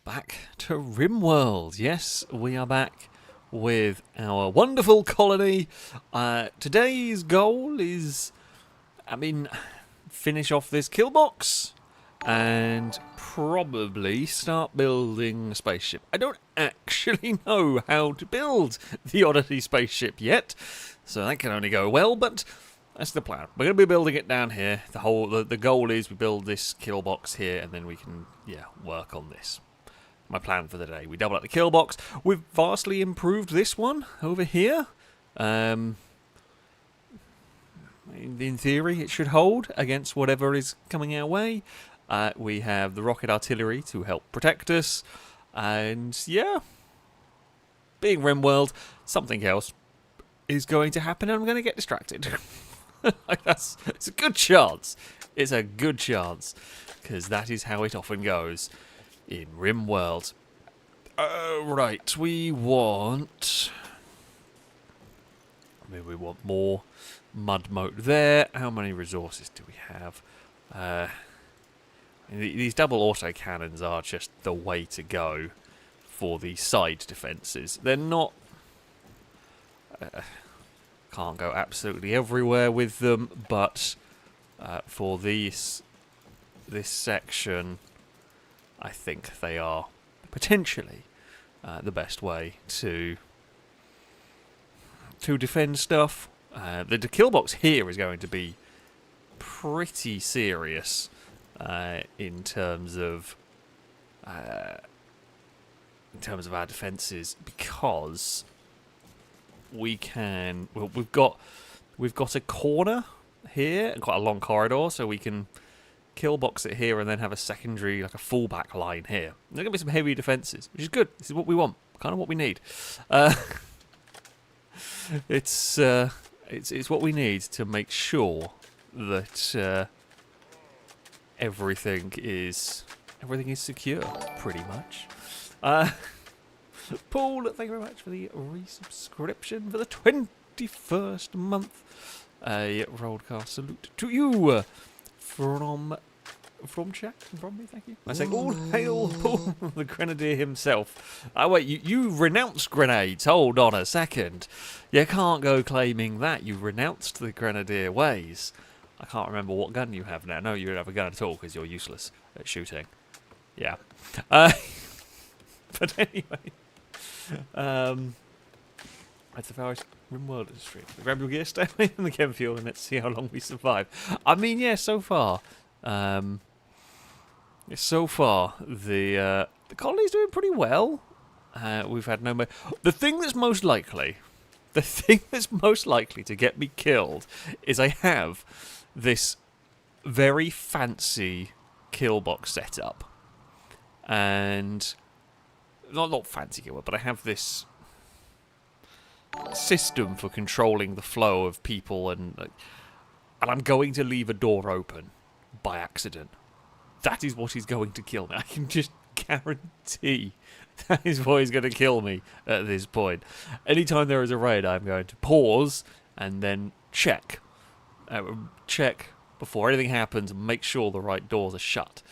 back to Rimworld. Yes, we are back with our wonderful colony. Today's goal is, finish off this kill box and probably start building a spaceship. I don't actually know how to build the Odyssey spaceship yet, so that can only go well, but that's the plan. We're going to be building it down here. The goal is we build this kill box here, and then we can, work on this. My plan for the day. We double up the kill box. We've vastly improved this one over here. In theory, it should hold against whatever is coming our way. We have the rocket artillery to help protect us. And, being Rimworld, something else is going to happen, and I'm going to get distracted. It's a good chance. It's a good chance. Because that is how it often goes in Rimworld. Right, we want more mud moat there. How many resources do we have? These double auto cannons are just the way to go for the side defences. They're not... can't go absolutely everywhere with them, but for this section, I think they are potentially the best way to defend stuff. The kill box here is going to be pretty serious in terms of our defences, because we can. Well, we've got a corner here, quite a long corridor, so we can kill box it here and then have a secondary, like a fallback line here. There's going to be some heavy defences, which is good. This is what we want, kind of what we need. It's what we need to make sure that everything is secure, pretty much. Paul, thank you very much for the resubscription for the 21st month. A Rollcast salute to you from chat, from me, thank you. I say all hail Paul, the Grenadier himself. Oh wait, you renounced grenades. Hold on a second. You can't go claiming that. You renounced the Grenadier ways. I can't remember what gun you have now. No, you don't have a gun at all because you're useless at shooting. Yeah. But anyway. That's the FailRace Rimworld industry. Grab your gear, stay away from the chem fuel, and let's see how long we survive. I mean, yeah, so far, the colony's doing pretty well. We've had no more. The thing that's most likely to get me killed is I have this very fancy kill box setup, and not fancy kill, but I have this system for controlling the flow of people, and I'm going to leave a door open by accident. That is what is going to kill me. I can just guarantee that is what is going to kill me at this point. Anytime there is a raid, I'm going to pause and then check before anything happens and make sure the right doors are shut,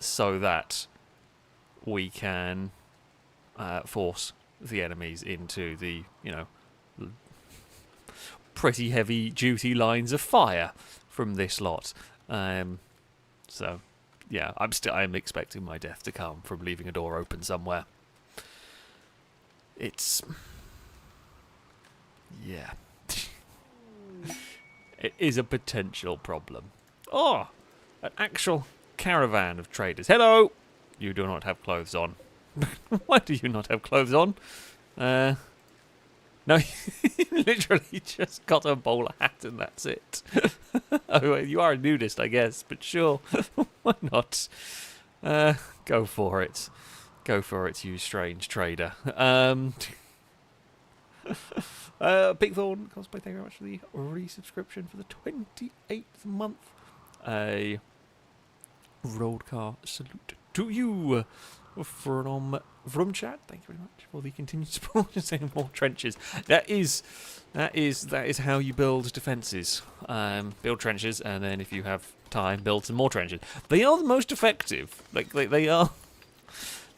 so that we can force the enemies into the, pretty heavy duty lines of fire from this lot. So, yeah, I'm expecting my death to come from leaving a door open somewhere. It is a potential problem. Oh, an actual caravan of traders. Hello! You do not have clothes on. Why do you not have clothes on? No, you literally just got a bowler hat and that's it. Oh, you are a nudist, I guess, but sure. Why not? Go for it. Go for it, you strange trader. Bigthorn cosplay, thank you very much for the resubscription for the 28th month. A road car salute to you. From chat, thank you very much for the continued support. Just saying more trenches. That is how you build defences. Build trenches, and then if you have time, build some more trenches. They are the most effective. They are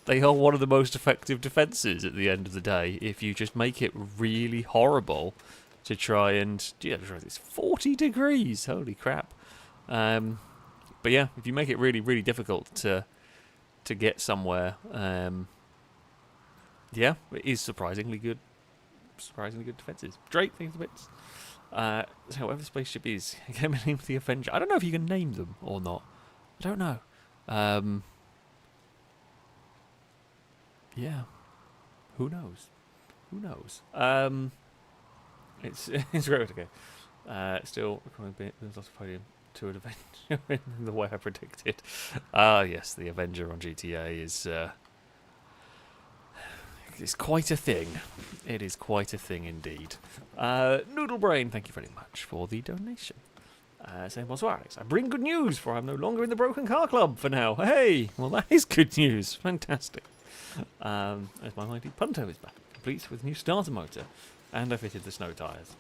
They are one of the most effective defences at the end of the day. If you just make it really horrible to try and... Yeah, it's 40 degrees. Holy crap. But yeah, if you make it really, really difficult to get somewhere, yeah, it is surprisingly good. Surprisingly good defences. Drake, things a bit. So whatever Spaceship is, get me name the Avenger. I don't know if you can name them or not. I don't know. Yeah. Who knows? Who knows? It's great. Okay. Still recording a bit. There's lots of podium to an Avenger in the way I predicted. Yes, the Avenger on GTA is it's quite a thing. It is quite a thing indeed. Noodle Brain, thank you very much for the donation. Saying bonsoir, Alex. I bring good news, for I'm no longer in the Broken Car Club for now. Hey, well that is good news. Fantastic. As my mighty Punto is back, complete with new starter motor, and I fitted the snow tyres.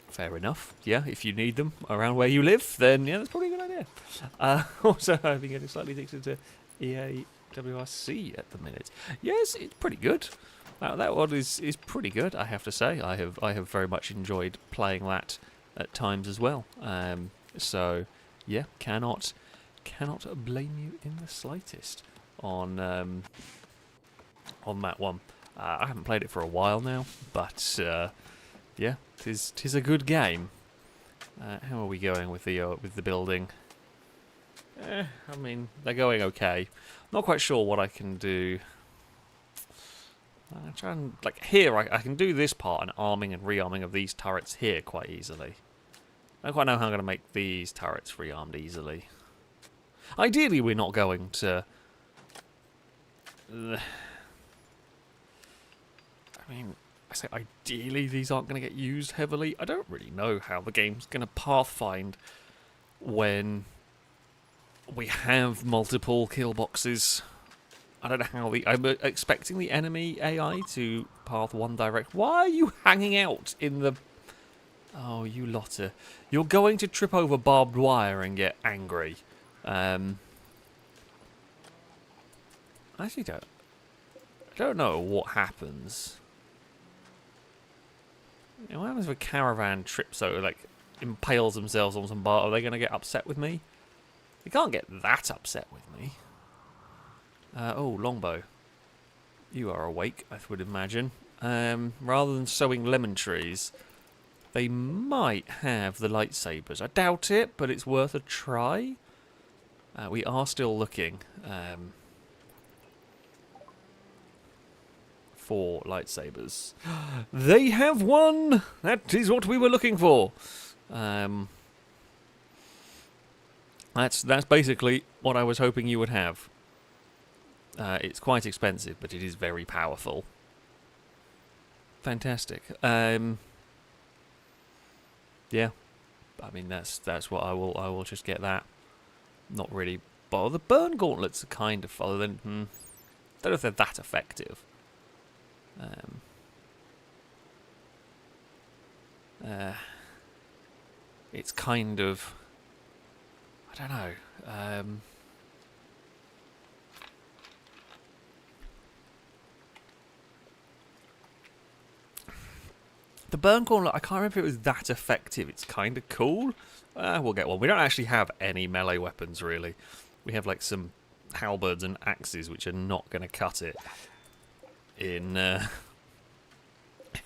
Fair enough. Yeah, if you need them around where you live, then yeah, that's probably a good idea. Also, I've been getting slightly addicted to EA WRC at the minute. Yes, it's pretty good. That one is pretty good, I have to say. I have very much enjoyed playing that at times as well. So yeah, cannot blame you in the slightest on that one. I haven't played it for a while now, but yeah, tis a good game. How are we going with the building? I mean, they're going okay. Not quite sure what I can do. Try and, like, here I can do this part, and arming and rearming of these turrets here quite easily. I don't quite know how I'm going to make these turrets rearmed easily. Ideally, we're not going to... I mean, I say ideally these aren't going to get used heavily. I don't really know how the game's going to pathfind when we have multiple kill boxes. I don't know how I'm expecting the enemy AI to path one direct. Why are you hanging out in the... Oh, you lotter. You're going to trip over barbed wire and get angry. I actually don't know what happens. You know, what happens if a caravan trips over, like, impales themselves on some bar? Are they going to get upset with me? They can't get that upset with me. Oh, longbow. You are awake, I would imagine. Rather than sowing lemon trees, they might have the lightsabers. I doubt it, but it's worth a try. We are still looking for lightsabers. They have one! That is what we were looking for. That's basically what I was hoping you would have. It's quite expensive, but it is very powerful. Fantastic. Yeah, I mean that's what I will just get that. Not really. But the burn gauntlets are kind of other than don't know if they're that effective. It's kind of, I don't know. The burn gauntlet, I can't remember if it was that effective. It's kind of cool. We'll get one. We don't actually have any melee weapons, really. We have, like, some halberds and axes, which are not going to cut it in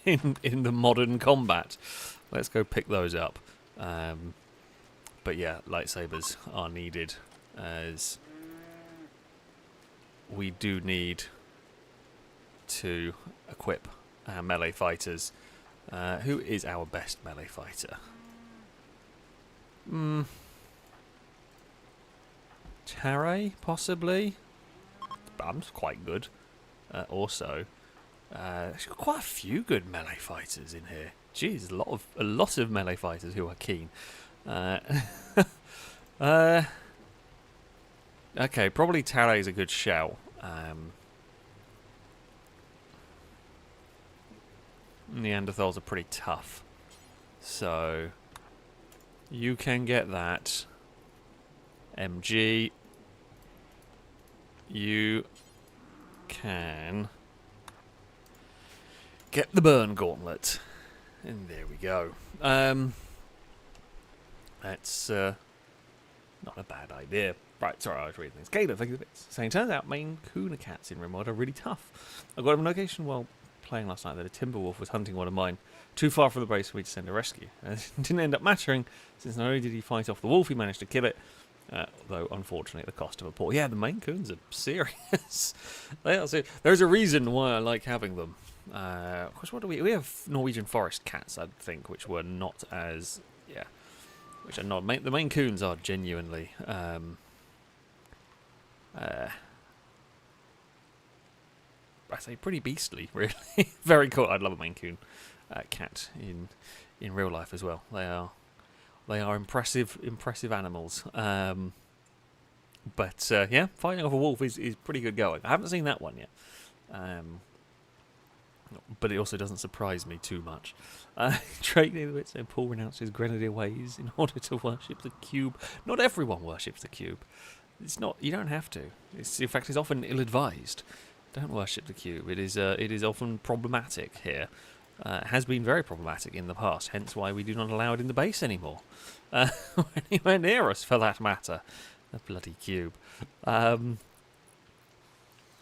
in the modern combat. Let's go pick those up. But yeah, lightsabers are needed, as we do need to equip our melee fighters. Who is our best melee fighter? Taray, possibly? Bam's quite good. Also, there's quite a few good melee fighters in here. Jeez, a lot of melee fighters who are keen. Okay, probably Taray's a good shout. Neanderthals are pretty tough, so you can get that. MG. you can get the burn gauntlet. And there we go. That's not a bad idea. Right, sorry, I was reading this. Caleb, thank you for the bits. Saying, turns out Maine Coon cats in Rimworld are really tough. I got a notification while playing last night that a timber wolf was hunting one of mine, too far from the base for me to send a rescue. It didn't end up mattering, since not only did he fight off the wolf, he managed to kill it, though unfortunately at the cost of a paw. Yeah, the Maine Coons are serious. They are serious. There's a reason why I like having them. Of course, what do we have? Norwegian forest cats, I think, which were not as which are not. The Maine Coons are genuinely I say pretty beastly, really. Very cool. I'd love a Maine Coon cat in real life as well. They are impressive animals. But yeah, fighting off a wolf is pretty good going. I haven't seen that one yet. But it also doesn't surprise me too much. Drake David said Paul renounced his grenadier ways in order to worship the cube. Not everyone worships the cube. It's not. You don't have to. In fact, it's often ill-advised. Don't worship the cube. It is often problematic here. It has been very problematic in the past. Hence why we do not allow it in the base anymore. Anywhere near us, for that matter. The bloody cube. Where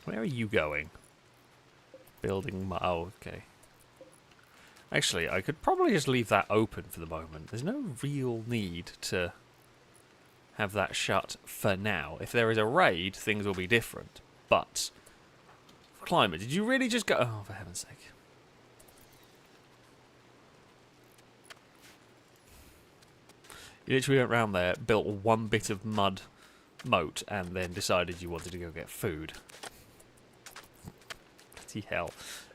are you going? Building my... Oh, okay. Actually, I could probably just leave that open for the moment. There's no real need to have that shut for now. If there is a raid, things will be different. But... Climate, did you really just go... Oh, for heaven's sake. You literally went round there, built one bit of mud moat, and then decided you wanted to go get food. Bloody hell.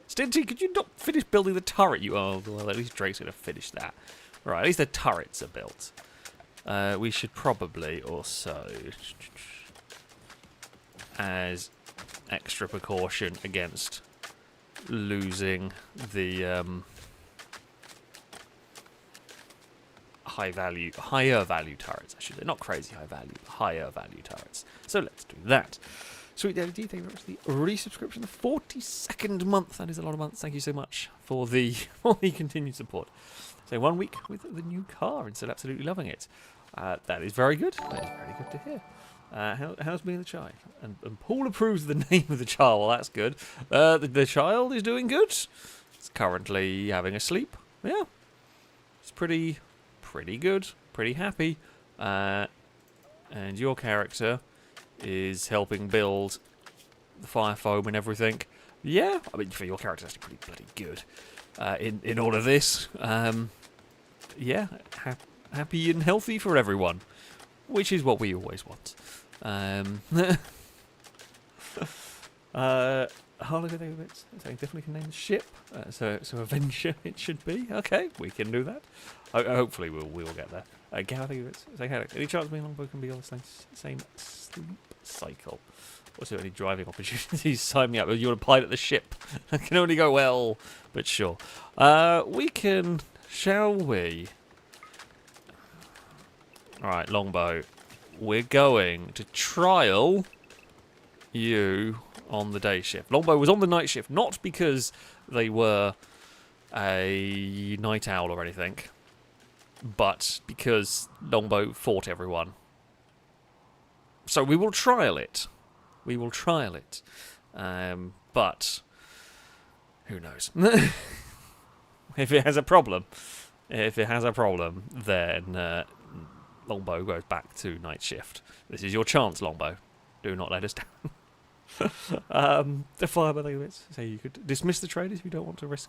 Stinty, could you not finish building the turret? Oh, well, at least Drake's going to finish that. Right, at least the turrets are built. We should probably also... As extra precaution against losing the higher value turrets, I should say. Not crazy high value, higher value turrets. So let's do that. Sweet David D, thank you very much for the resubscription, the 42nd month. That is a lot of months. Thank you so much for the continued support. So 1 week with the new car and still absolutely loving it. That is very good. That is very good to hear. How's being the child? And Paul approves the name of the child. Well, that's good. The child is doing good. It's currently having a sleep. Yeah, it's pretty good. Pretty happy. And your character is helping build the fire foam and everything. Yeah, I mean for your character, that's pretty bloody good. In all of this, yeah, happy and healthy for everyone. Which is what we always want. Harley definitely can name the ship. So Avenger it should be. Okay, we can do that. Hopefully we will get there. Gareth, any chance me and Longbow can be on the same sleep cycle? Also, any driving opportunities? Sign me up. You want to pilot the ship? I can only go well, but sure. We can, shall we? Alright, Longbow. We're going to trial you on the day shift. Longbow was on the night shift, not because they were a night owl or anything, but because Longbow fought everyone. So we will trial it. We will trial it. But who knows? If it has a problem, then Longbow goes back to night shift. This is your chance, Longbow. Do not let us down. The fireman limits say you could dismiss the traders if you don't want to risk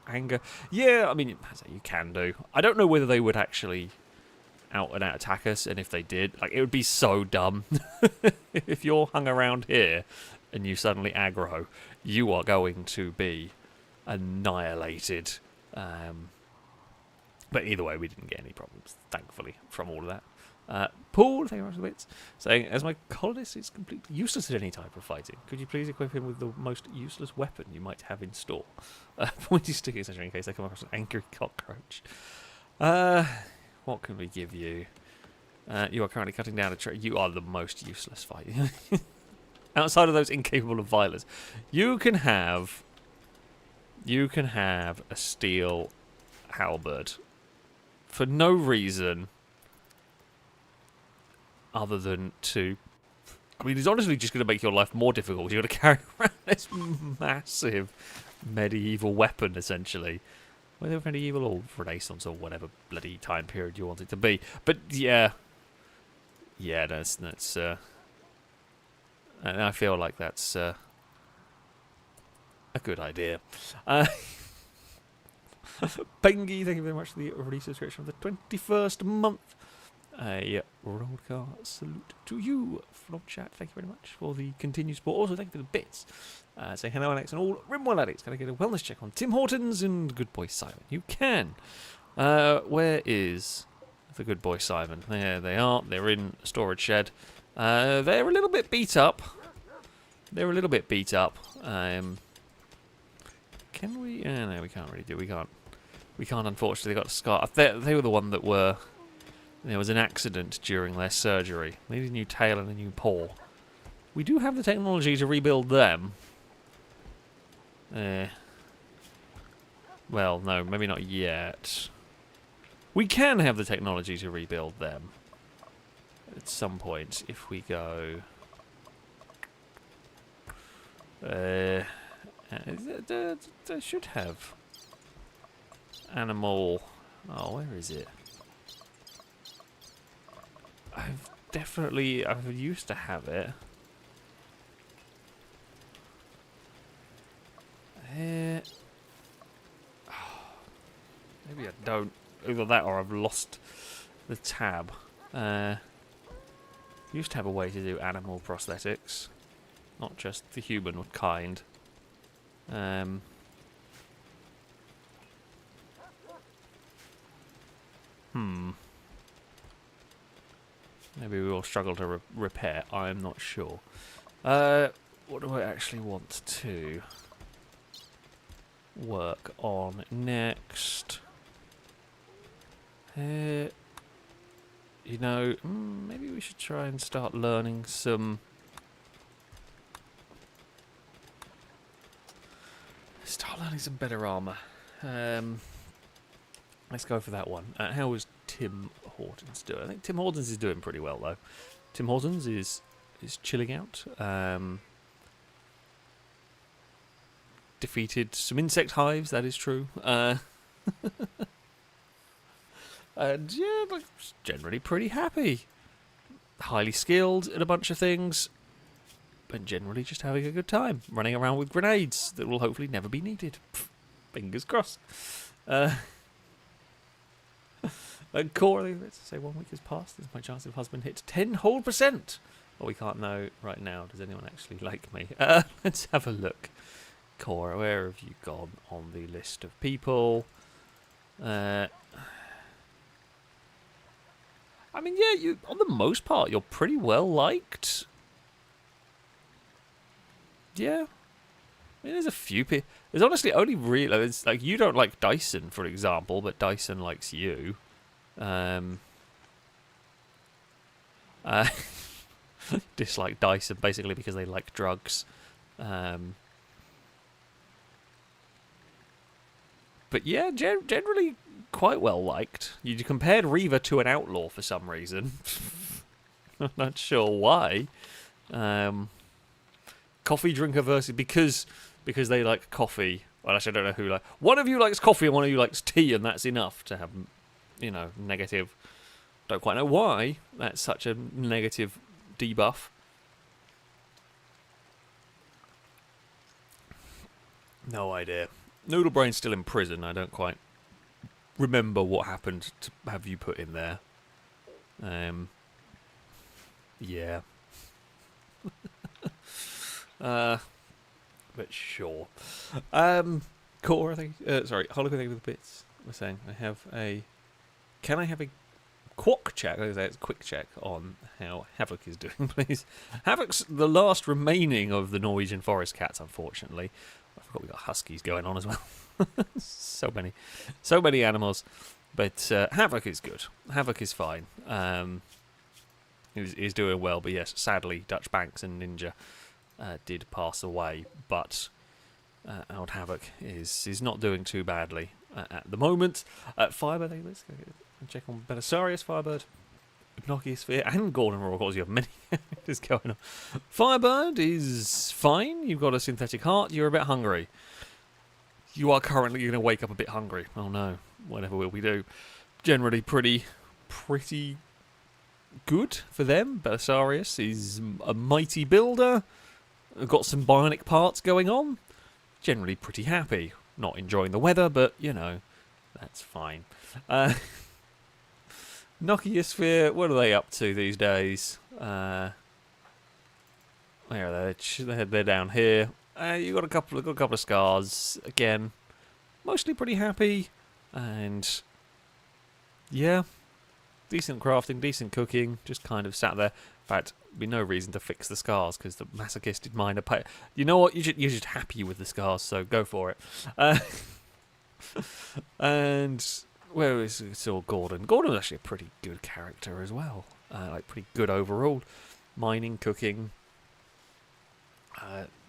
anger. Yeah, I mean, you can do. I don't know whether they would actually out and out attack us, and if they did, like, it would be so dumb. If you're hung around here and you suddenly aggro, you are going to be annihilated. But either way, we didn't get any problems, thankfully, from all of that. Paul, thank you very much for the bits, saying, as my colonist is completely useless at any type of fighting, could you please equip him with the most useless weapon you might have in store? Pointy stick, etc., in case they come across an angry cockroach. What can we give you? You are currently cutting down a tree. You are the most useless fighter. outside of those incapable of violence, you can have a steel halberd for no reason other than to... I mean, it's honestly just going to make your life more difficult. You've got to carry around this massive medieval weapon, essentially. Whether medieval or Renaissance or whatever bloody time period you want it to be. But, yeah. Yeah, that's and I feel like that's a good idea. Bengi, thank you very much for the resubscription of the 21st month. A roadcar salute to you from chat. Thank you very much for the continued support. Also, thank you for the bits. Say hello, Alex, and all Rimworld addicts. Can I get a wellness check on Tim Hortons and good boy Simon? You can. Where is the good boy Simon? There they are. They're in a storage shed. They're a little bit beat up. Can we? No, we can't really do. We can't. Unfortunately, got a scar. They were the one that were. There was an accident during their surgery. They need a new tail and a new paw. We do have the technology to rebuild them. Well, no, maybe not yet. We can have the technology to rebuild them. At some point, if we go... they should have... Animal... Oh, where is it? I've used to have it. Maybe I don't. Either that or I've lost the tab. Used to have a way to do animal prosthetics, not just the human kind. Maybe we will struggle to repair. I'm not sure. What do I actually want to work on next? You know, maybe we should try and start learning some... better armour. Let's go for that one. How is Tim Hortons doing? I think Tim Hortons is doing pretty well, though. Tim Hortons is chilling out. Defeated some insect hives, that is true. And yeah, like, generally pretty happy. Highly skilled at a bunch of things, but generally just having a good time. Running around with grenades that will hopefully never be needed. Fingers crossed. Corey, let's say 1 week has passed. Is my chance of husband hit 10 whole %? Well, we can't know right now. Does anyone actually like me? Let's have a look. Cora, where have you gone on the list of people? I mean, yeah, you on the most part, you're pretty well liked. Yeah. I mean, there's a few people. There's honestly only really... It's like, you don't like Dyson, for example, but Dyson likes you. Dislike Dyson, basically, because they like drugs. But yeah, generally quite well liked. You compared Reaver to an outlaw for some reason. I'm not sure why. Coffee drinker versus... Because they like coffee. Well, actually, I don't know who like... One of you likes coffee and one of you likes tea, and that's enough to have, you know, negative... Don't quite know why that's such a negative debuff. No idea. Noodlebrain's still in prison. I don't quite remember what happened to have you put in there. Yeah. But sure. Core, I think. Sorry, Holocaust, thank you for the bits. We're saying I have a... Can I have a quick check? I say it's a quick check on how Havoc is doing, please. Havoc's the last remaining of the Norwegian forest cats, unfortunately. I forgot we got huskies going on as well. so many animals. But Havoc is good. Havoc is fine. He's doing well, but yes, sadly, Dutch Banks and Ninja did pass away, but Old Havoc is not doing too badly at the moment. Firebird, let's go check on Belisarius, Firebird, Hypnochiosphere, and Golden Roar. Of course, you have many characters going on. Firebird is fine. You've got a synthetic heart. You're a bit hungry. You are currently going to wake up a bit hungry. Oh no, whatever will we do? Generally pretty good for them. Belisarius is a mighty builder. Got some bionic parts going on. Generally pretty happy. Not enjoying the weather, but, you know, that's fine. Nochiosphere, what are they up to these days? Where are they? They're down here. You've got a couple of scars. Again, mostly pretty happy. And, yeah, decent crafting, decent cooking. Just kind of sat there. In fact, there'd be no reason to fix the scars because the masochisted miner pay. You know what? You're just happy with the scars, so go for it. And where is all Gordon? Gordon was actually a pretty good character as well. Like pretty good overall. Mining, cooking,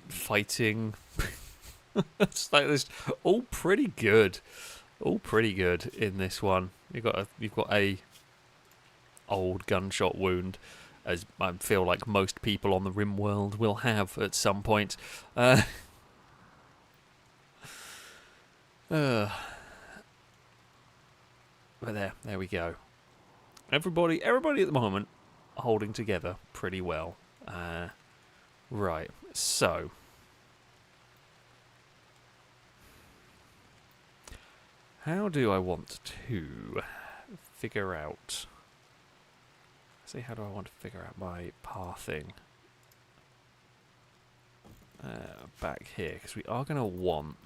fighting. It's like this, all pretty good. All pretty good in this one. You've got a old gunshot wound, as I feel like most people on the Rimworld will have at some point. But there we go. Everybody at the moment holding together pretty well. Right, so how do I want to figure out? See, how do I want to figure out my pathing? Back here, because we are going to want...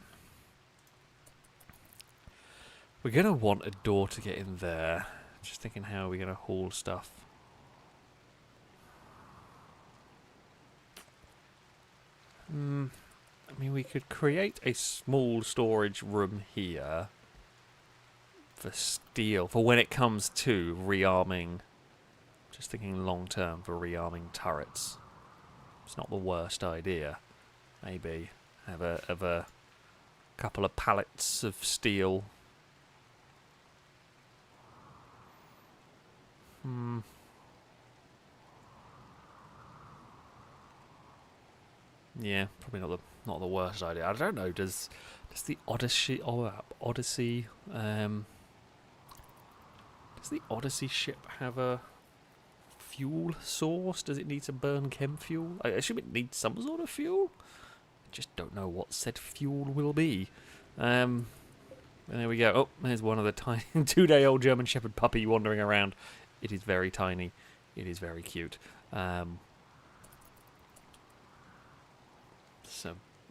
We're going to want a door to get in there. Just thinking, how are we going to haul stuff? I mean, we could create a small storage room here for steel, for when it comes to rearming. Just thinking long term for rearming turrets. It's not the worst idea. Maybe have a couple of pallets of steel. Yeah, probably not the worst idea. I don't know. Does the Odyssey ship have a fuel source? Does it need to burn chem fuel? I assume it needs some sort of fuel. I just don't know what said fuel will be. And there we go. Oh, there's one of the tiny 2-day-old German Shepherd puppy wandering around. It is very tiny. It is very cute. So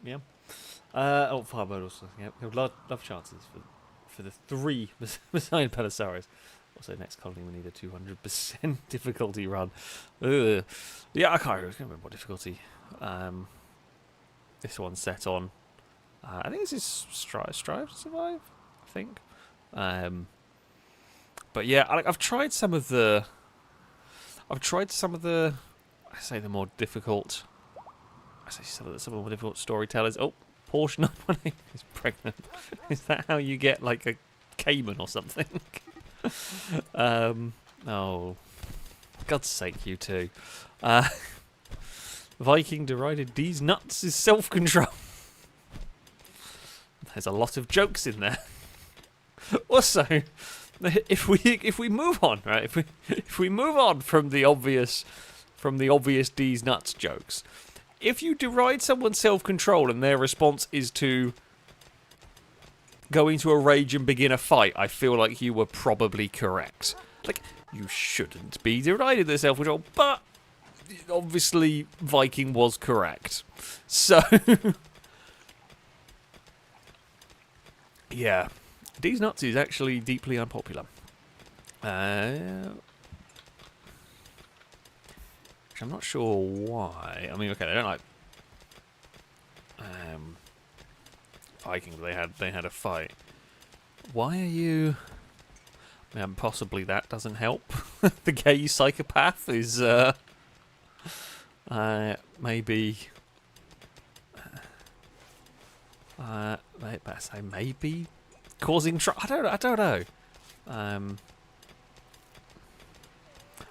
yeah. Firebird also. Yeah, love chances for the 3 beside Belisarius. Also, next colony we need a 200% difficulty run. Ugh. Yeah, I can't remember what difficulty this one's set on. I think this is Strive to Survive, I think. But yeah, I've tried some of the... I say the more difficult... I say some of the more difficult storytellers. Oh, Portia is pregnant. Is that how you get, like, a Cayman or something? Oh, God's sake, you two. Viking derided D's nuts is self-control. There's a lot of jokes in there. Also, if we move on, right? If we move on from the obvious D's nuts jokes, if you deride someone's self-control and their response is to go into a rage and begin a fight, I feel like you were probably correct. Like, you shouldn't be derided their self-control, but obviously Viking was correct. So, yeah. D's nuts is actually deeply unpopular. Which I'm not sure why. I mean, okay, they don't like Vikings. They had a fight. Why are you? Possibly that doesn't help. The gay psychopath is maybe I may be causing trouble. I don't know. I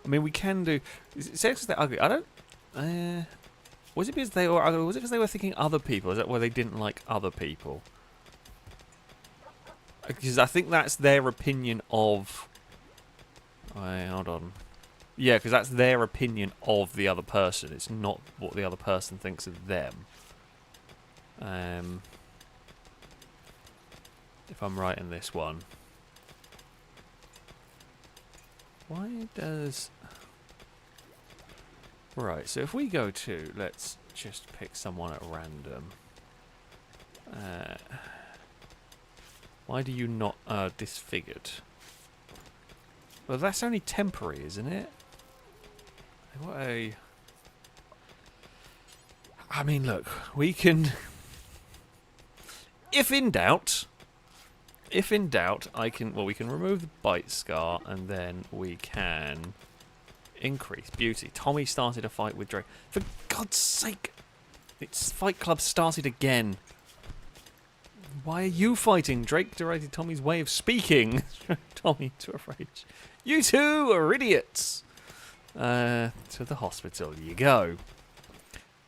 mean, we can do. Sex is that ugly? I don't. Was it because they were? Was it because they were thinking other people? Is that why they didn't like other people? Because I think that's their opinion of. Hold on. Yeah, because that's their opinion of the other person. It's not what the other person thinks of them. If I'm right in this one. Why does... Right, so if we go to... Let's just pick someone at random. Why do you not... disfigured? Well, that's only temporary, isn't it? What a... I mean, look, we can... If in doubt, I can... Well, we can remove the bite scar, and then we can increase beauty. Tommy started a fight with Drake. For God's sake! It's Fight Club started again. Why are you fighting? Drake directed Tommy's way of speaking. Tommy to a rage. You two are idiots! To the hospital you go.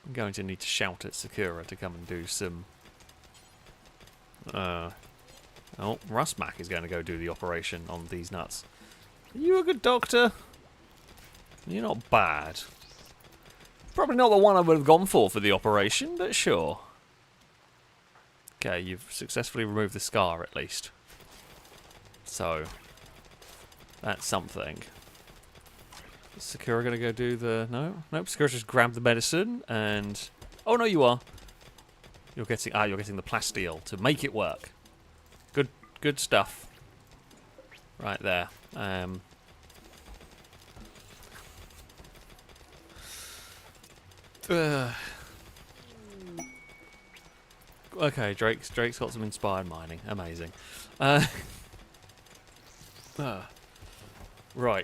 I'm going to need to shout at Sakura to come and do some... Oh, Rustmac is going to go do the operation on these nuts. Are you a good doctor? You're not bad. Probably not the one I would have gone for the operation, but sure. Okay, you've successfully removed the scar at least. So, that's something. Is Sakura going to go do the... No? Nope, Sakura just grabbed the medicine and... Oh, no, you are. You're getting the plasteel to make it work. Good stuff. Right there. Okay, Drake's got some inspired mining. Amazing. Right,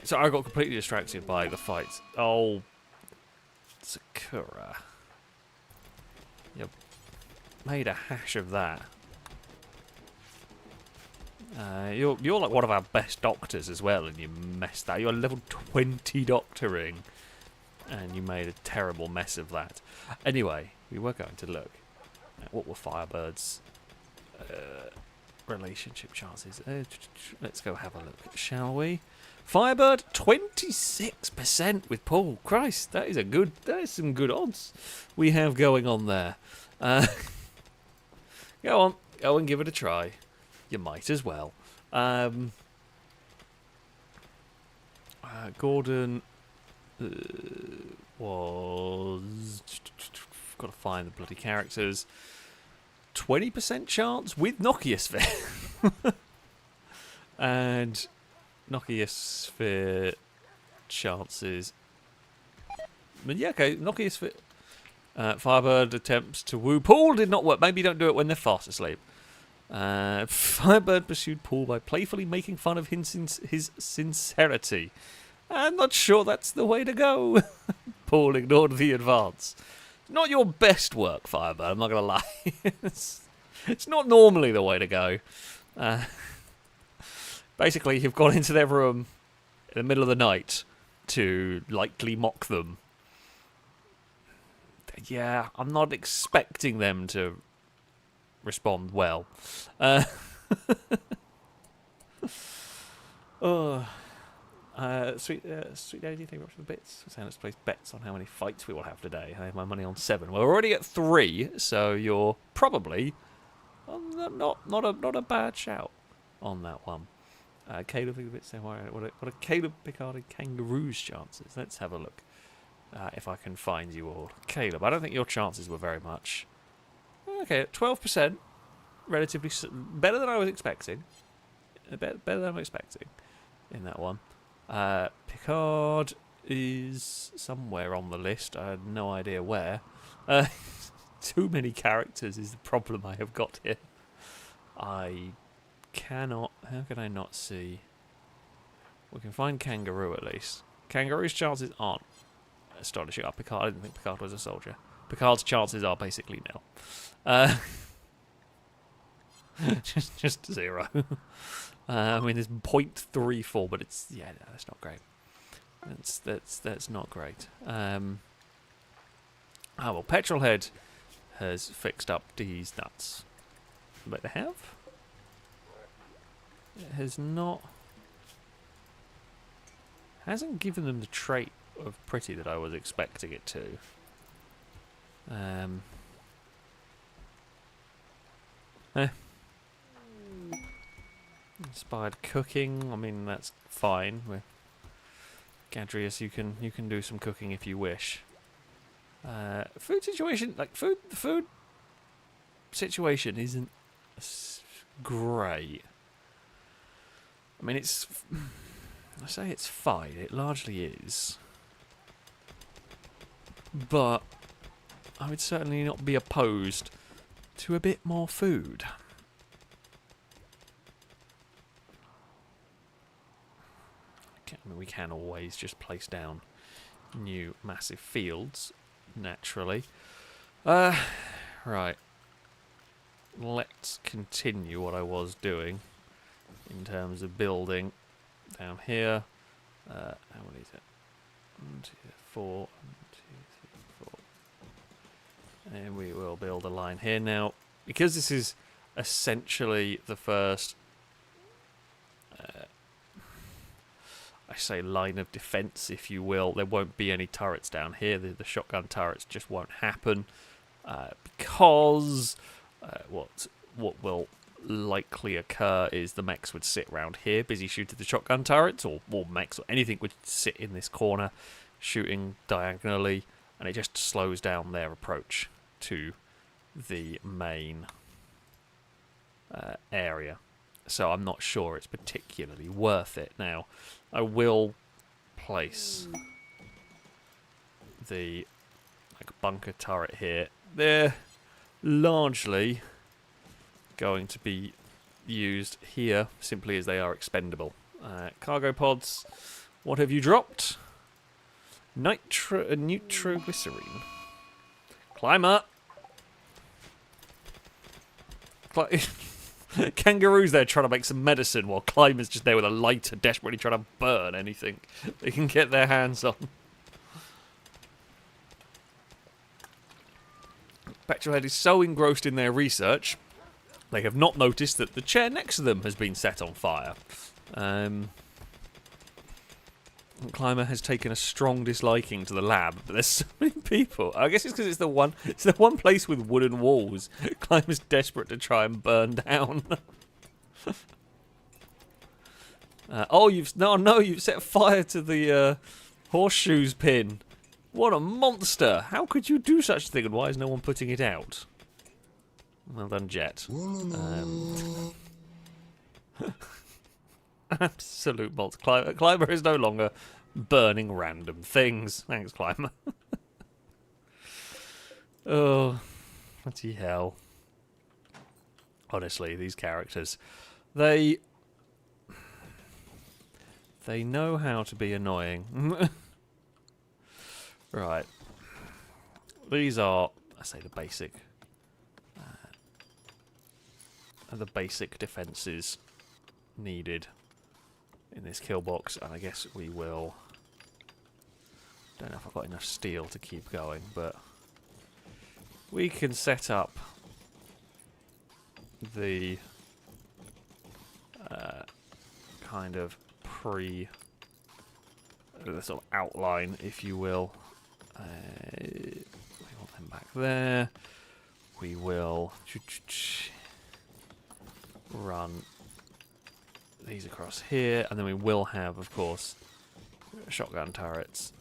so I got completely distracted by the fights. Oh, Sakura. You made a hash of that. You're like one of our best doctors as well, and you messed that. You're level 20 doctoring, and you made a terrible mess of that. Anyway, we were going to look at what were Firebird's relationship chances. Let's go have a look, shall we? Firebird 26% with Paul. Christ, that is some good odds we have going on there. Go and give it a try. You might as well. Gordon was... Got to find the bloody characters. 20% chance with Nokia and Nokia chances. But yeah, okay, Nokia Firebird attempts to woo Paul did not work. Maybe don't do it when they're fast asleep. Firebird pursued Paul by playfully making fun of his sincerity. I'm not sure that's the way to go. Paul ignored the advance. Not your best work, Firebird, I'm not going to lie. It's not normally the way to go. Basically, you've gone into their room in the middle of the night to lightly mock them. Yeah, I'm not expecting them to respond well. Sweet Daddy, thank you very much for the bits. So let's place bets on how many fights we will have today. I have my money on 7. We're already at 3, so you're probably not a bad shout on that one. Caleb, think a bit saying what are Caleb Picard and Kangaroo's chances? Let's have a look. If I can find you all. Caleb, I don't think your chances were very much. Okay, 12%. Relatively better than I was expecting. Better than I'm expecting in that one. Picard is somewhere on the list. I had no idea where. Too many characters is the problem I have got here. I cannot... How can I not see? We can find Kangaroo at least. Kangaroo's chances aren't astonishing. Picard, I didn't think Picard was a soldier. Picard's chances are basically nil. just 0. I mean, it's 0.34, but it's no, that's not great. That's not great. Well, Petrolhead has fixed up these nuts, but they have. It has not. Hasn't given them the trait of pretty that I was expecting it to. Inspired cooking. I mean, that's fine. With Gadrius, you can do some cooking if you wish. Food situation, like food situation isn't great. I mean, I say it's fine. It largely is, but I would certainly not be opposed to a bit more food. I mean, we can always just place down new massive fields, naturally. Right. Let's continue what I was doing in terms of building down here. How many is it? 1, 2, 4. 1, 2, 3, 4. And we will build a line here now. Because this is essentially the first, I say, line of defense, if you will. There won't be any turrets down here. The shotgun turrets just won't happen because what will likely occur is the mechs would sit around here, busy shooting the shotgun turrets, or mechs or anything would sit in this corner, shooting diagonally, and it just slows down their approach to the main area. So I'm not sure it's particularly worth it. Now, I will place the bunker turret here. They're largely going to be used here simply as they are expendable. Cargo pods, what have you dropped? Nitroglycerine. Climber! Kangaroos there trying to make some medicine while Climbers just there with a lighter, desperately trying to burn anything they can get their hands on. Petrolhead is so engrossed in their research, they have not noticed that the chair next to them has been set on fire. Climber has taken a strong disliking to the lab, but there's so many people. I guess it's because it's the one place with wooden walls. Climber's desperate to try and burn down. You've set fire to the horseshoes pin. What a monster! How could you do such a thing, and why is no one putting it out? Well done, Jet. Absolute bolts. Climber is no longer burning random things. Thanks, Climber. Oh, bloody hell. Honestly, these characters, they know how to be annoying. Right. These are, I say, the basic defences needed in this kill box, and I guess we will. Don't know if I've got enough steel to keep going, but we can set up the kind of the sort of outline, if you will. We want them back there. We will run these across here, and then we will have, of course, shotgun turrets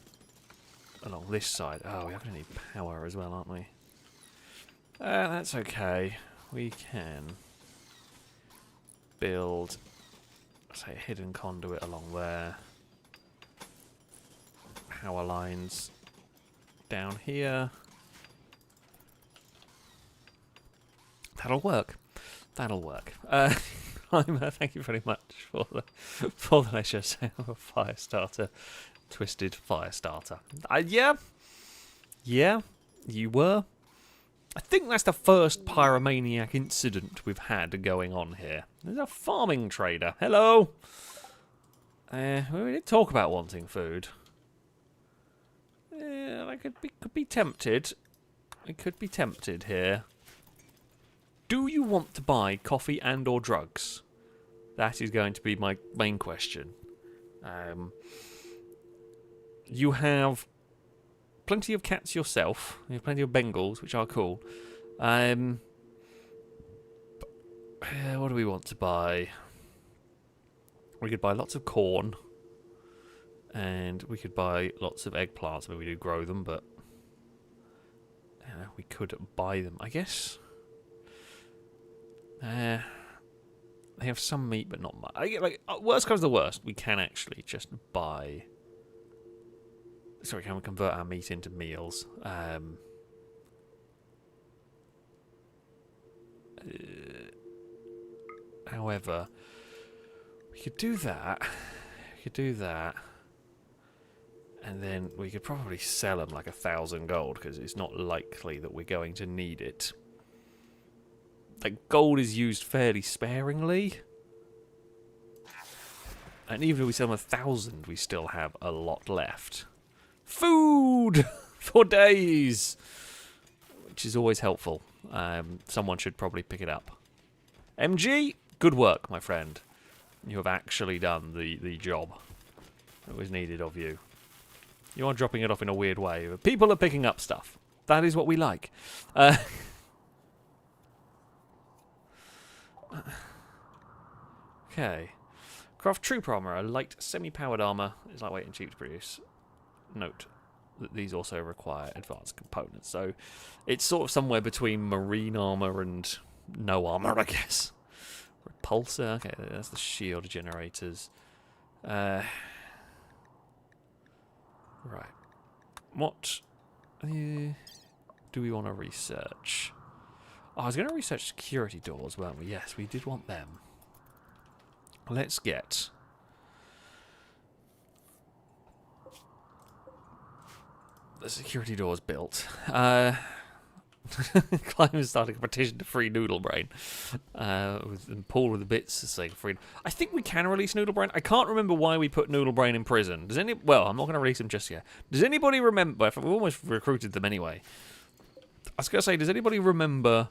along this side. Oh, we're going to need power as well, aren't we? That's okay. We can build, say, a hidden conduit along there. Power lines down here. That'll work. That'll work. Thank you very much for the leisure sale of Firestarter, Twisted Firestarter. Yeah, you were. I think that's the first pyromaniac incident we've had going on here. There's a farming trader. Hello! We did talk about wanting food. I could be tempted. I could be tempted here. Do you want to buy coffee and or drugs? That is going to be my main question. You have plenty of cats yourself. You have plenty of Bengals, which are cool. What do we want to buy? We could buy lots of corn. And we could buy lots of eggplants. I mean, we do grow them, but we could buy them, I guess. They have some meat, but not much. Worst comes to worst, we can actually just buy... Sorry, can we convert our meat into meals? However, we could do that. We could do that. And then we could probably sell them like 1,000 gold, because it's not likely that we're going to need it. Like, gold is used fairly sparingly. And even if we sell them 1,000, we still have a lot left. Food! For days! Which is always helpful. Someone should probably pick it up. MG, good work, my friend. You have actually done the job that was needed of you. You are dropping it off in a weird way. But people are picking up stuff. That is what we like. Okay. Craft troop armor. A light semi-powered armor is lightweight and cheap to produce. Note that these also require advanced components. So it's sort of somewhere between marine armor and no armor, I guess. Repulsor. Okay, that's the shield generators. Right. What do we want to research? Oh, I was going to research security doors, weren't we? Yes, we did want them. Let's get... the security doors built. Climbers starting a petition to free Noodle Brain. And Paul with the bits saying free. I think we can release Noodle Brain. I can't remember why we put Noodle Brain in prison. Does any? Well, I'm not going to release him just yet. Does anybody remember? We almost recruited them anyway. I was going to say, does anybody remember?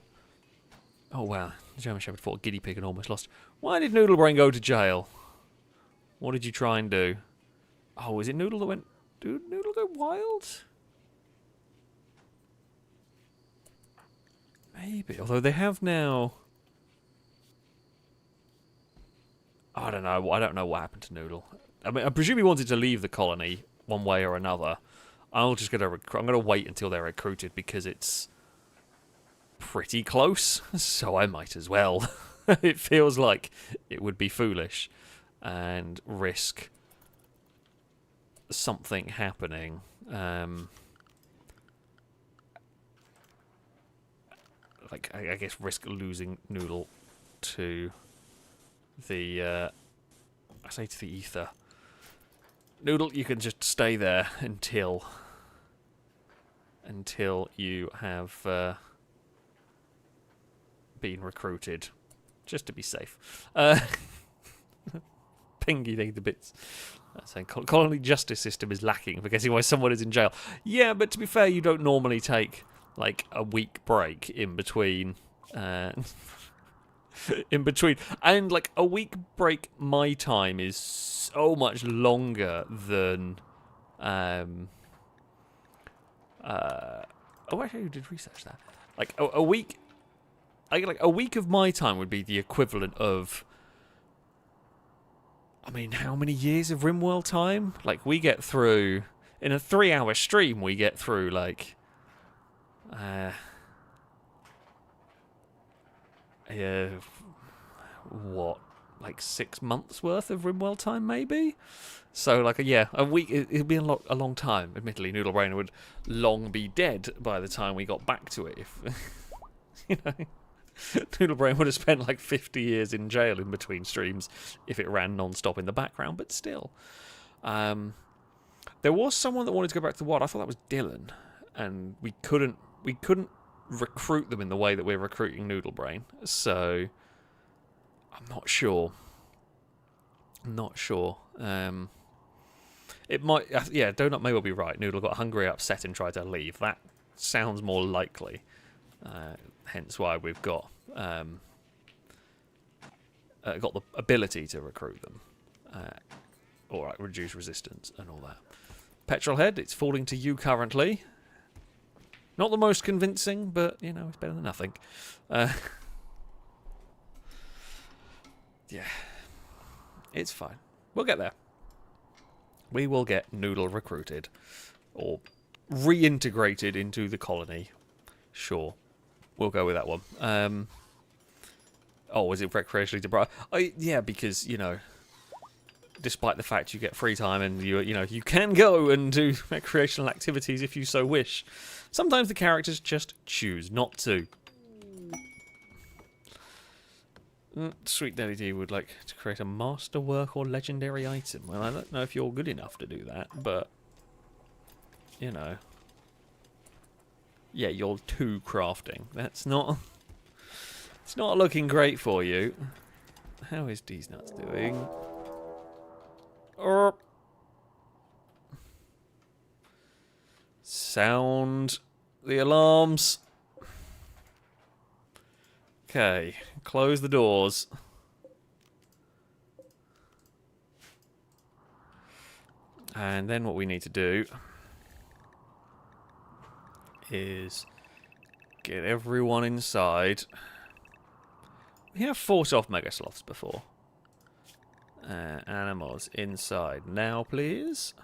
Oh wow, the German Shepherd fought a guinea pig and almost lost. Why did Noodle Brain go to jail? What did you try and do? Oh, was it Noodle that went? Did Noodle go wild? Maybe, although they have now... I don't know. I don't know what happened to Noodle. I mean, I presume he wanted to leave the colony one way or another. I'm gonna wait until they're recruited because it's pretty close. So I might as well. It feels like it would be foolish and risk something happening. Like, I guess risk losing Noodle to the, I say to the ether. Noodle, you can just stay there until you have been recruited, just to be safe. Pingy the bits. Saying colony justice system is lacking for guessing why someone is in jail. Yeah, but to be fair, you don't normally take like a week break in between. In between, and like a week break, my time is so much longer than. Oh, actually, you did research that. Like a week, like a week of my time would be the equivalent of. I mean, how many years of Rimworld time? Like, we get through in a 3-hour stream. We get through like. Yeah, what, like 6 months worth of Rimworld time, maybe? So, like, yeah, a week, it'd be a long time. Admittedly, Noodle Brain would long be dead by the time we got back to it. If, you know, Noodle Brain would have spent like 50 years in jail in between streams if it ran non-stop in the background, but still. There was someone that wanted to go back to the WOD. I thought that was Dylan, and we couldn't recruit them in the way that we're recruiting Noodlebrain. So I'm not sure. Not sure. It might. Yeah, Donut may well be right. Noodle got hungry, upset, and tried to leave. That sounds more likely. Hence why we've got the ability to recruit them, or like, reduce resistance and all that. Petrolhead, it's falling to you currently. Not the most convincing, but you know it's better than nothing. Yeah, it's fine. We'll get there. We will get Noodle recruited, or reintegrated into the colony. Sure, we'll go with that one. Oh, is it recreationally deprived? Yeah, because, you know, despite the fact you get free time and you can go and do recreational activities if you so wish, sometimes the characters just choose not to. Sweet Daddy D would like to create a masterwork or legendary item. Well, I don't know if you're good enough to do that, but, you know. Yeah, you're 2 crafting. That's not... It's not looking great for you. How is D's Nuts doing? Sound the alarms. Okay, close the doors. And then what we need to do is get everyone inside. We have fought off Mega Sloths before. Animals inside now, please.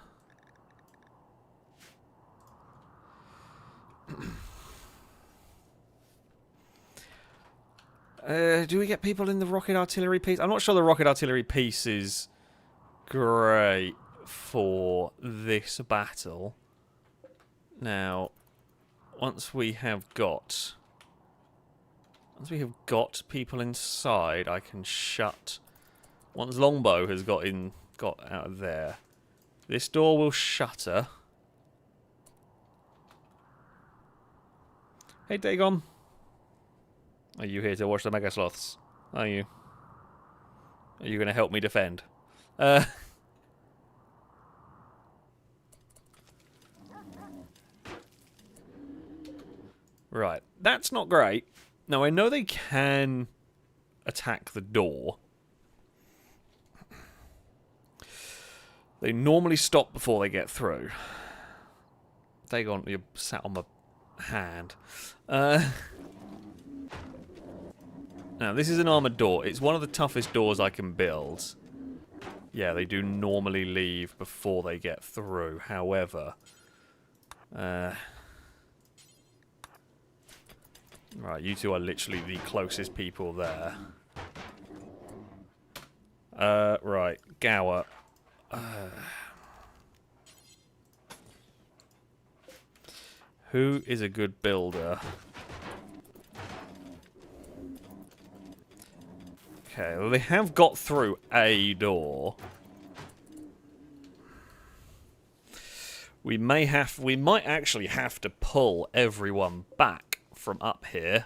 Do we get people in the rocket artillery piece? I'm not sure the rocket artillery piece is great for this battle. Now, once we have got people inside, I can shut. Once Longbow has got out of there, this door will shutter. Hey, Dagon. Are you here to watch the Mega Sloths? Are you? Are you going to help me defend? Right. That's not great. Now, I know they can attack the door. They normally stop before they get through. Dagon, you're sat on my hand. Now, this is an armoured door. It's one of the toughest doors I can build. Yeah, they do normally leave before they get through. However... right, you two are literally the closest people there. Right, Gower. Who is a good builder? Okay, well, they have got through a door. We might actually have to pull everyone back from up here.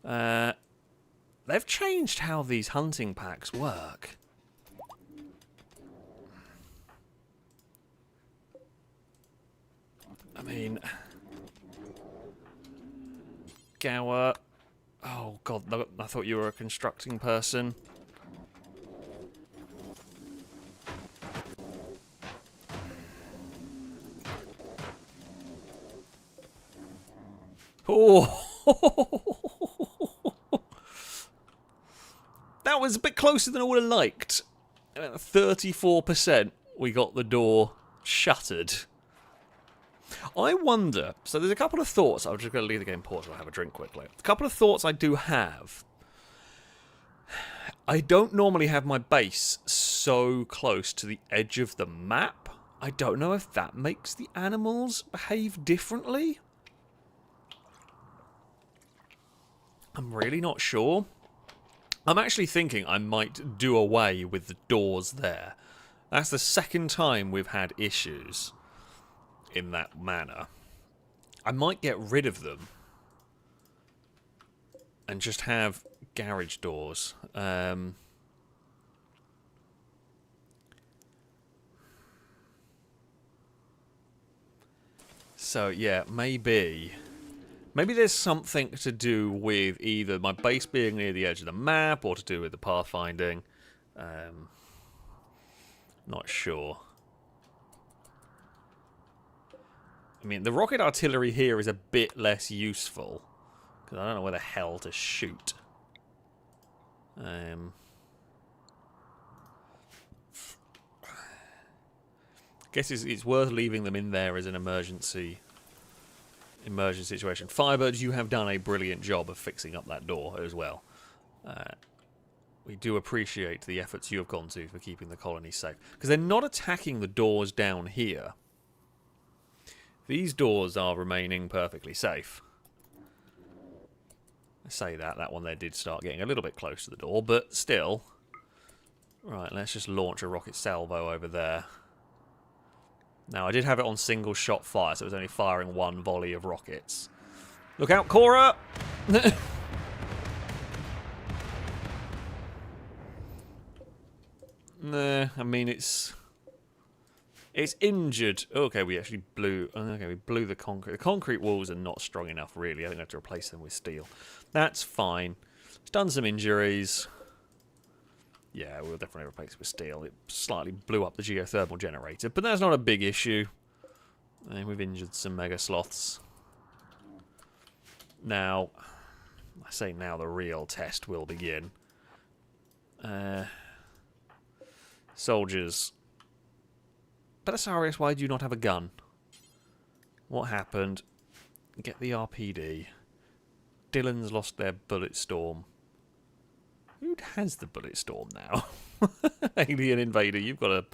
They've changed how these hunting packs work. I mean... Gower... Oh, God, I thought you were a constructing person. Oh! That was a bit closer than I would have liked. 34% we got the door shuttered. I wonder, so there's a couple of thoughts. I'm just going to leave the game paused and have a drink quickly. A couple of thoughts I do have. I don't normally have my base so close to the edge of the map. I don't know if that makes the animals behave differently. I'm really not sure. I'm actually thinking I might do away with the doors there. That's the second time we've had issues in that manner. I might get rid of them and just have garage doors. So, yeah, maybe there's something to do with either my base being near the edge of the map or to do with the pathfinding. Not sure. I mean, the rocket artillery here is a bit less useful, because I don't know where the hell to shoot. Guess it's worth leaving them in there as an emergency situation. Firebirds, you have done a brilliant job of fixing up that door as well. We do appreciate the efforts you have gone to for keeping the colony safe. Because they're not attacking the doors down here. These doors are remaining perfectly safe. I say that one there did start getting a little bit close to the door, but still. Right, let's just launch a rocket salvo over there. Now, I did have it on single shot fire, so it was only firing one volley of rockets. Look out, Cora! Nah, I mean, it's injured. Okay, we actually blew... Okay, we blew the concrete. The concrete walls are not strong enough, really. I think I have to replace them with steel. That's fine. It's done some injuries. Yeah, we'll definitely replace it with steel. It slightly blew up the geothermal generator, but that's not a big issue. And we've injured some mega sloths. Now, I say now the real test will begin. Soldiers. Belisarius, why do you not have a gun? What happened? Get the RPD. Dylan's lost their bullet storm. Who has the bullet storm now? Alien invader, you've got a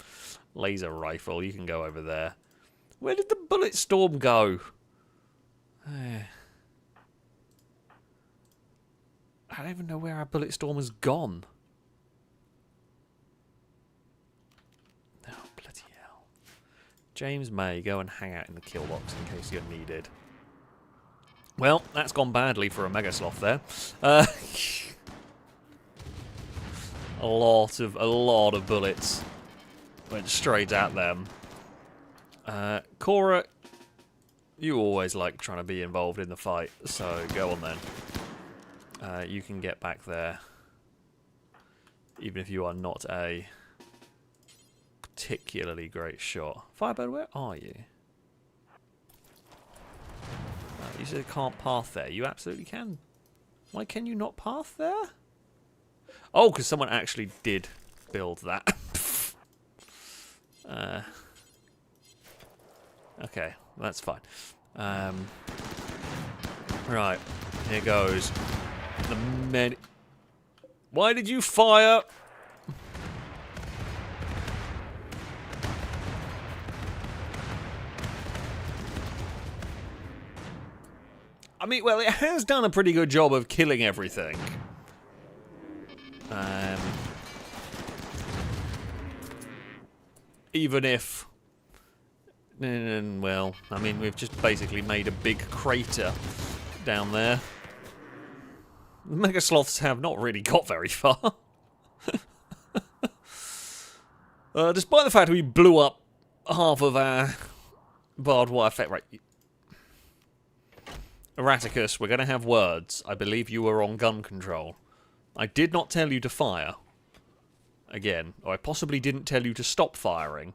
laser rifle. You can go over there. Where did the bullet storm go? I don't even know where our bullet storm has gone. Oh, bloody hell. James May, go and hang out in the kill box in case you're needed. Well, that's gone badly for a Mega Sloth there. A lot of bullets went straight at them. Cora, you always like trying to be involved in the fight, so go on then. You can get back there, even if you are not a particularly great shot. Firebird, where are you? You said you can't path there. You absolutely can. Why can you not path there? Oh, because someone actually did build that. Okay, that's fine. Right, here goes. Why did you fire? I mean, well, it has done a pretty good job of killing everything. Even if... Well, I mean, we've just basically made a big crater down there. The Mega Sloths have not really got very far. Despite the fact we blew up half of our barbed wire effect. Right. Erraticus, we're going to have words. I believe you were on gun control. I did not tell you to fire. Again, or I possibly didn't tell you to stop firing.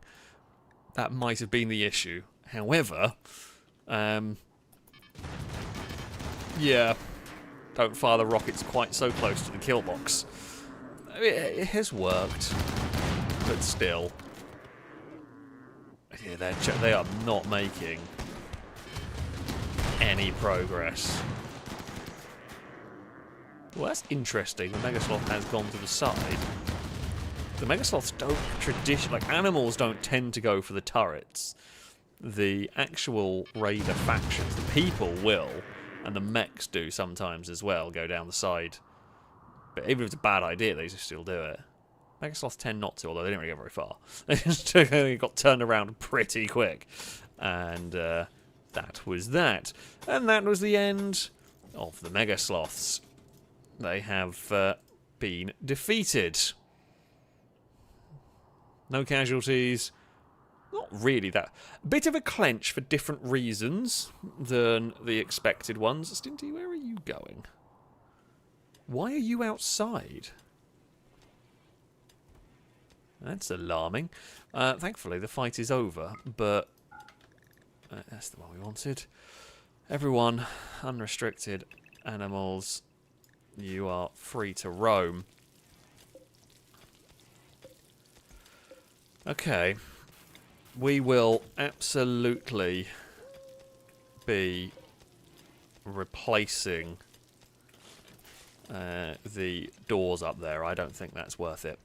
That might have been the issue. However, yeah, don't fire the rockets quite so close to the kill box. I mean, it has worked, but still. Yeah, they are not making any progress. Well, that's interesting. The Mega Sloth has gone to the side. The Mega Sloths don't traditionally... Like, animals don't tend to go for the turrets. The actual raider factions, the people will, and the mechs do sometimes as well, go down the side. But even if it's a bad idea, they just still do it. Mega Sloths tend not to, although they didn't really go very far. They just got turned around pretty quick. And that was that. And that was the end of the Mega Sloths. They have been defeated. No casualties. Not really that. A bit of a clench for different reasons than the expected ones. Stinty, where are you going? Why are you outside? That's alarming. Thankfully, the fight is over, but that's the one we wanted. Everyone, unrestricted animals, you are free to roam. Okay. We will absolutely be replacing the doors up there. I don't think that's worth it.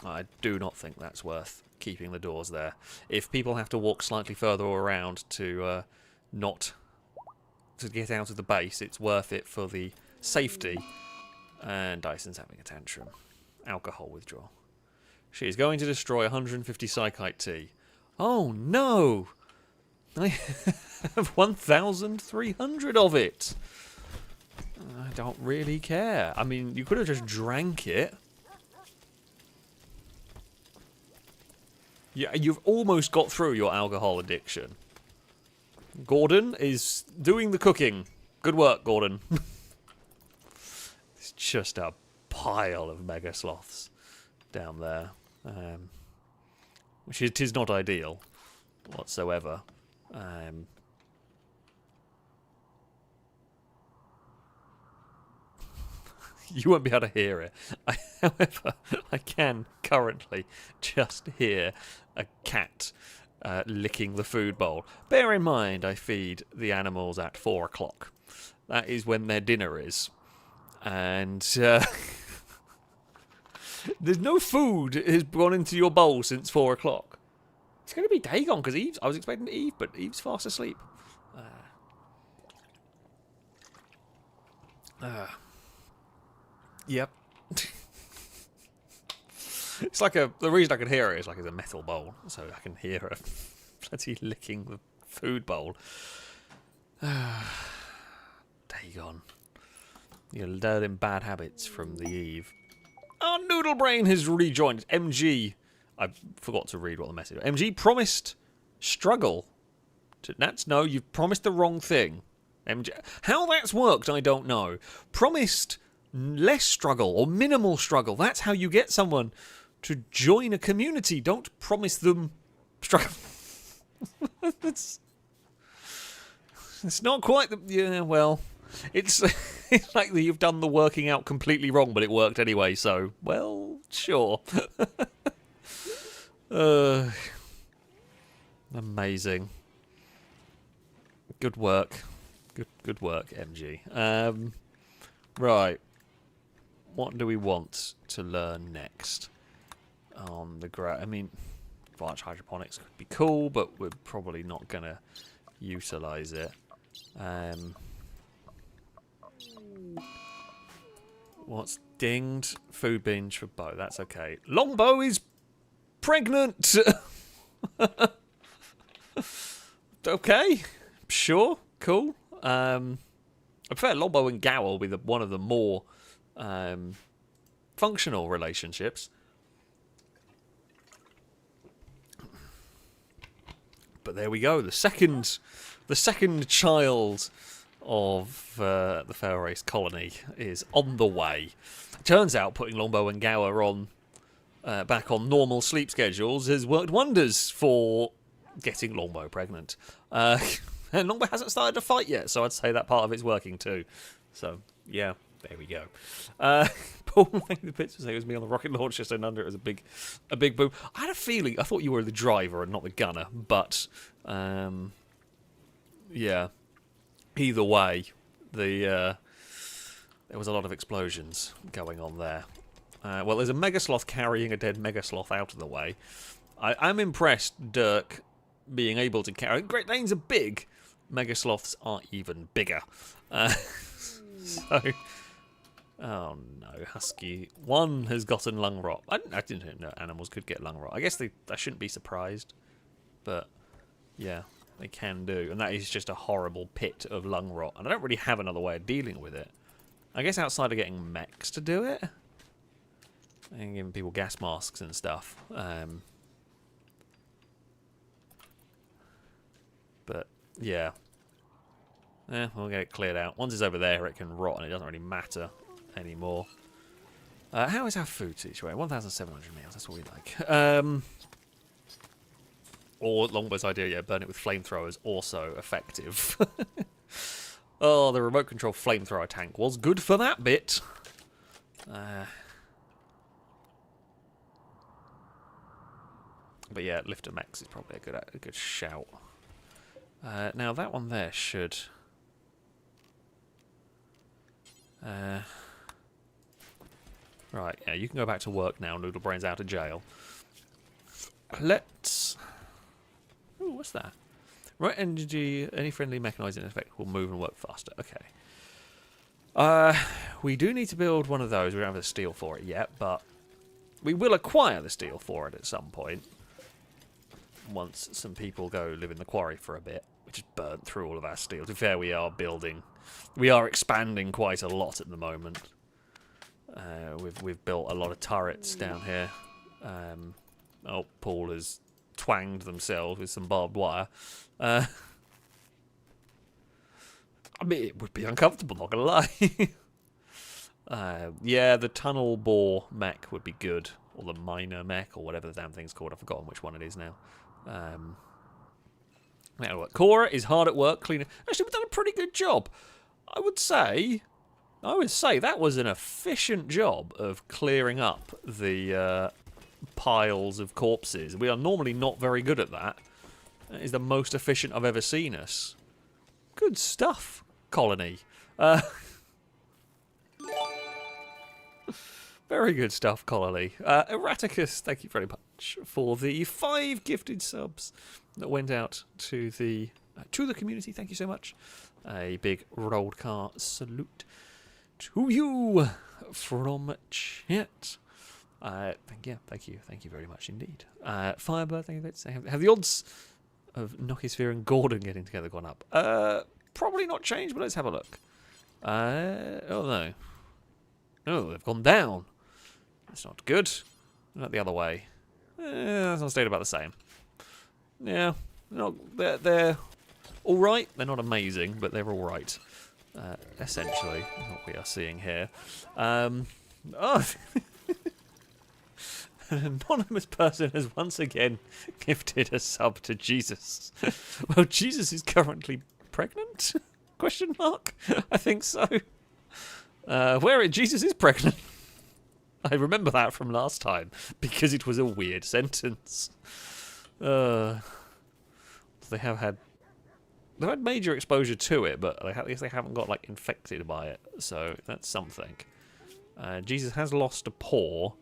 I do not think that's worth keeping the doors there. If people have to walk slightly further around to get out of the base, it's worth it for the safety. And Dyson's having a tantrum. Alcohol withdrawal. She is going to destroy 150 Psychite tea. Oh no! I have 1,300 of it! I don't really care. I mean, you could have just drank it. Yeah, you've almost got through your alcohol addiction. Gordon is doing the cooking. Good work, Gordon. It's just a pile of Mega Sloths down there. Which is not ideal whatsoever. You won't be able to hear it. However, I can currently just hear a cat licking the food bowl. Bear in mind, I feed the animals at 4 o'clock. That is when their dinner is. And there's no food has gone into your bowl since 4 o'clock. It's going to be day gone because Eve's. I was expecting Eve, but Eve's fast asleep. Yep. It's like the reason I can hear it is like it's a metal bowl, so I can hear her bloody licking the food bowl. Day gone. You're learning bad habits from the Eve. Our Noodle Brain has rejoined. MG. I forgot to read what the message was. MG promised struggle. No, you've promised the wrong thing. MG. How that's worked, I don't know. Promised less struggle or minimal struggle. That's how you get someone to join a community. Don't promise them struggle. It's not quite the... Yeah, well... It's like you've done the working out completely wrong, but it worked anyway, so, well, sure. Amazing. Good work. Good work, MG. Right. What do we want to learn next? On the I mean, branch hydroponics could be cool, but we're probably not going to utilise it. What's dinged? Food binge for Bo. That's okay. Longbow is pregnant! Okay. Sure. Cool. I prefer Longbow and Gower will be one of the more functional relationships. But there we go. The second child of the FailRace colony is on the way. Turns out putting Longbow and Gower on back on normal sleep schedules has worked wonders for getting Longbow pregnant. And Longbow hasn't started to fight yet, so I'd say that part of it's working too. So, yeah, there we go. Paul, the bits was it was me on the rocket launch just under it was a big boom. I had a feeling, I thought you were the driver and not the gunner, but, yeah. Either way, there was a lot of explosions going on there. Well, there's a Mega Sloth carrying a dead Mega Sloth out of the way. I'm impressed Dirk being able to carry... Great Danes are big. Mega Sloths are even bigger. So... Oh no, Husky. One has gotten lung rot. I didn't know animals could get lung rot. I guess I shouldn't be surprised. But, yeah. they can do, and that is just a horrible pit of lung rot, and I don't really have another way of dealing with it. I guess outside of getting mechs to do it, and giving people gas masks and stuff. But, yeah. We'll get it cleared out. Once it's over there, it can rot, and it doesn't really matter anymore. How is our food situation? 1,700 meals, that's what we like. Or Longbow's idea, yeah, burn it with flamethrowers, also effective. Oh, the remote control flamethrower tank was good for that bit. But yeah, lifter mechs is probably a good shout. Now that one there should. Right, yeah, you can go back to work now. Noodlebrain's out of jail. Let's. Ooh, what's that? Right energy, any friendly mechanizing effect will move and work faster. Okay. We do need to build one of those. We don't have the steel for it yet, but we will acquire the steel for it at some point. Once some people go live in the quarry for a bit. We just burnt through all of our steel. To be fair, we are expanding quite a lot at the moment. We've built a lot of turrets down here. Paul has twanged themselves with some barbed wire. I mean, it would be uncomfortable, not gonna lie. Yeah, the tunnel bore mech would be good, or the miner mech, or whatever the damn thing's called. I've forgotten which one it is now. Cora is hard at work cleaning. Actually, we've done a pretty good job. I would say that was an efficient job of clearing up the piles of corpses. We are normally not very good at that. That is the most efficient I've ever seen us. Good stuff, colony. Very good stuff, colony. Erraticus, thank you very much for the 5 gifted subs that went out to the community. Thank you so much. A big rolled car salute to you from chat. Thank you very much indeed. Firebird, thank you. Have the odds of Nokisphere and Gordon getting together gone up? Probably not changed, but let's have a look. Oh no. Oh, they've gone down. That's not good. Not the other way. That's not stayed about the same. Yeah, they're all right. They're not amazing, but they're all right. Essentially, what we are seeing here. An anonymous person has once again gifted a sub to Jesus. Well, Jesus is currently pregnant? Question mark? I think so. Jesus is pregnant. I remember that from last time because it was a weird sentence. They've had major exposure to it, but at least they haven't got like infected by it. So that's something. Jesus has lost a paw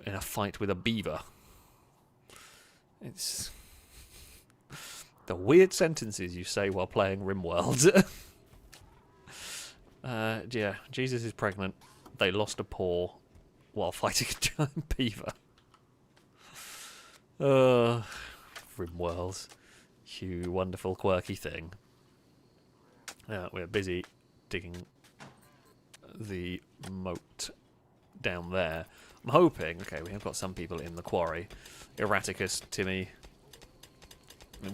in a fight with a beaver. It's the weird sentences you say while playing Rimworld. Yeah, Jesus is pregnant. They lost a paw while fighting a giant beaver. Rimworld. You wonderful, quirky thing. We're busy digging the moat down there. I'm hoping... Okay, we have got some people in the quarry. Erraticus, Timmy.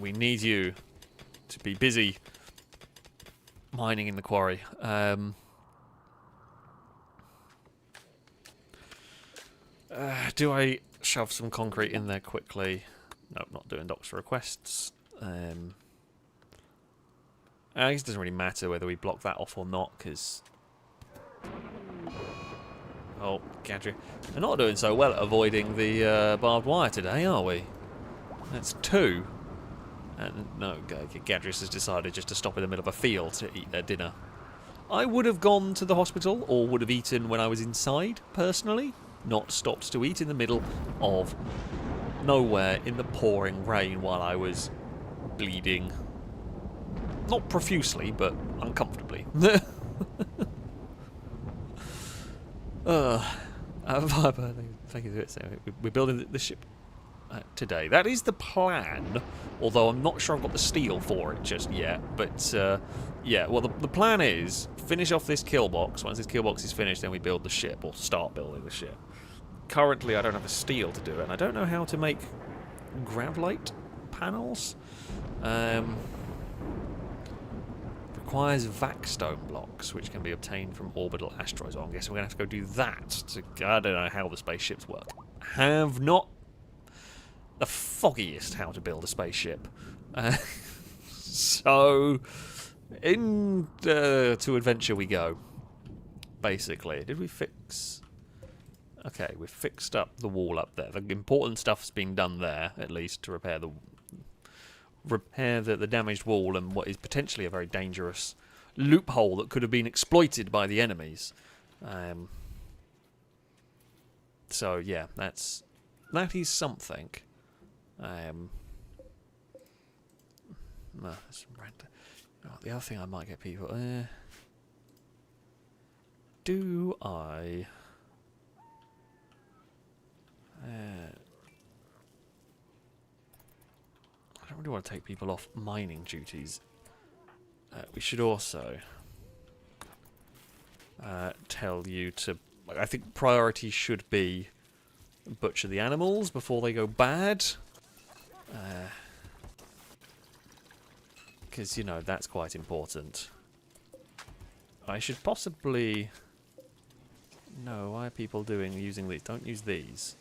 We need you to be busy mining in the quarry. Do I shove some concrete in there quickly? Nope, not doing docs requests. I guess it doesn't really matter whether we block that off or not, because... Oh, Gadry. We're not doing so well at avoiding the barbed wire today, are we? That's 2. And no, Gadris has decided just to stop in the middle of a field to eat their dinner. I would have gone to the hospital, or would have eaten when I was inside, personally. Not stopped to eat in the middle of nowhere in the pouring rain while I was bleeding. Not profusely, but uncomfortably. Thank you. So we're building the ship. today. That is the plan, although I'm not sure I've got the steel for it just yet. But, yeah, well, the plan is finish off this kill box. Once this kill box is finished, then we build the ship, or start building the ship. Currently, I don't have the steel to do it, and I don't know how to make gravlite panels. Requires vac stone blocks, which can be obtained from orbital asteroids. Well, I'm guessing we're going to have to go do that. I don't know how the spaceships work. Have not the foggiest how to build a spaceship. So, to adventure we go. Basically, did we fix? Okay, we've fixed up the wall up there. The important stuff's been done there, at least, to repair the damaged wall and what is potentially a very dangerous loophole that could have been exploited by the enemies. So yeah, that is something. The other thing I might get people. Do I? I don't really want to take people off mining duties. We should also tell you to... I think priority should be butcher the animals before they go bad. Because, you know, that's quite important. I should possibly... No, why are people using these? Don't use these.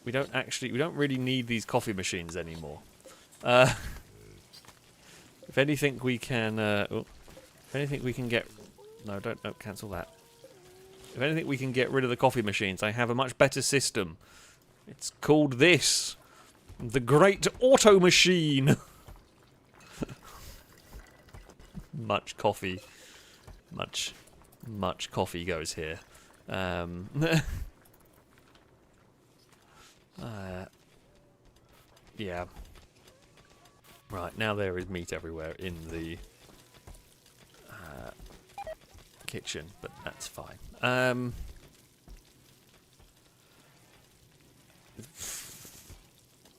We don't really need these coffee machines anymore. If anything we can, if anything we can get... No, don't cancel that. If anything we can get rid of the coffee machines, I have a much better system. It's called this. The Great Auto Machine. Much coffee goes here. Yeah. Right, now there is meat everywhere in the kitchen, but that's fine.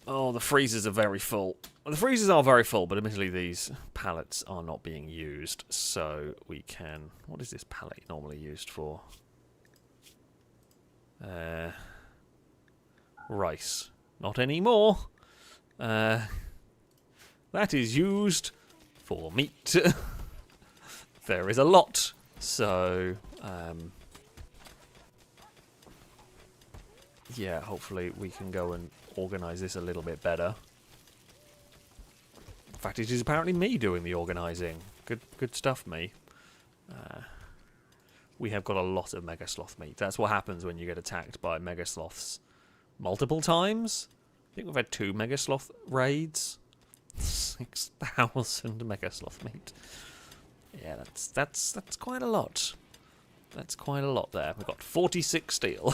Oh, the freezers are very full. The freezers are very full, but admittedly these pallets are not being used, so we can... What is this pallet normally used for? Rice. Not anymore. That is used for meat. There is a lot, so... yeah, hopefully we can go and organise this a little bit better. In fact, it is apparently me doing the organising. Good stuff, me. We have got a lot of Mega Sloth meat. That's what happens when you get attacked by Mega Sloths multiple times. I think we've had 2 Mega Sloth raids. 6,000 Mega Sloth meat. Yeah, that's quite a lot. That's quite a lot there. We've got 46 steel.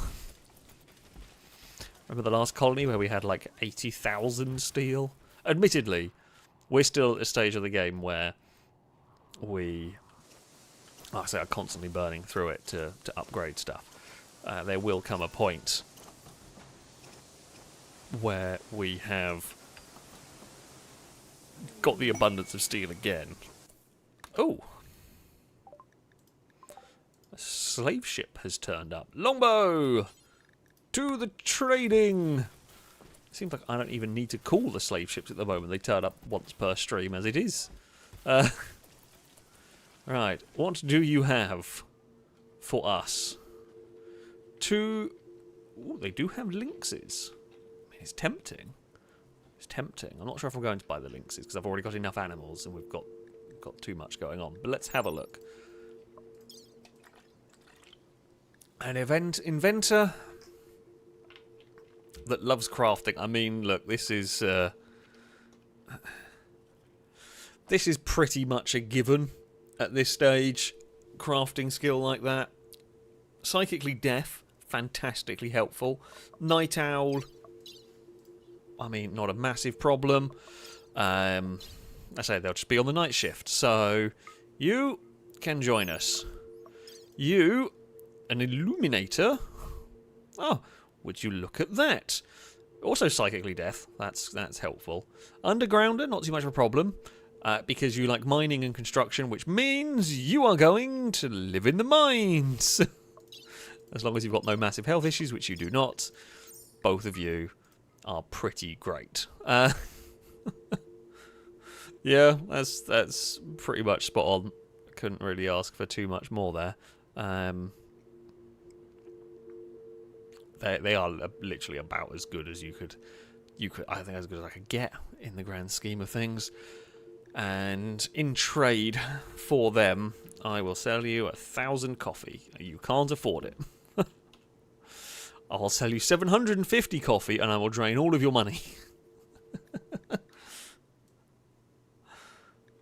Remember the last colony where we had like 80,000 steel? Admittedly, we're still at a stage of the game where we, like I say, are constantly burning through it to upgrade stuff. There will come a point where we have got the abundance of steel again. Oh! A slave ship has turned up. Longbow! To the trading! Seems like I don't even need to call the slave ships at the moment. They turn up once per stream as it is. Right, what do you have for us? Ooh, they do have lynxes. I mean, it's tempting. It's tempting. I'm not sure if I'm going to buy the lynxes because I've already got enough animals and we've got too much going on. But let's have a look. An inventor that loves crafting. I mean, look, this is pretty much a given at this stage. Crafting skill like that. Psychically deaf, fantastically helpful. Night owl, I mean, not a massive problem. I say they'll just be on the night shift, so you can join us. You, an illuminator. Oh, would you look at that? Also psychically death. That's helpful. Undergrounder, not too much of a problem. Because you like mining and construction, which means you are going to live in the mines. As long as you've got no massive health issues, which you do not. Both of you are pretty great. Yeah, that's pretty much spot on. Couldn't really ask for too much more there. They are literally about as good as you could. I think as good as I could get in the grand scheme of things. And in trade for them, I will sell you 1,000 coffee. You can't afford it. I'll sell you 750 coffee, and I will drain all of your money.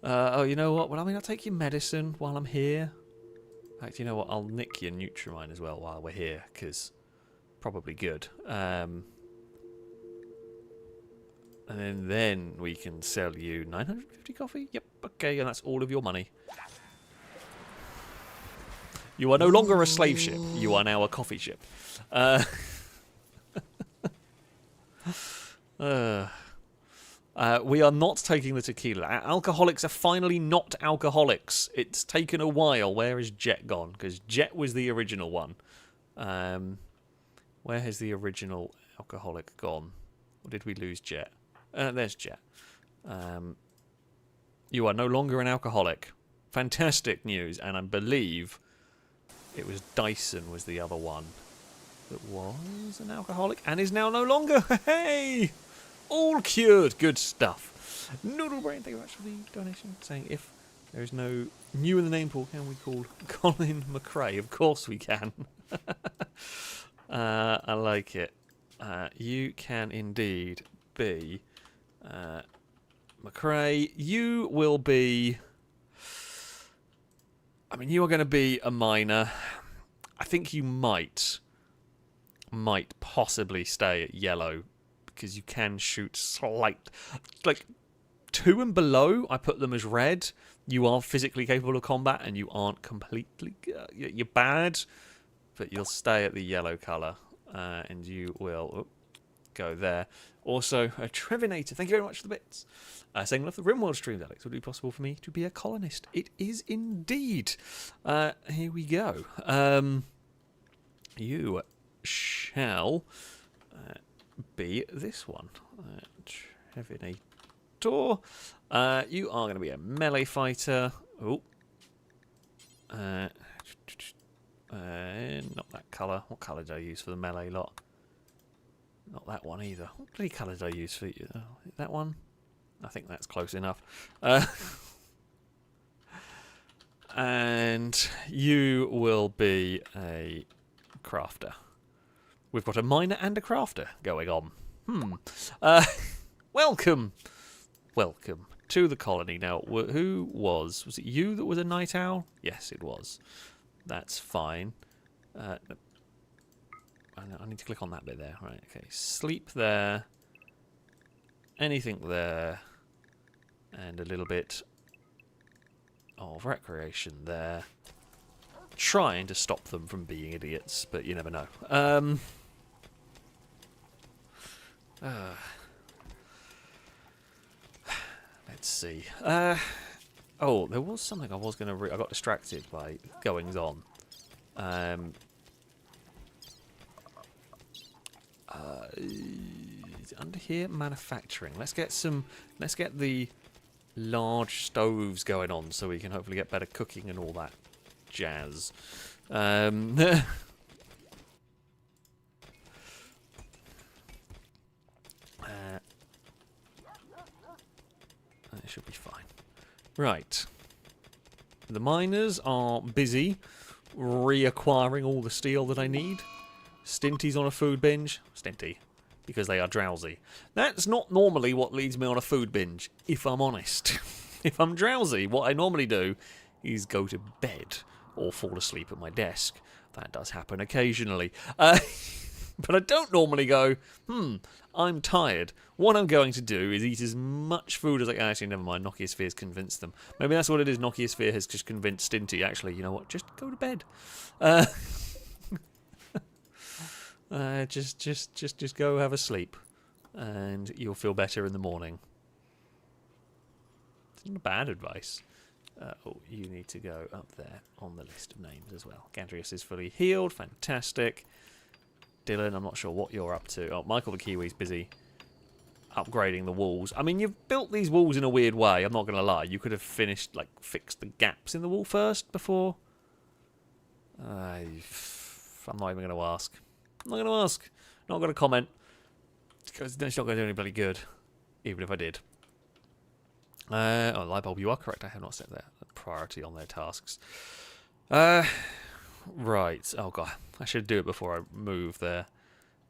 Oh, you know what? Well, I mean, I'll take your medicine while I'm here. In fact, you know what? I'll nick your Nutrimine as well while we're here, because probably good. And then we can sell you 950 coffee? Yep, okay, and that's all of your money. You are no longer a slave ship. You are now a coffee ship. We are not taking the tequila. Alcoholics are finally not alcoholics. It's taken a while. Where is Jet gone? Because Jet was the original one. Where has the original alcoholic gone? Or did we lose Jet? There's Jet. You are no longer an alcoholic. Fantastic news. And I believe it was Dyson was the other one that was an alcoholic and is now no longer. Hey! All cured. Good stuff. Noodle Brain, thank you very much for the donation. Saying if there is no new in the name pool, can we call Colin McRae? Of course we can. I like it. You can indeed be McRae. You will be... I mean, you are going to be a miner. I think you might possibly stay at yellow because you can shoot slight... Like, 2 and below, I put them as red. You are physically capable of combat and you aren't completely... you're bad, but you'll stay at the yellow colour. And you will go there. Also, a Trevinator, thank you very much for the bits. Saying love the Rimworld streams, Alex. Would it be possible for me to be a colonist? It is indeed. Here we go. You shall be this one. Trevinator. You are going to be a melee fighter. Oh. Not that colour. What colour did I use for the melee lot? Not that one either. What bloody colour did I use for you? Oh, that one? I think that's close enough. And you will be a crafter. We've got a miner and a crafter going on. Welcome. Welcome to the colony. Now, who was it you that was a night owl? Yes, it was. That's fine. I need to click on that bit there. Right, okay. Sleep there. Anything there. And a little bit of recreation there. Trying to stop them from being idiots, but you never know. Let's see. Oh, there was something I was going to... I got distracted by goings on. Under here, manufacturing. Let's get the large stoves going on so we can hopefully get better cooking and all that jazz. It should be fine. Right. The miners are busy reacquiring all the steel that I need. Stinty's on a food binge. Stinty. Because they are drowsy. That's not normally what leads me on a food binge, if I'm honest. If I'm drowsy, what I normally do is go to bed or fall asleep at my desk. That does happen occasionally. But I don't normally go, I'm tired. What I'm going to do is eat as much food as I can. Actually, never mind. Nokia Sphere's convinced them. Maybe that's what it is. Nokia Sphere has just convinced Stinty. Actually, you know what? Just go to bed. Just go have a sleep. and you'll feel better in the morning. It's not bad advice. Oh, you need to go up there on the list of names as well. Gandrius is fully healed. Fantastic. Dylan, I'm not sure what you're up to. Oh, Michael the Kiwi's busy upgrading the walls. I mean, you've built these walls in a weird way, I'm not going to lie. You could have finished, like, fixed the gaps in the wall first before. I'm not even going to ask. I'm not going to ask. Not going to comment. Because it's not going to do any bloody good. Even if I did. Oh, light bulb, you are correct. I have not set their priority on their tasks. Right. Oh, God. I should do it before I move their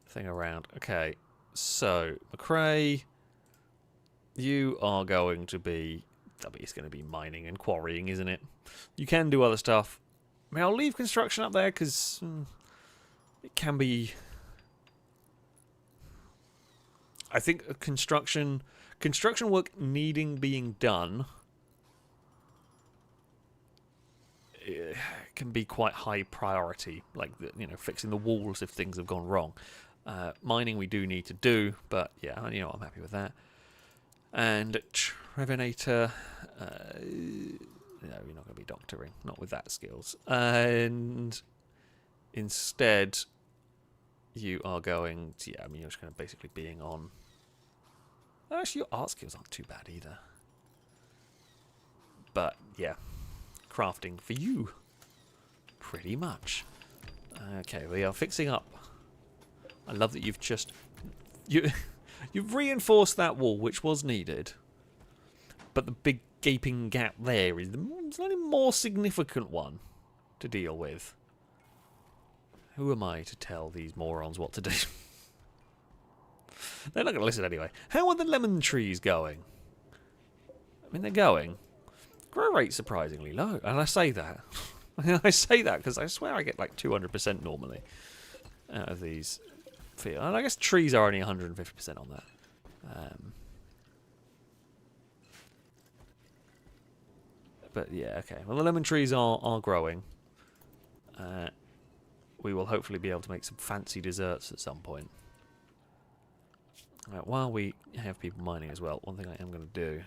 thing around. Okay. So, McRae, you are going to be... It's going to be mining and quarrying, isn't it? You can do other stuff. I mean, I'll leave construction up there because it can be... I think construction work needing being done can be quite high priority, like fixing the walls if things have gone wrong. Mining we do need to do, but yeah, I'm happy with that. And Trevinator, no, you're not going to be doctoring, not with that skills. And instead, you are going to, you're just going to basically being on. Actually, your art skills aren't too bad either. But yeah, crafting for you, pretty much. Okay, we are fixing up. I love that you've just you've reinforced that wall, which was needed. But the big gaping gap there is the slightly more significant one to deal with. Who am I to tell these morons what to do? They're not going to listen anyway. How are the lemon trees going? I mean, they're going. Grow rate surprisingly low, and I say that. I say that because I swear I get like 200% normally out of these. And I guess trees are only 150% on that. But yeah, okay. Well, the lemon trees are growing. We will hopefully be able to make some fancy desserts at some point. Right, while we have people mining as well, one thing I am going to do...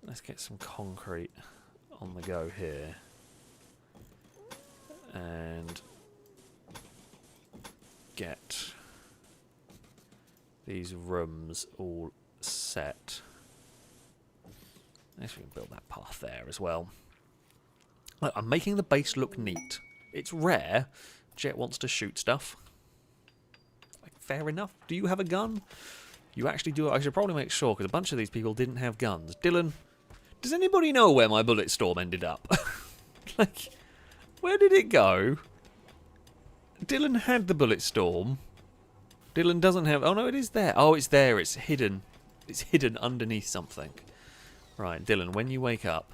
Let's get some concrete on the go here. And get these rooms all set. I guess we can build that path there as well. Look, I'm making the base look neat. It's rare. Jet wants to shoot stuff. Fair enough. Do you have a gun? You actually do. I should probably make sure, because a bunch of these people didn't have guns. Dylan, does anybody know where my bullet storm ended up? Like, where did it go? Dylan had the bullet storm. Dylan doesn't have... Oh, no, it is there. Oh, it's there. It's hidden. It's hidden underneath something. Right, Dylan, when you wake up,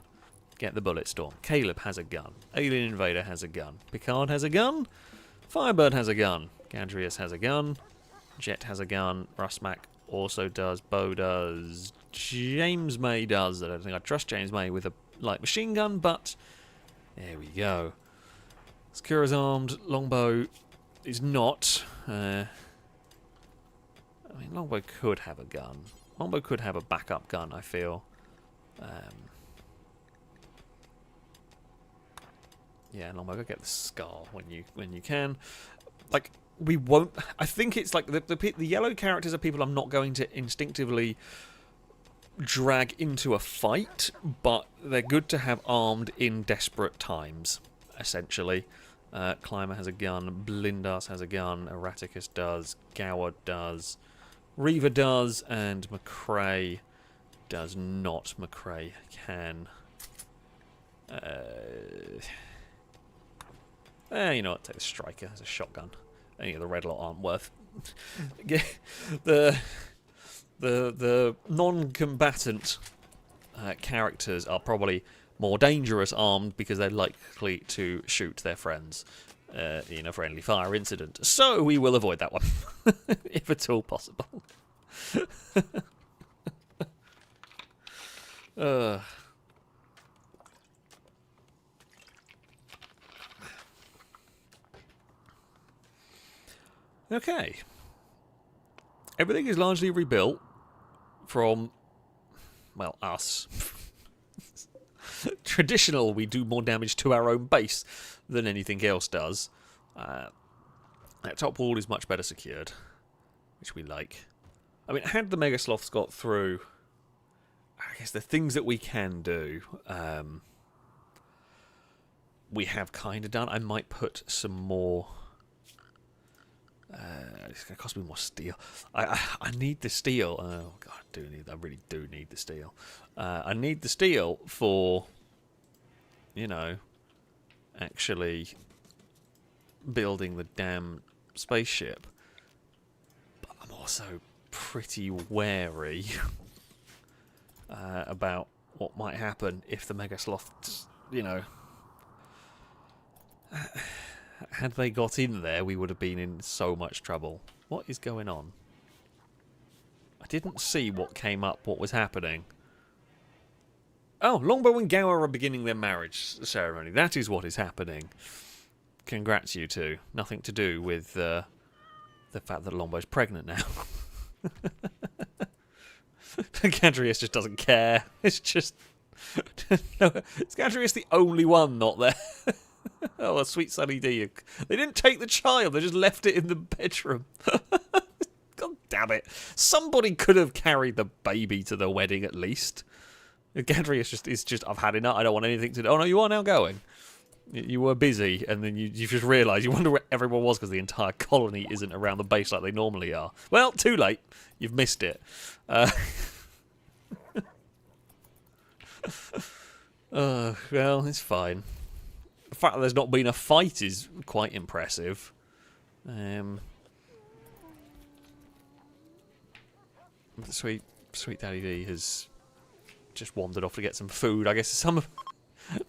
get the bullet storm. Caleb has a gun. Alien Invader has a gun. Picard has a gun. Firebird has a gun. Gandrius has a gun. Jet has a gun. Rusmac also does. Bo does. James May does. I don't think I trust James May with a light machine gun, but there we go. Skura's armed. Longbow is not. I mean, Longbow could have a gun. Longbow could have a backup gun, I feel. Yeah, Longbow, go get the Scar when you can. Like, we won't... I think it's like the yellow characters are people I'm not going to instinctively drag into a fight, but they're good to have armed in desperate times, essentially. Climber has a gun, Blindas has a gun, Erraticus does, Gower does, Reaver does, and McRae does not. McRae can... you know what, take the Striker as a shotgun. Any of the red lot aren't worth. The non-combatant characters are probably more dangerous armed because they're likely to shoot their friends in a friendly fire incident. So we will avoid that one, if at all possible. Okay. everything is largely rebuilt from, well, us. Traditional, we do more damage to our own base than anything else does. That top wall is much better secured, which we like. I mean, had the Mega Sloths got through, I guess the things that we can do, we have kind of done. I might put some more. It's going to cost me more steel. I need the steel. Oh god, I really do need the steel. I need the steel for, you know, actually building the damn spaceship. But I'm also pretty wary about what might happen if the Mega Sloths, you know, had they got in there, we would have been in so much trouble. What is going on? I didn't see what came up, what was happening. Oh, Longbow and Gower are beginning their marriage ceremony. That is what is happening. Congrats, you two. Nothing to do with the fact that Longbow's pregnant now. Gadrius just doesn't care. It's just... no, is Gadrius the only one not there? Oh, a sweet Sunny D. They didn't take the child, they just left it in the bedroom. God damn it. Somebody could have carried the baby to the wedding at least. Gadrius is just, I've had enough, I don't want anything to do. Oh no, you are now going. You were busy, and then you just realised, you wonder where everyone was because the entire colony isn't around the base like they normally are. Well, too late. You've missed it. Well, it's fine. The fact that there's not been a fight is quite impressive. Sweet Daddy D has just wandered off to get some food. I guess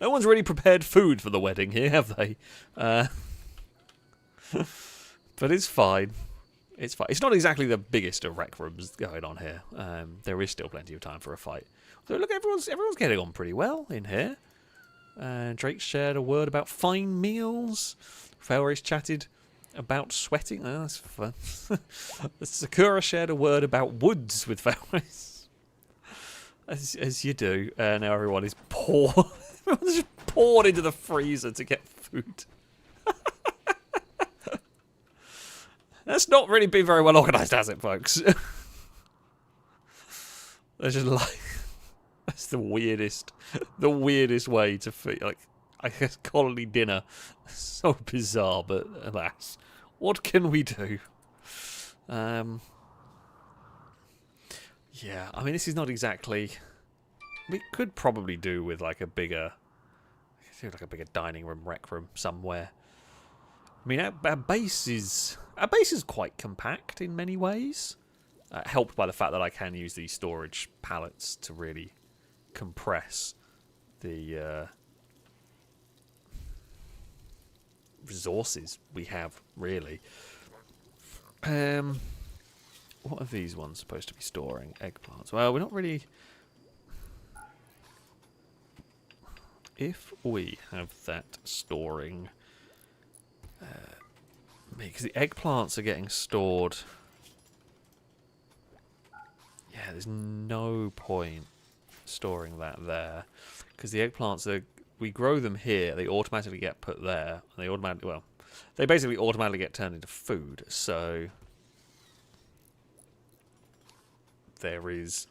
no one's really prepared food for the wedding here, have they? But it's fine. It's fine. It's not exactly the biggest of rec rooms going on here. There is still plenty of time for a fight. So look, everyone's getting on pretty well in here. Drake shared a word about fine meals. FailRace chatted about sweating. Oh, that's fun. Sakura shared a word about woods with FailRace. As you do. Now everyone is everyone's just poured into the freezer to get food. That's not really been very well organised, has it, folks? There's just like... That's the weirdest way to feel, like, I guess, colony dinner. So bizarre, but alas, what can we do? Yeah, I mean, this is not exactly. We could probably do with like a bigger dining room, rec room somewhere. I mean, our base is quite compact in many ways, helped by the fact that I can use these storage pallets to really compress the resources we have, really. What are these ones supposed to be storing? Eggplants. Well, we're not really... If we have that storing... because the eggplants are getting stored... Yeah, there's no point storing that there, because the eggplants we grow them here, they automatically get put there, and they basically automatically get turned into food, so there is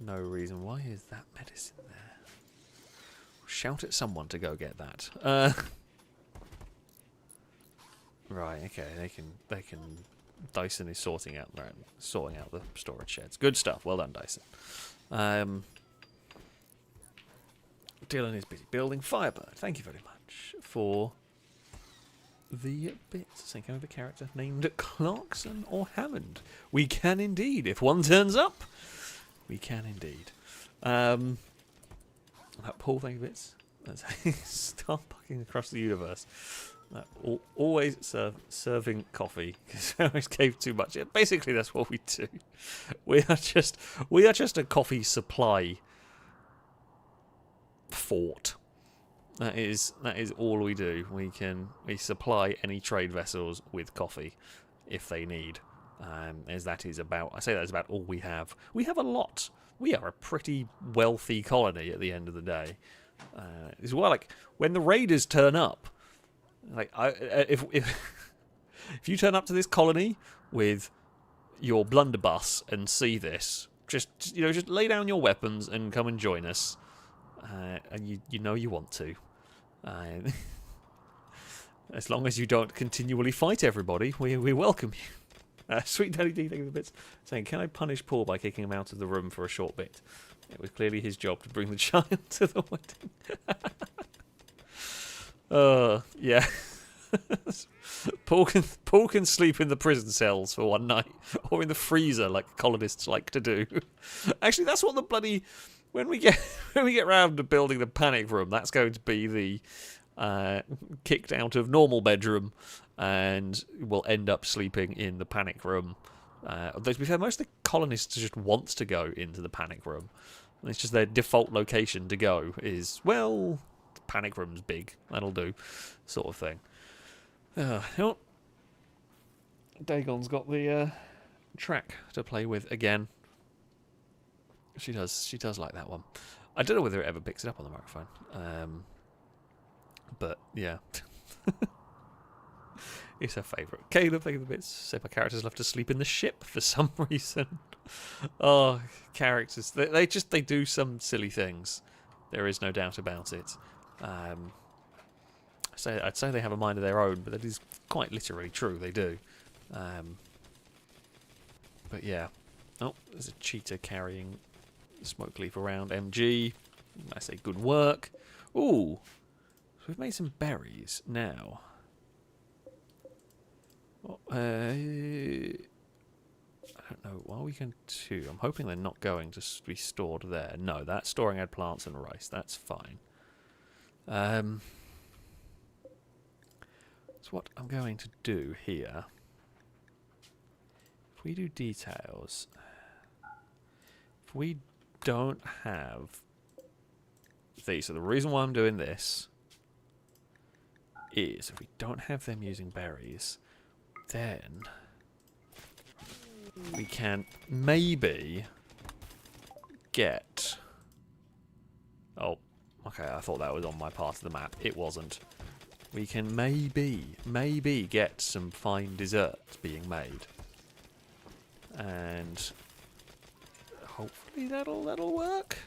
no reason. Why is that medicine there? Shout at someone to go get that. Right, okay, they can Dyson is sorting out the storage sheds. Good stuff. Well done, Dyson. Dylan is busy building Firebird. Thank you very much for the bits. Think of a character named Clarkson or Hammond. We can indeed. If one turns up, we can indeed. That Paul, thank you bits. Start bucking across the universe. Always serving coffee because I always gave too much. Yeah, basically, that's what we do. We are just a coffee supply fort. That is all we do. We supply any trade vessels with coffee if they need. As that is about, I say that is about all we have. We have a lot. We are a pretty wealthy colony at the end of the day. As well, like when the raiders turn up, like if if you turn up to this colony with your blunderbuss and see this, just lay down your weapons and come and join us. And you know you want to. As long as you don't continually fight everybody, we welcome you. Sweet Daddy D, thank you for the bits. Saying, can I punish Paul by kicking him out of the room for a short bit? It was clearly his job to bring the child to the wedding. Yeah. Paul can sleep in the prison cells for one night, or in the freezer like colonists like to do. Actually, that's what the bloody when we get round to building the panic room, that's going to be the kicked out of normal bedroom, and we'll end up sleeping in the panic room. Although to be fair, most of the colonists just want to go into the panic room. And it's just their default location to go is, well, the panic room's big, that'll do, sort of thing. Oh, Dagon's got the track to play with again. She does like that one. I don't know whether it ever picks it up on the microphone. But yeah. It's her favourite. Caleb, thank you for the bits. Say my characters love to sleep in the ship for some reason. Oh, characters. They do some silly things. There is no doubt about it. I'd say they have a mind of their own, but that is quite literally true. They do. But yeah. Oh, there's a cheetah carrying smoke leaf around. MG. I say good work. Ooh. So we've made some berries now. Well, I don't know. What are we going to? I'm hoping they're not going to be stored there. No, that's storing ed plants and rice. That's fine. So what I'm going to do here, if we do details, if we don't have these, so the reason why I'm doing this is if we don't have them using berries, then we can maybe get... Oh, okay, I thought that was on my part of the map. It wasn't. We can maybe get some fine desserts being made. And hopefully that'll work.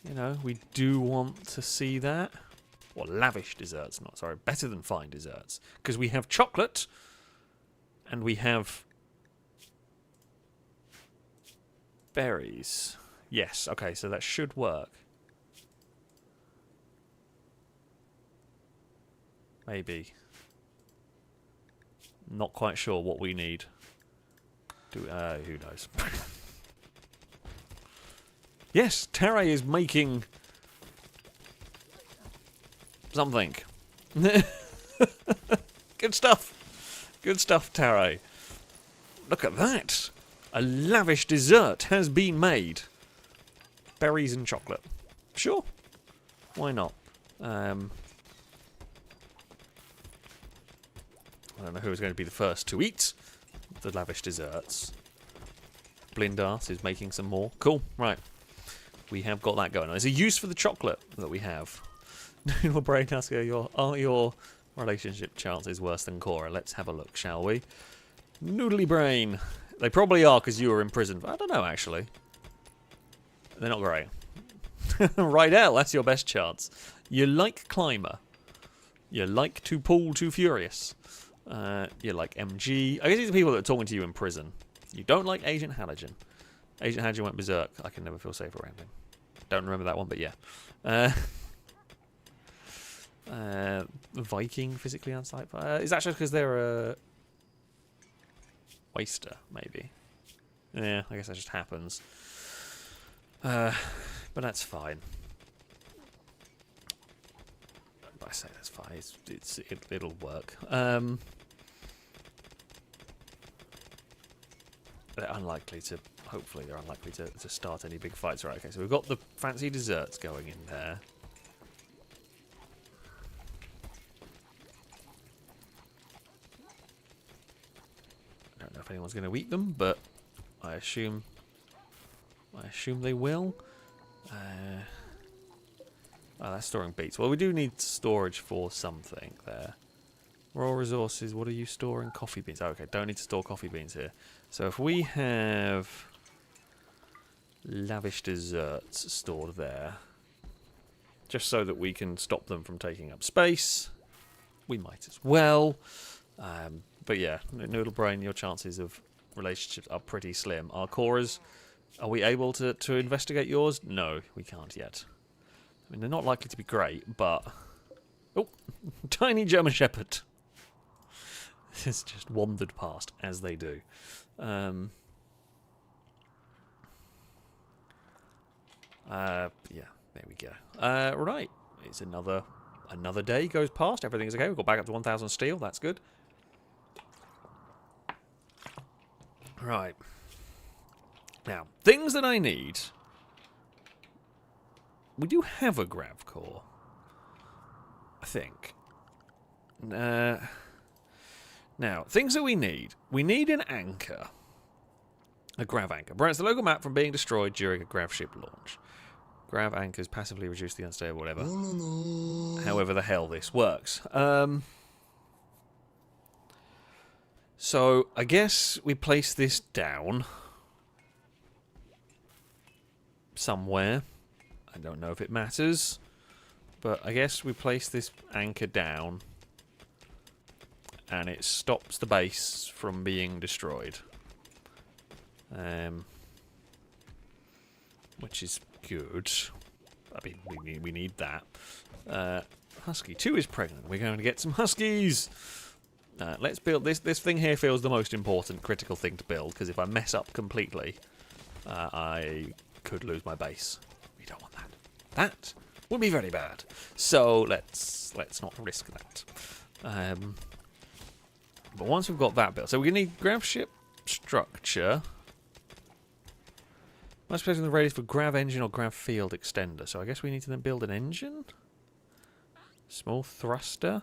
You know, we do want to see that. Or lavish desserts, not sorry, better than fine desserts. Because we have chocolate and we have berries. Yes, okay, so that should work. Maybe. Not quite sure what we need. Who knows? Yes, Terra is making something. Good stuff. Good stuff, Terra. Look at that. A lavish dessert has been made. Berries and chocolate. Sure. Why not? I don't know who is going to be the first to eat the lavish desserts. Blindart is making some more. Cool. Right. We have got that going on. There's a use for the chocolate that we have. Your brain asks are your relationship chances worse than Cora? Let's have a look, shall we? Noodly brain. They probably are because you were in prison. I don't know, actually. They're not great. Right out, that's your best chance. You like Climber. You like to pull too furious. You like MG. I guess these are people that are talking to you in prison. You don't like Agent Halogen. Agent Halogen went berserk. I can never feel safe around him. Don't remember that one, but yeah. Viking, physically unsight. Is that just because they're a waster, maybe? Yeah, I guess that just happens. But that's fine. I say that's fine. It'll work. They're unlikely to. Hopefully, they're unlikely to start any big fights. Right. Okay. So we've got the fancy desserts going in there. if anyone's going to eat them, but I assume they will. Oh, that's storing beets. Well, we do need storage for something there. Raw resources, what are you storing? Coffee beans. Okay, don't need to store coffee beans here. So if we have lavish desserts stored there, just so that we can stop them from taking up space, we might as well. But yeah, Noodle Brain, your chances of relationships are pretty slim. Our Coras, are we able to investigate yours? No, we can't yet. I mean, they're not likely to be great, but... Oh, tiny German Shepherd. It's just wandered past, as they do. Yeah, there we go. Right, it's another day goes past. Everything's okay. We've got back up to 1,000 steel. That's good. Right. Now, things that I need. We do have a grav core, I think. Now, things that we need. We need an anchor. A grav anchor. Prevents the local map from being destroyed during a grav ship launch. Grav anchors passively reduce the unstable, whatever. However the hell this works. So, I guess we place this down. Somewhere. I don't know if it matters. But I guess we place this anchor down. And it stops the base from being destroyed. Which is good. I mean, we need that. Husky 2 is pregnant. We're going to get some huskies. Let's build this. This thing here feels the most important, critical thing to build. Because if I mess up completely, I could lose my base. We don't want that. That would be very bad. So let's not risk that. But once we've got that built, so we need grav ship structure. Am I supposing the radius for grav engine or grav field extender? So I guess we need to then build an engine. Small thruster.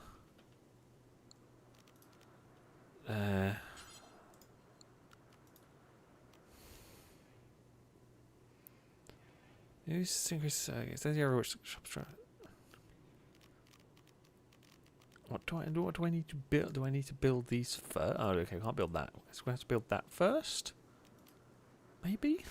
What do I need to build? Do I need to build these first? Oh, okay, I can't build that. So we have to build that first? Maybe?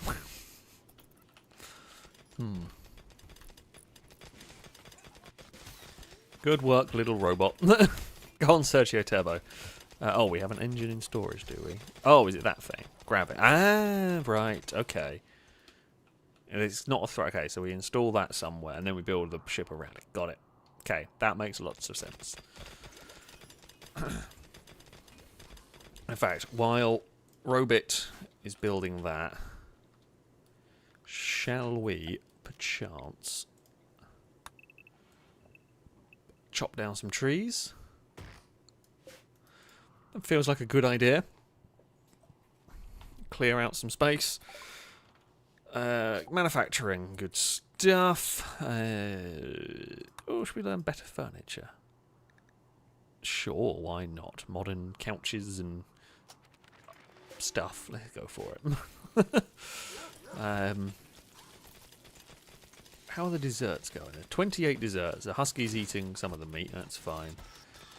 Good work, little robot. Go on, Sergio Turbo. Oh, we have an engine in storage, do we? Oh, is it that thing? Grab it. Ah, right, okay. It's not a threat. Okay, so we install that somewhere, and then we build the ship around it. Got it. Okay, that makes lots of sense. In fact, while Robit is building that, shall we, perchance, chop down some trees? That feels like a good idea. Clear out some space. Manufacturing, good stuff. Oh, should we learn better furniture? Sure, why not? Modern couches and stuff. Let's go for it. How are the desserts going? 28 desserts. The husky's eating some of the meat. That's fine.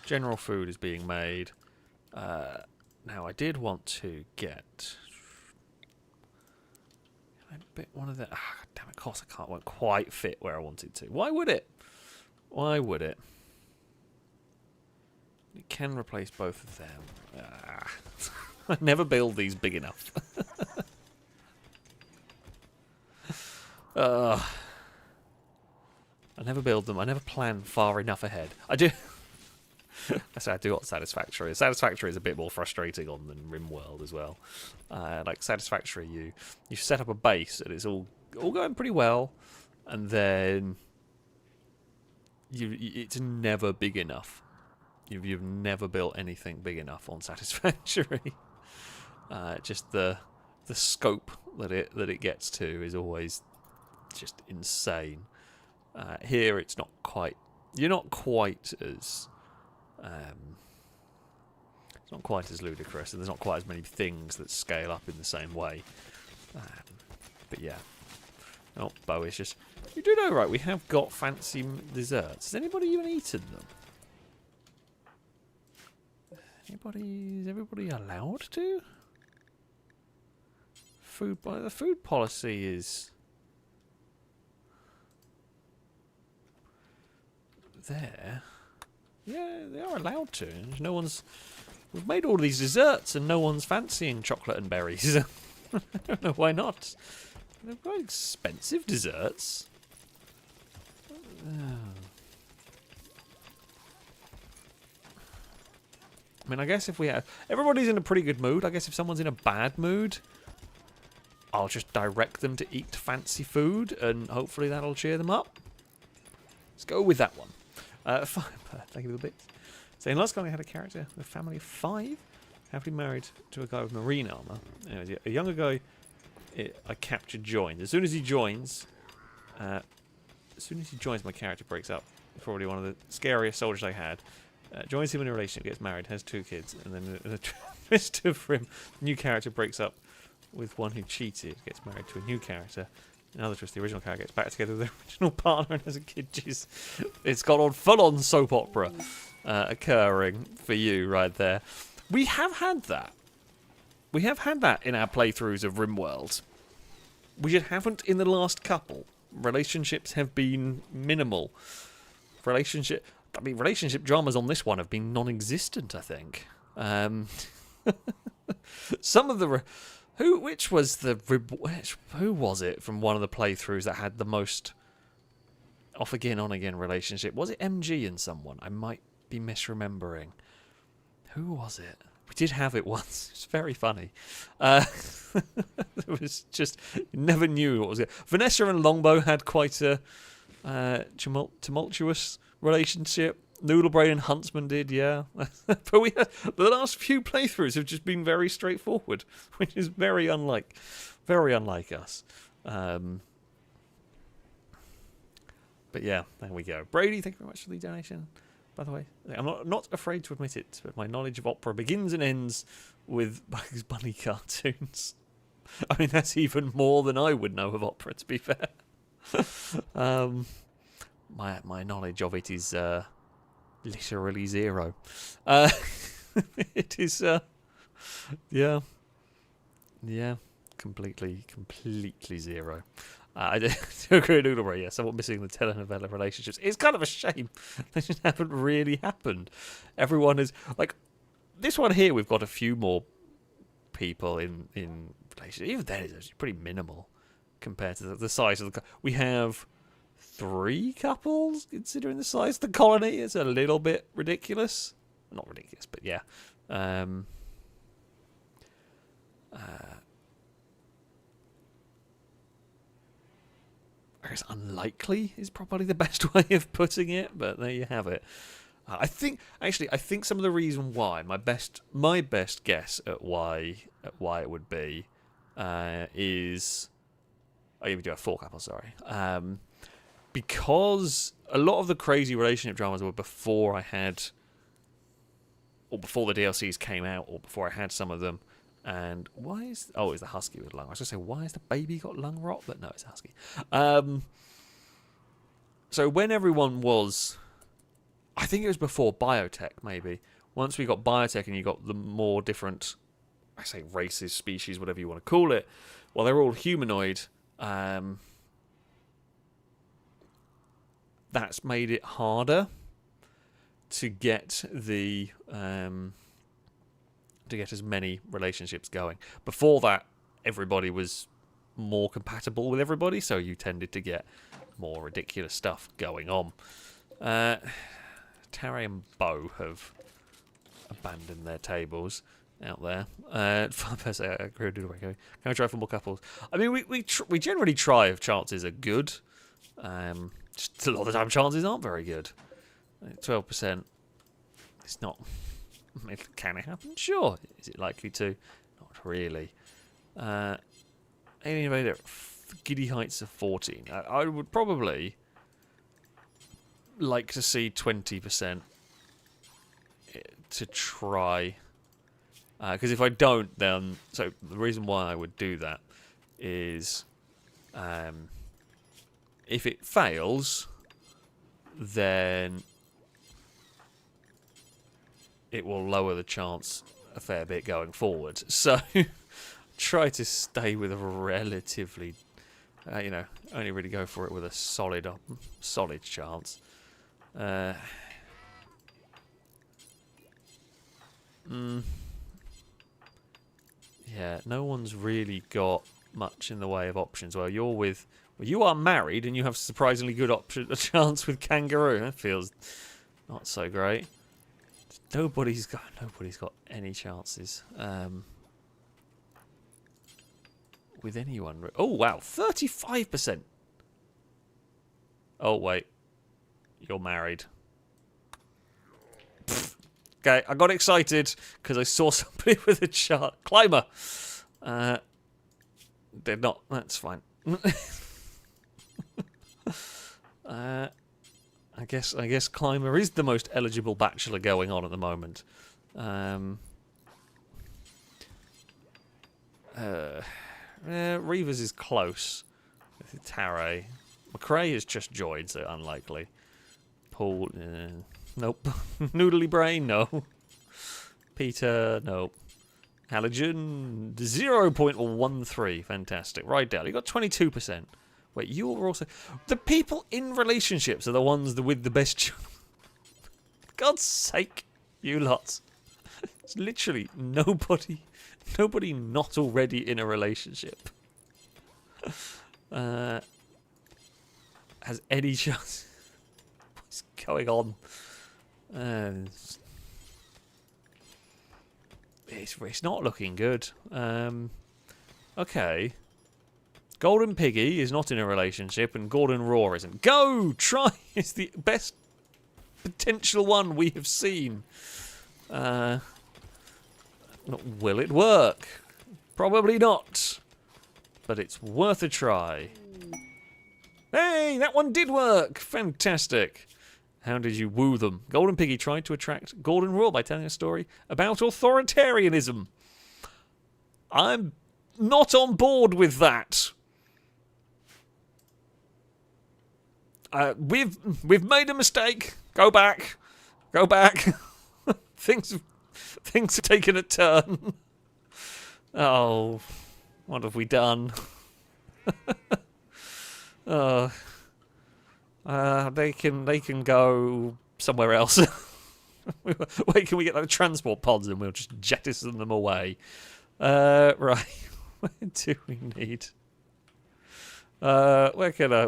General food is being made. Now, I did want to get... Can I bit one of the... Ah, damn it, of course I can't. Won't quite fit where I wanted to. Why would it? Why would it? It can replace both of them. Ah. I never build these big enough. I never build them. I never plan far enough ahead. I do... I say I do what Satisfactory is. Satisfactory is a bit more frustrating on than Rimworld as well. Like Satisfactory, you set up a base and it's all going pretty well, and then it's never big enough. You've never built anything big enough on Satisfactory. Just the scope that it gets to is always just insane. Here it's not quite. You're not quite as It's not quite as ludicrous, and there's not quite as many things that scale up in the same way. But yeah. Oh, Bo is just... You do know, right, we have got fancy desserts. Has anybody even eaten them? Is everybody allowed to? The food policy is... there. Yeah, they are allowed to. No one's... We've made all these desserts and no one's fancying chocolate and berries. I don't know why not. They're quite expensive desserts. I mean, I guess if we have... Everybody's in a pretty good mood. I guess if someone's in a bad mood, I'll just direct them to eat fancy food and hopefully that'll cheer them up. Let's go with that one. Thank you for the bits. So in last game I had a character with a family of 5, happily married to a guy with marine armour. Anyway, a younger guy I captured joined. As soon as he joins, my character breaks up. Probably one of the scariest soldiers I had. Joins him in a relationship, gets married, has 2 kids, and then in a twist of him, the new character breaks up with one who cheated, gets married to a new character. Another twist, the original character gets back together with the original partner and has a kid. Jeez. It's got on full-on soap opera occurring for you right there. We have had that. We have had that in our playthroughs of Rimworld. We just haven't in the last couple. Relationships have been minimal. Relationship dramas on this one have been non-existent, I think. Some of the... Who was it from one of the playthroughs that had the most off-again, on-again relationship? Was it MG and someone? I might be misremembering. Who was it? We did have it once. It's very funny. It was just... You never knew what was it. Vanessa and Longbow had quite a tumultuous relationship. Noodlebrain and Huntsman did, yeah. But the last few playthroughs have just been very straightforward, which is very unlike us. But yeah, there we go. Brady, thank you very much for the donation. By the way, I'm not afraid to admit it, but my knowledge of opera begins and ends with Bugs Bunny cartoons. I mean, that's even more than I would know of opera, to be fair. My knowledge of it is literally 0. It is, yeah, completely 0. I do agree with Noodleberry, yeah, somewhat missing the telenovela relationships. It's kind of a shame. They just haven't really happened. Everyone is, like, this one here, we've got a few more people in relationships. Even then, it's actually pretty minimal compared to the size of the... We have 3 couples, considering the size of the colony. It's a little bit ridiculous. Not ridiculous, but yeah. I guess unlikely is probably the best way of putting it, but there you have it. I think some of the reason why, my best guess at why it would be is... I even do have 4 couples, sorry. Because a lot of the crazy relationship dramas were before I had... or before the DLCs came out, or before I had some of them. And why is... Oh, it's the husky with lung. I was going to say, why has the baby got lung rot? But no, it's a husky. So when everyone was... I think it was before biotech, maybe. Once we got biotech and you got the more different... I say races, species, whatever you want to call it. Well, they're all humanoid. That's made it harder to get the... to get as many relationships going. Before that, everybody was more compatible with everybody, so you tended to get more ridiculous stuff going on. Tara and Bo have abandoned their tables out there. Can I try for more couples? I mean, we generally try if chances are good. Just a lot of the time, chances aren't very good. 12%. It's not... Can it happen? Sure. Is it likely to? Not really. Alien Invader, giddy heights of 14. I would probably like to see 20% to try Because if I don't, then... So the reason why I would do that is... if it fails, then it will lower the chance a fair bit going forward. So try to stay with a relatively, you know, only really go for it with a solid chance. Yeah, no one's really got much in the way of options. Well, you are married and you have surprisingly good a chance with kangaroo. That feels not so great. Nobody's got any chances with anyone. Oh wow, 35%. Oh wait, you're married. Okay, I got excited because I saw somebody with a chart. Climber. They're not. That's fine. I guess Climber is the most eligible bachelor going on at the moment. Reavers is close with Taray. McRae is just joined, so unlikely. Paul, nope. Noodly Brain, no. Peter, nope. Halogen, 0.13. Fantastic. Right down. You got 22%. Wait, you were also... The people in relationships are the ones with the best... God's sake, you lot. It's literally nobody not already in a relationship has any chance. What's going on? It's not looking good. Okay. Golden Piggy is not in a relationship, and Gordon Raw isn't. Go! Try! It's the best potential one we have seen. Will it work? Probably not. But it's worth a try. Hey, that one did work! Fantastic. How did you woo them? Golden Piggy tried to attract Gordon Raw by telling a story about authoritarianism. I'm not on board with that. We've made a mistake. Go back. Go back. Things have taken a turn. Oh, what have we done? They can go somewhere else. Wait, can we get like transport pods and we'll just jettison them away? Right. Where do we need? Where can I?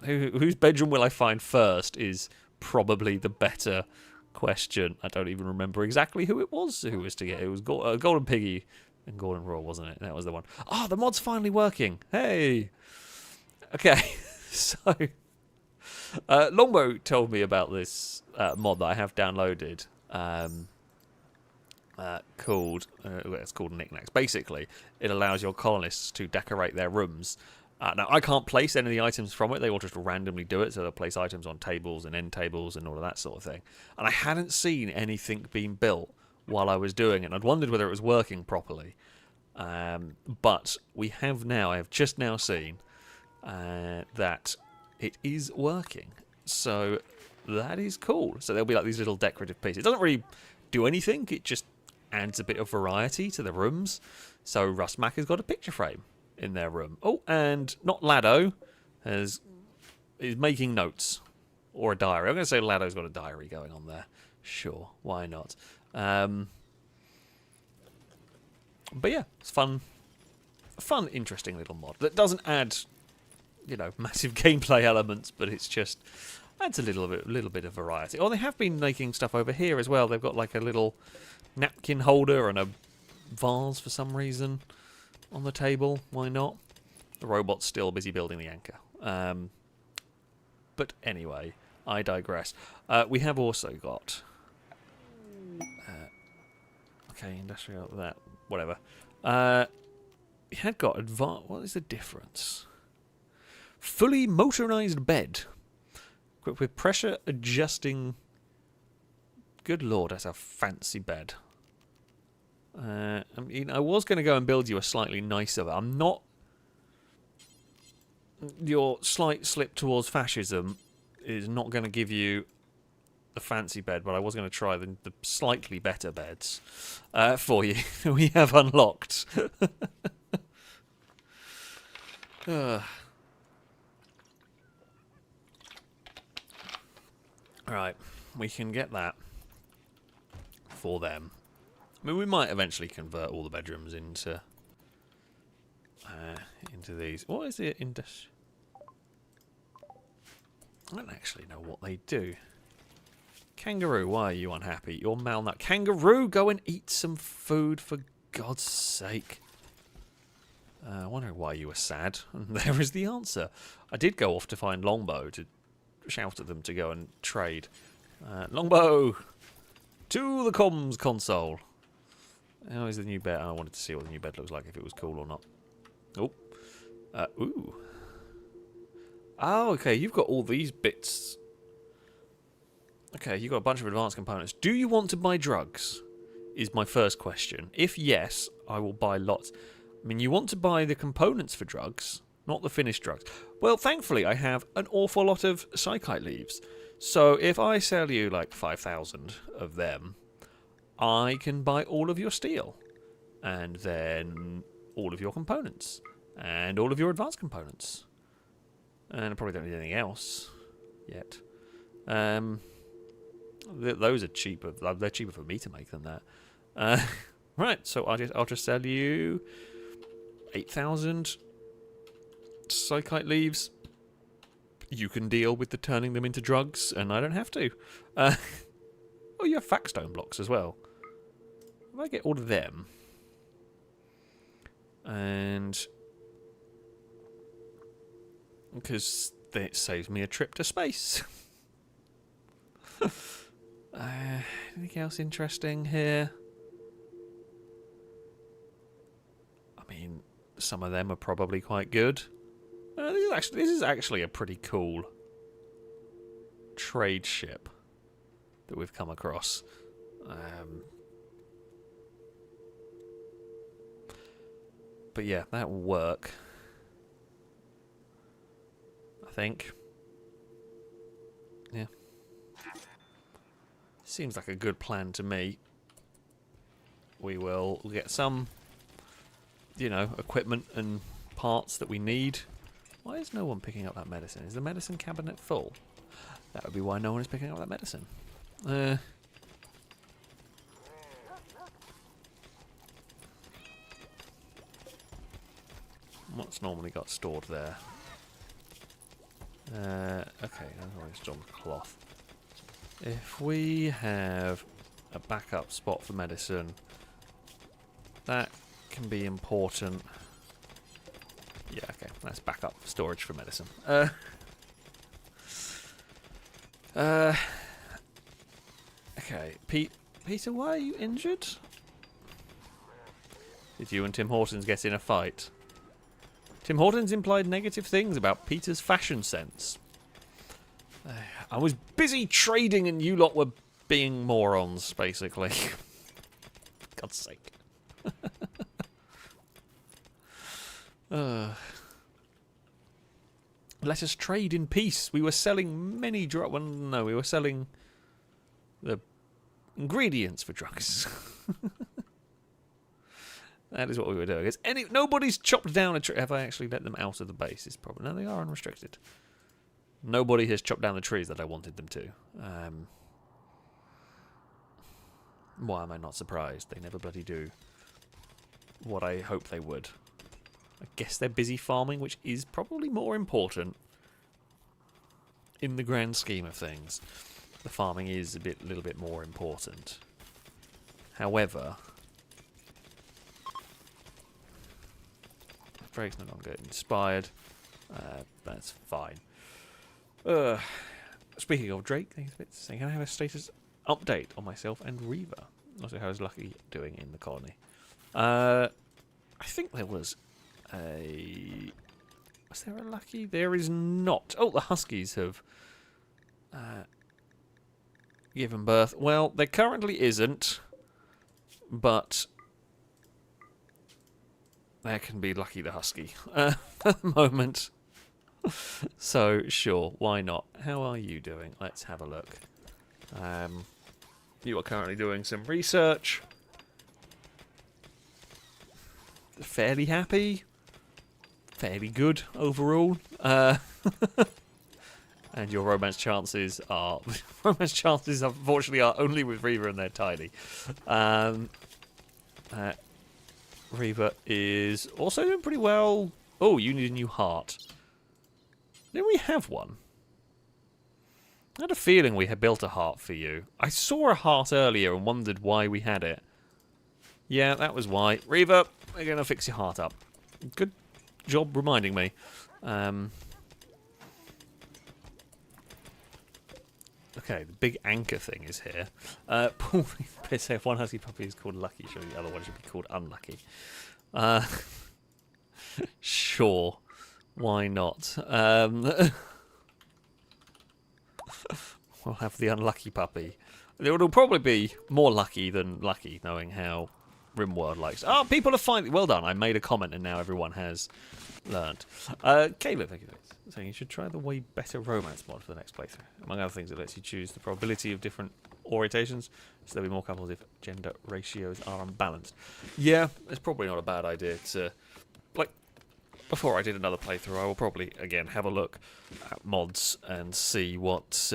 Whose bedroom will I find first is probably the better question. I don't even remember exactly who it was who was to get. It was Golden Piggy and Gordon Raw, wasn't it? That was the one. Oh, the mod's finally working. Hey. Okay. So, Longbow told me about this mod that I have downloaded. It's called Knickknacks. Basically, it allows your colonists to decorate their rooms. Now, I can't place any of the items from it. They all just randomly do it, so they'll place items on tables and end tables and all of that sort of thing. And I hadn't seen anything being built while I was doing it. And I'd wondered whether it was working properly. But I have just now seen that it is working. So that is cool. So there'll be like these little decorative pieces. It doesn't really do anything. It just adds a bit of variety to the rooms. So Rustmac has got a picture frame in their room. Oh, and not Lado is making notes or a diary. I'm going to say Lado's got a diary going on there. Sure, why not? But yeah, it's fun, interesting little mod that doesn't add, massive gameplay elements, but it's just adds a little bit of variety. Oh, they have been making stuff over here as well. They've got like a little napkin holder and a vase for some reason on the table. Why not? The robot's still busy building the anchor. But anyway, I digress. We have also got industrial, that, whatever. We had got advanced. What is the difference? Fully motorized bed equipped with pressure adjusting. Good lord, that's a fancy bed. I mean, I was going to go and build you a slightly nicer, but I'm not. Your slight slip towards fascism is not going to give you the fancy bed, but I was going to try the slightly better beds for you. We have unlocked. Right, we can get that for them. I mean, we might eventually convert all the bedrooms into these. What is it? I don't actually know what they do. Kangaroo, why are you unhappy? You're malnourished. Kangaroo, go and eat some food for God's sake. Wondering why you were sad. And there is the answer. I did go off to find Longbow to shout at them to go and trade. Longbow, to the comms console. How is the new bed? I wanted to see what the new bed looks like, if it was cool or not. Oh. Ooh. Oh, okay, you've got all these bits. Okay, you've got a bunch of advanced components. Do you want to buy drugs? Is my first question. If yes, I will buy lots. I mean, you want to buy the components for drugs, not the finished drugs. Well, thankfully, I have an awful lot of psychite leaves. So if I sell you like 5,000 of them, I can buy all of your steel. And then all of your components. And all of your advanced components. And I probably don't need anything else yet. Those are cheaper. They're cheaper for me to make than that. Right, so I'll just sell you 8,000 psychite leaves. You can deal with the turning them into drugs, and I don't have to. Oh, you have faxstone blocks as well. If I get all of them, and because it saves me a trip to space. Anything else interesting here? I mean, some of them are probably quite good. This is actually a pretty cool trade ship that we've come across. But yeah, that will work. I think. Yeah. Seems like a good plan to me. We'll get some, equipment and parts that we need. Why is no one picking up that medicine? Is the medicine cabinet full? That would be why no one is picking up that medicine. What's normally got stored there? Okay, that's always John's cloth. If we have a backup spot for medicine, that can be important. Yeah, okay, that's backup storage for medicine. Okay, Peter, why are you injured? Did you and Tim Hortons get in a fight? Tim Hortons implied negative things about Peter's fashion sense. I was busy trading and you lot were being morons, basically. God's sake. Let us trade in peace. We were selling many drugs. Well, no, we were selling the ingredients for drugs. That is what we were doing. Nobody's chopped down a tree. Have I actually let them out of the base? Is probably no. They are unrestricted. Nobody has chopped down the trees that I wanted them to. Why am I not surprised? They never bloody do what I hope they would. I guess they're busy farming, which is probably more important in the grand scheme of things. The farming is a little bit more important. However, Drake's no longer inspired. That's fine. Speaking of Drake, saying, can I have a status update on myself and Reva? Also, how is Lucky doing in the colony? I think there was a... Was there a Lucky? There is not. Oh, the Huskies have given birth. Well, there currently isn't, but There can be Lucky the Husky at the moment. So, sure, why not? How are you doing? Let's have a look. You are currently doing some research. Fairly happy. Fairly good overall. And your romance chances are... romance chances, unfortunately, are only with Reva and they're tiny. Reva is also doing pretty well. Oh, you need a new heart. Didn't we have one? I had a feeling we had built a heart for you. I saw a heart earlier and wondered why we had it. Yeah, that was why. Reva, we're going to fix your heart up. Good job reminding me. Okay, the big anchor thing is here. Paul, if one husky puppy is called Lucky, surely the other one should be called Unlucky. Sure. Why not? We'll have the unlucky puppy. It'll probably be more lucky than lucky, knowing how Rimworld likes. Oh, people are finally... Well done, I made a comment and now everyone has learned. Caleb, thank you. Saying you should try the way better romance mod for the next playthrough. Among other things, it lets you choose the probability of different orientations, so there'll be more couples if gender ratios are unbalanced. Yeah, it's probably not a bad idea to... Like, before I did another playthrough, I will probably, again, have a look at mods and see what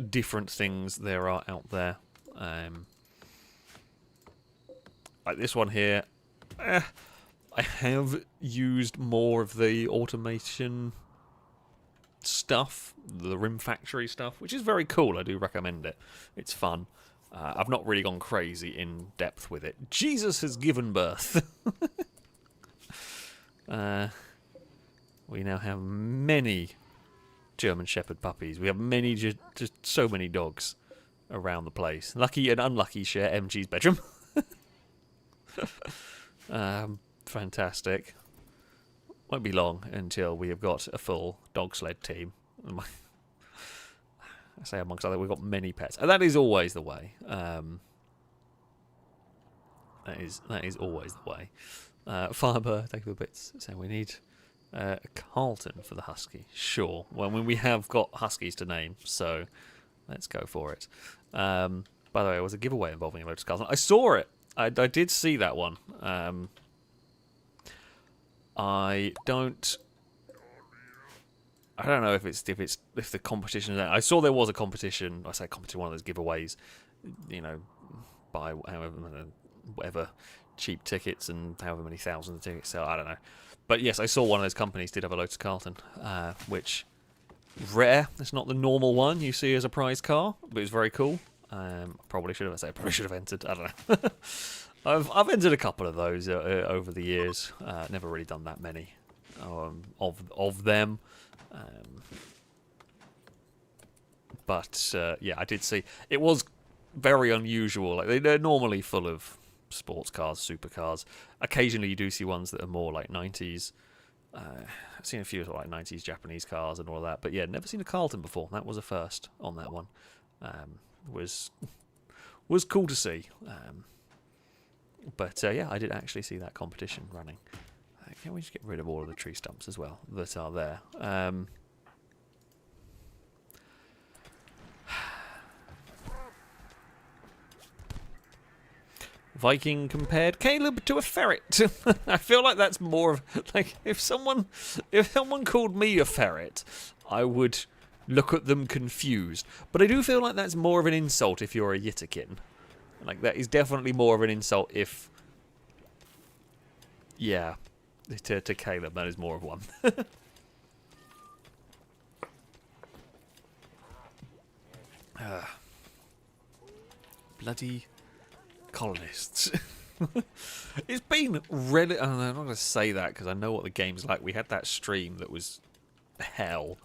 different things there are out there. Like this one here, I have used more of the automation stuff, the Rim Factory stuff, which is very cool. I do recommend it. It's fun. I've not really gone crazy in depth with it. Jesus has given birth. We now have many German Shepherd puppies. We have many, just so many dogs around the place. Lucky and unlucky share MG's bedroom. Fantastic. Won't be long until we have got a full dog sled team. I say amongst other, we've got many pets, and that is always the way. That is always the way. Firebird, thank you for the bits. So we need a Carlton for the husky. Sure. Well, we have got huskies to name, so let's go for it. By the way, it was a giveaway involving a Lotus Carlton. I saw it. I did see that one. I don't know if the competition is there. I saw there was a competition. I say competition, one of those giveaways. You know, buy whatever cheap tickets and however many thousands of tickets sell. I don't know. But yes, I saw one of those companies did have a Lotus Carlton, which rare. It's not the normal one you see as a prize car, but it's very cool. Probably should have entered. I don't know. I've entered a couple of those over the years. Never really done that many of them. But yeah, I did see it was very unusual. Like they're normally full of sports cars, supercars. Occasionally, you do see ones that are more like 90s. I've seen a few like 90s Japanese cars and all that. But yeah, never seen a Carlton before. That was a first on that one. Was cool to see. But yeah, I did actually see that competition running. Can we just get rid of all of the tree stumps as well that are there? Viking compared Caleb to a ferret. I feel like that's more of like if someone called me a ferret, I would look at them confused. But I do feel like that's more of an insult if you're a Yitakin. Like that is definitely more of an insult if, yeah, to Caleb that is more of one. Bloody colonists. It's been really... I'm not going to say that because I know what the game's like. We had that stream that was hell.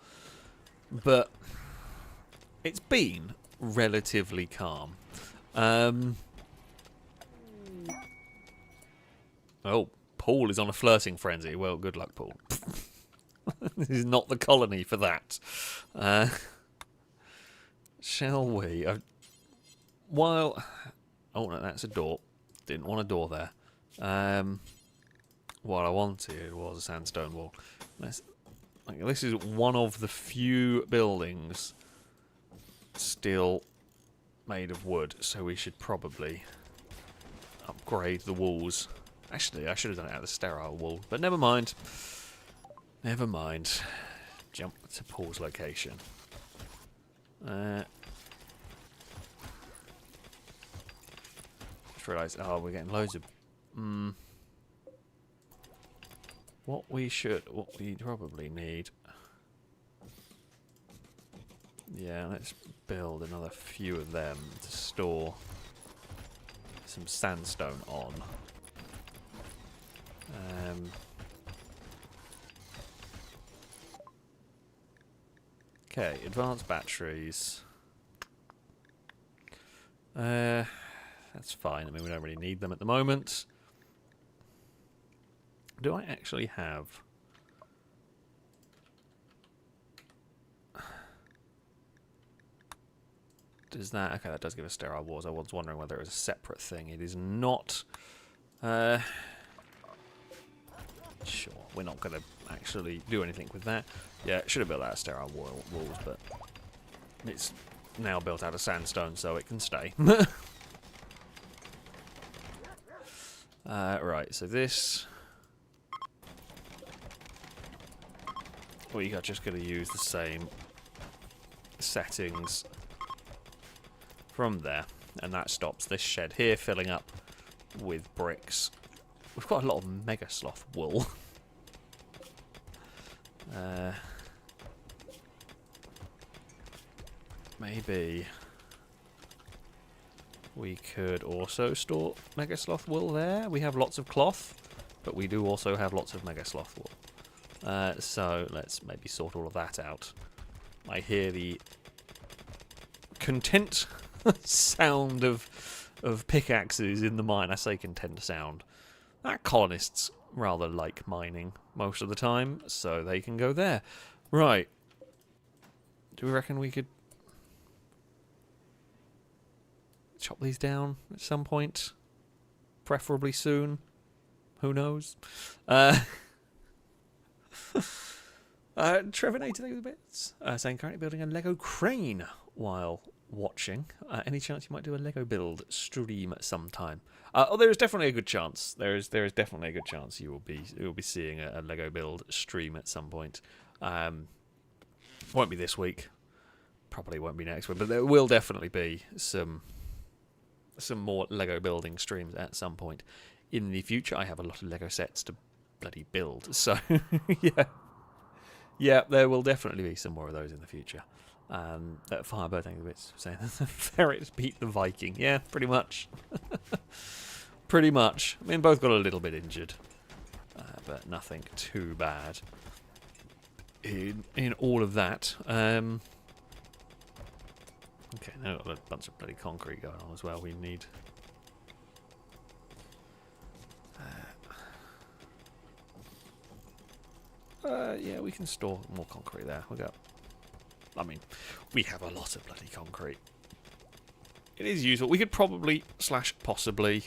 But it's been relatively calm. Oh, Paul is on a flirting frenzy. Well, good luck, Paul. This is not the colony for that. Shall we? While... Oh, no, that's a door. Didn't want a door there. What I wanted was a sandstone wall. This is one of the few buildings still made of wood, so we should probably upgrade the walls. Actually, I should have done it out of the sterile wall, but never mind. Never mind. Jump to Paul's location. Just realised, oh, we're getting loads of... What we probably need... Yeah, let's build another few of them to store some sandstone on. Okay, advanced batteries. That's fine. I mean, we don't really need them at the moment. Do I actually have... Does that... Okay, that does give us sterile walls. I was wondering whether it was a separate thing. It is not. Sure, we're not going to actually do anything with that. Yeah, it should have built out of sterile walls, but it's now built out of sandstone, so it can stay. Right, so this... We are just going to use the same settings from there, and that stops this shed here filling up with bricks. We've got a lot of mega sloth wool. Maybe we could also store mega sloth wool there. We have lots of cloth, but we do also have lots of mega sloth wool. So let's maybe sort all of that out. I hear the content sound of pickaxes in the mine. I say content sound. Colonists rather like mining most of the time, so they can go there. Right. Do we reckon we could chop these down at some point? Preferably soon. Who knows? Trevinator with the bits. Saying currently building a Lego crane while watching. Any chance you might do a Lego build stream sometime? Oh, there is definitely a good chance. There is definitely a good chance you will be seeing a Lego build stream at some point. Won't be this week. Probably won't be next week, but there will definitely be some more Lego building streams at some point in the future. I have a lot of Lego sets to bloody build, so yeah, there will definitely be some more of those in the future. Firebird, thank you, bits saying the ferrets beat the Viking. Yeah, pretty much. Pretty much. I mean, both got a little bit injured, but nothing too bad in all of that. Okay, now we've got a bunch of bloody concrete going on as well. We need... yeah, we can store more concrete there. We'll go. I mean, we have a lot of bloody concrete. It is useful. We could probably / possibly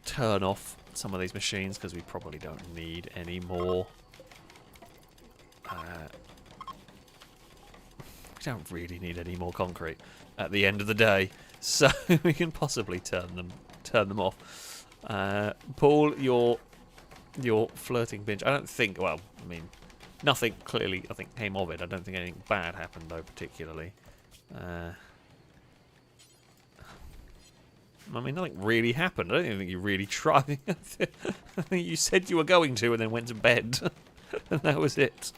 turn off some of these machines because we probably don't need any more. We don't really need any more concrete at the end of the day, so we can possibly turn them off. Paul, your flirting binge. I don't think. Well, I mean, nothing clearly, I think, came of it. I don't think anything bad happened, though, particularly. I mean, nothing really happened. I don't even think you really tried. I think you said you were going to and then went to bed. And that was it.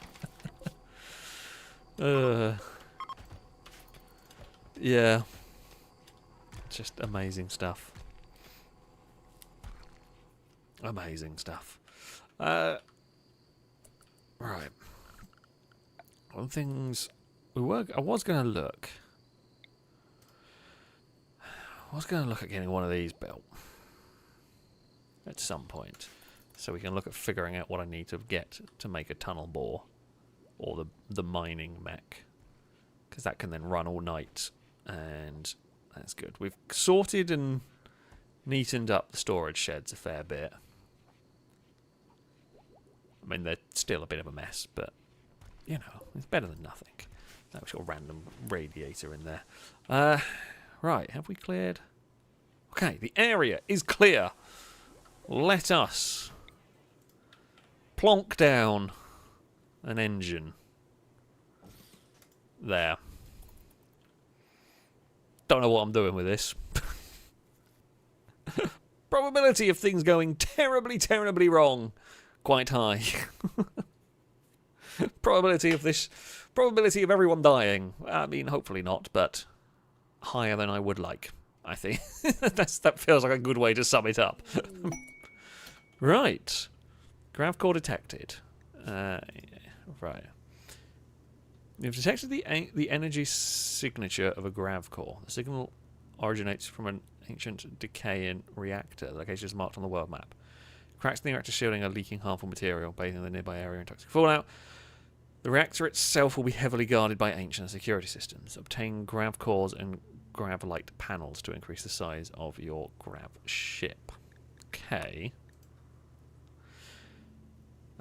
Yeah. Just amazing stuff. Amazing stuff. Right. One things I was going to look. I was going to look at getting one of these built at some point, so we can look at figuring out what I need to get to make a tunnel bore, or the mining mech, because that can then run all night and That's good. We've sorted and neatened up the storage sheds a fair bit. I mean, they're still a bit of a mess, but, you know, it's better than nothing. That sort of random radiator in there. Right, have we cleared? Okay, the area is clear. Let us plonk down an engine. There. Don't know what I'm doing with this. Probability of things going terribly, terribly wrong. Quite high. Probability of everyone dying. I mean, hopefully not, but higher than I would like, I think. That feels like a good way to sum it up. Right. Grav core detected. Right. You've detected the energy signature of a grav core. The signal originates from an ancient decaying reactor. The location is marked on the world map. Cracks in the reactor shielding are leaking harmful material, bathing the nearby area in toxic fallout. The reactor itself will be heavily guarded by ancient security systems. Obtain grav cores and grav light panels to increase the size of your grav ship. Okay.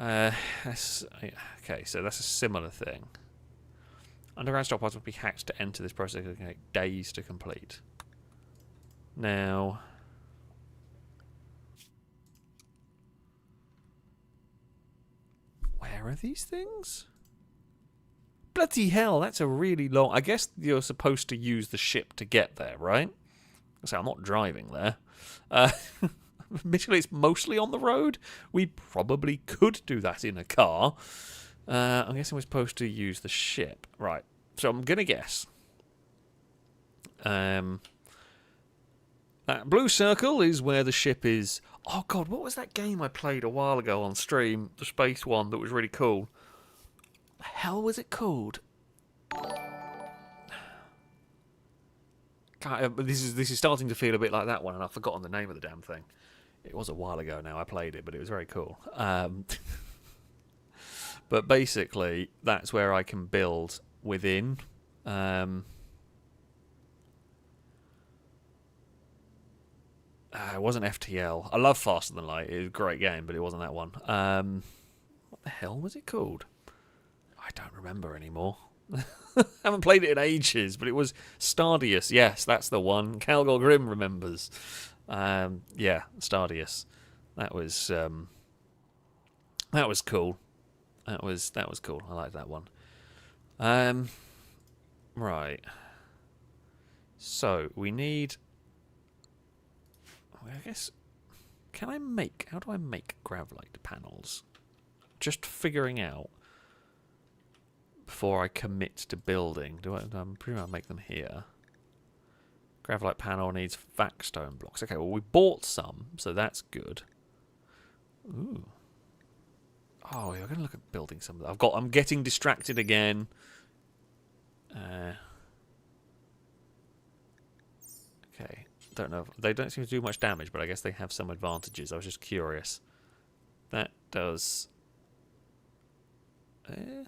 Okay, so that's a similar thing. Underground stockpiles will be hacked to enter this process. It can take days to complete. Now, where are these things? Bloody hell, that's a really long... I guess you're supposed to use the ship to get there, right? So I'm not driving there. Admittedly, it's mostly on the road. We probably could do that in a car. I'm guessing we're supposed to use the ship. Right, so I'm going to guess. That blue circle is where the ship is. Oh, God, what was that game I played a while ago on stream? The space one that was really cool. The hell was it called? This is starting to feel a bit like that one, and I've forgotten the name of the damn thing. It was a while ago now. I played it, but it was very cool. But basically, that's where I can build within. It wasn't FTL. I love Faster Than Light. It was a great game, but it wasn't that one. What the hell was it called? I don't remember anymore. Haven't played it in ages, but it was Stardius. Yes, that's the one. Calgor Grimm remembers. Yeah, Stardius. That was cool. That was cool. I liked that one. Right. So we need. I guess. How do I make gravlite panels? Just figuring out before I commit to building. I'm pretty much make them here. Gravlite panel needs vac-stone blocks. Okay, well we bought some, so that's good. Ooh. Oh, we're gonna look at building some of that. I'm getting distracted again. Okay. Don't know. They don't seem to do much damage, but I guess they have some advantages. I was just curious. That does. I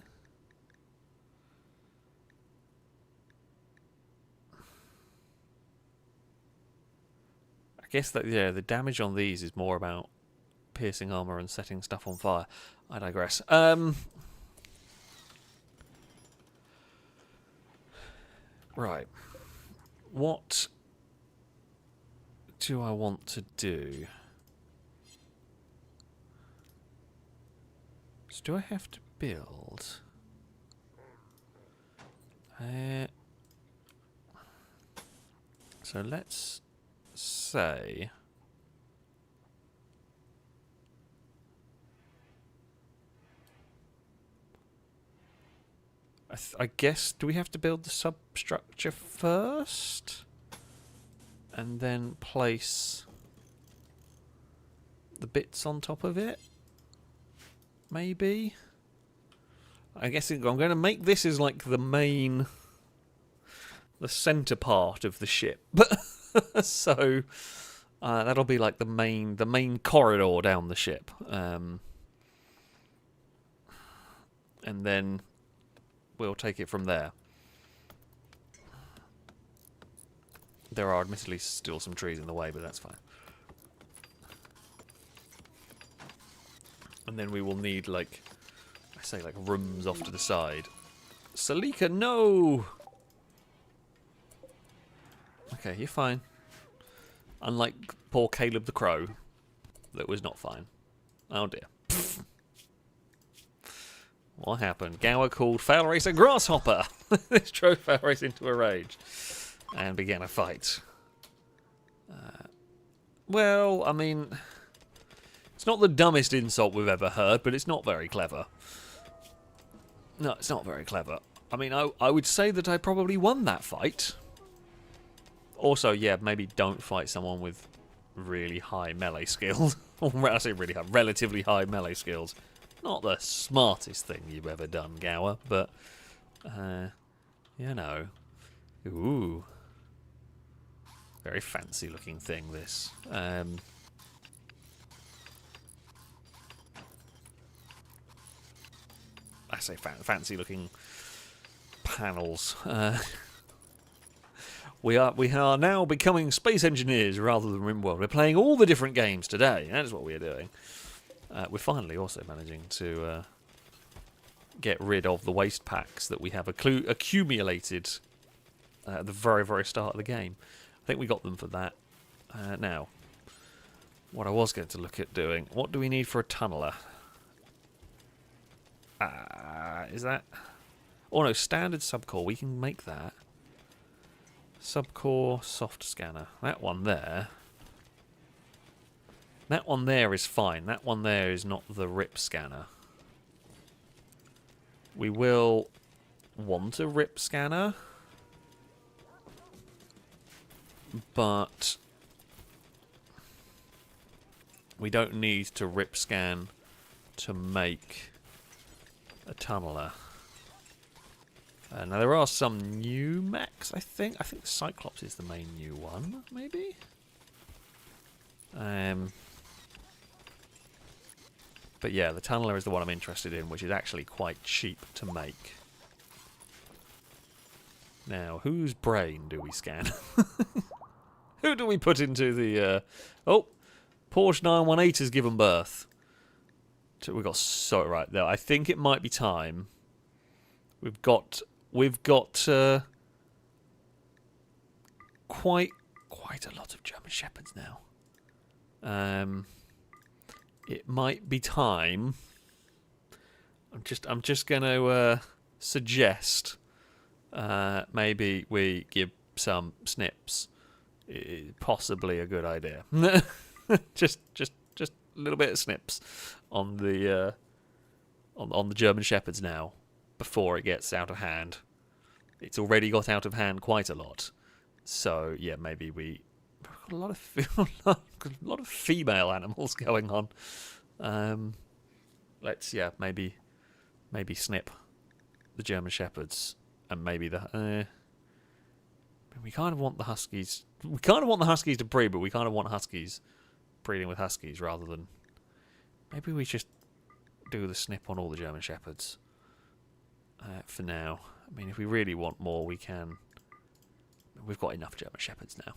guess that the damage on these is more about piercing armor and setting stuff on fire. I digress. Right. What do I want to do? So do I have to build? So let's say I guess, do we have to build the substructure first? And then place the bits on top of it? Maybe? I guess I'm going to make this as like the centre part of the ship. So that'll be like the main corridor down the ship. And then we'll take it from there. There are admittedly still some trees in the way, but that's fine. And then we will need, like, I say, like, rooms off to the side. Salika, no! Okay, you're fine. Unlike poor Caleb the Crow, that was not fine. Oh dear. What happened? Gower called FailRace a grasshopper! This drove FailRace into a rage. And began a fight. Well, I mean... It's not the dumbest insult we've ever heard, but it's not very clever. No, it's not very clever. I mean, I would say that I probably won that fight. Also, yeah, maybe don't fight someone with really high melee skills. Or I say really high, relatively high melee skills. Not the smartest thing you've ever done, Gower, but... you know. Ooh. Very fancy looking thing, this. I say fancy looking panels. We are now becoming space engineers rather than Rimworld. We're playing all the different games today. That is what we are doing. We're finally also managing to get rid of the waste packs that we have accumulated at the very, very start of the game. I think we got them for that. Now, what I was going to look at doing, what do we need for a tunneler? Is that... Oh no, standard subcore, we can make that. Subcore soft scanner. That one there. That one there is fine. That one there is not the RIP scanner. We will want a RIP scanner. But we don't need to RIP scan to make a tunneler. Now there are some new mechs, I think. I think Cyclops is the main new one, maybe? But yeah, the tunneler is the one I'm interested in, which is actually quite cheap to make. Now, whose brain do we scan? Who do we put into the... Oh! Porsche 918 has given birth. We've got so... Right, there. I think it might be time. We've got quite a lot of German Shepherds now. It might be time. I'm just going to suggest maybe we give some snips. Possibly a good idea. just a little bit of snips on the on the German Shepherds now. Before it gets out of hand. It's already got out of hand quite a lot. So, yeah, maybe we've got a lot of female animals going on. Let's, yeah, maybe snip the German Shepherds. And maybe the... we kind of want the Huskies... We kind of want the Huskies to breed, but we kind of want Huskies breeding with Huskies rather than... Maybe we just do the snip on all the German Shepherds. For now. I mean, if we really want more, we can... We've got enough German Shepherds now.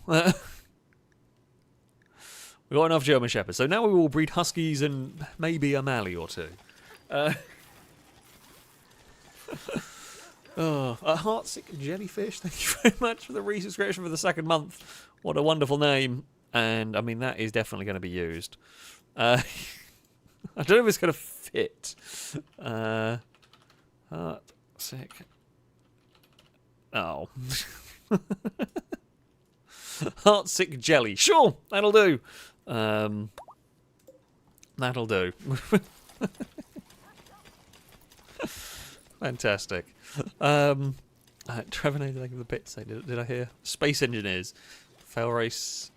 We've got enough German Shepherds. So now we will breed Huskies and maybe a Mally or two. A Heartsick Jellyfish, thank you very much for the resubscription for the second month. What a wonderful name. And, I mean, that is definitely going to be used. I don't know if it's going to fit. Heartsick. Oh. Heartsick Jelly. Sure, that'll do. That'll do. Fantastic. Trevor, thank you for the bits. Did I hear? Space Engineers. FailRace.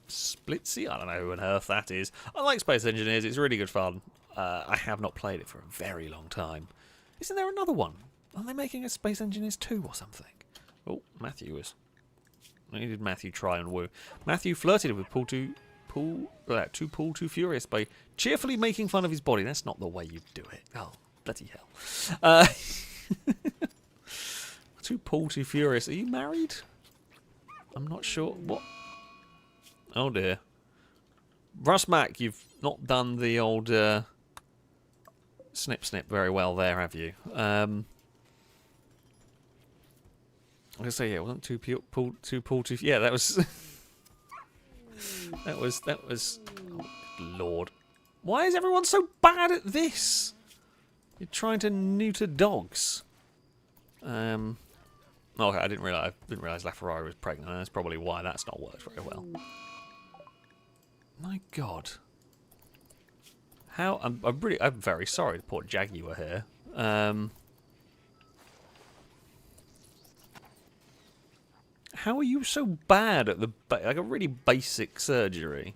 Splitsy? I don't know who on earth that is. I like Space Engineers. It's really good fun. I have not played it for a very long time. Isn't there another one? Are they making a Space Engineers 2 or something? Oh, Matthew was... When did Matthew try and woo? Matthew flirted with Paul Too Furious by cheerfully making fun of his body. That's not the way you do it. Oh, bloody hell. Paul Too Furious. Are you married? I'm not sure what. Oh dear. Rustmac, you've not done the old snip very well there, have you? I'm gonna say yeah, it wasn't too pull too. Yeah, that was. that was. Oh, good Lord. Why is everyone so bad at this? You're trying to neuter dogs. Okay, I didn't realize LaFerrari was pregnant. That's probably why that's not worked very well. My God. How I'm very sorry the poor Jaguar here. How are you so bad at like a really basic surgery?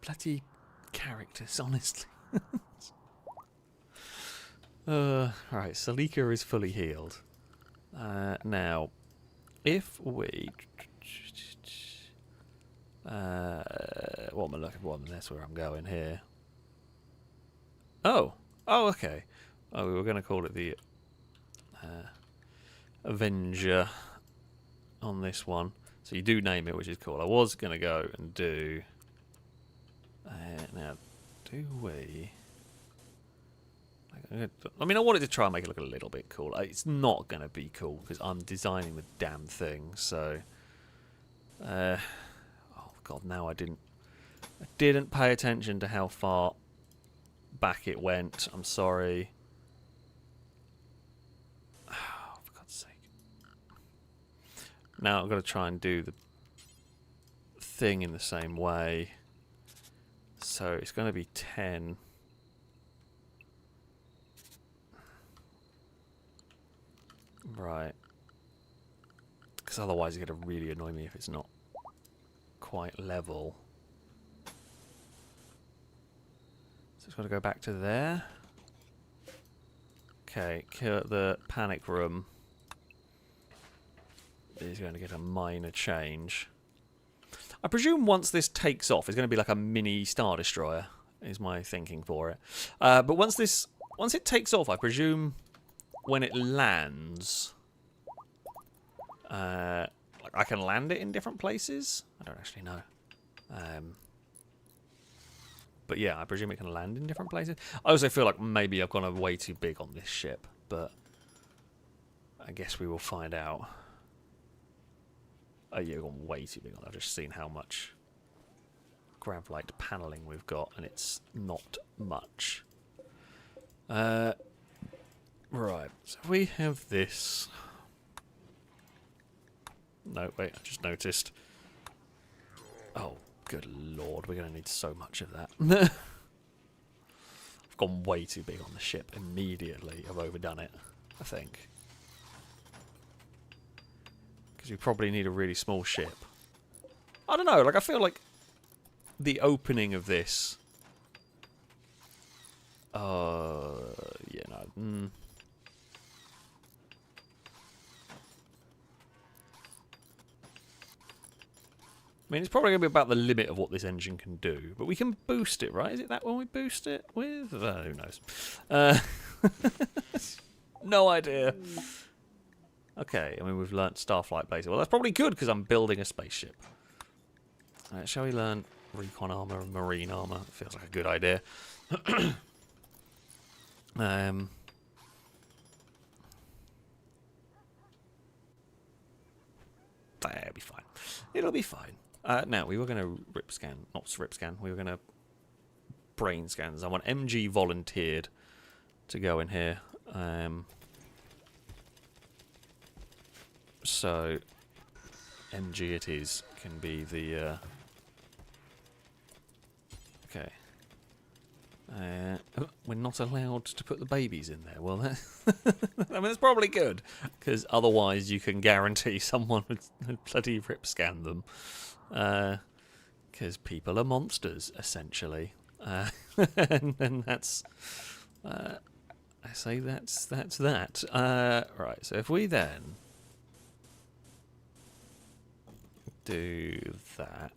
Bloody characters, honestly. Right, Salika is fully healed. Now, if we... what am I looking for? That's where I'm going here. Oh! Oh, okay. Oh, we were going to call it the Avenger on this one. So you do name it, which is cool. I was going to go and do... now, do we... I mean, I wanted to try and make it look a little bit cool. It's not going to be cool because I'm designing the damn thing. So, oh God, now I didn't pay attention to how far back it went. I'm sorry. Oh, for God's sake! Now I've got to try and do the thing in the same way. So it's going to be 10. Right. Because otherwise it's going to really annoy me if it's not quite level. So it's got to go back to there. Okay, the panic room is going to get a minor change. I presume once this takes off, it's going to be like a mini Star Destroyer, is my thinking for it. But once it takes off, I presume when it lands, like I can land it in different places. I don't actually know. But yeah, I presume it can land in different places. I also feel like maybe I've gone way too big on this ship, but I guess we will find out. Oh yeah, I've gone way too big on it. I've just seen how much Gravlite paneling we've got, and it's not much. Right, so we have this. No, wait, I just noticed. Oh, good Lord, we're going to need so much of that. I've gone way too big on the ship immediately. I've overdone it, I think. Because we probably need a really small ship. I don't know, like I feel like the opening of this... yeah, no. I mean, it's probably going to be about the limit of what this engine can do. But we can boost it, right? Is it that when we boost it with? Who knows? No idea. Okay, I mean, we've learnt Starflight Blazer. Well, that's probably good, because I'm building a spaceship. Shall we learn Recon Armour and Marine Armour? Feels like a good idea. That'll be fine. It'll be fine. Now, we were going to rip scan. Not rip scan. We were going to brain scans. I want MG volunteered to go in here. So, MG it is. Can be the... okay. We're not allowed to put the babies in there. Well, I mean, it's probably good, because otherwise you can guarantee someone would bloody rip scan them. Because people are monsters, essentially. And that's... I say that's that. Right, so if we then do that...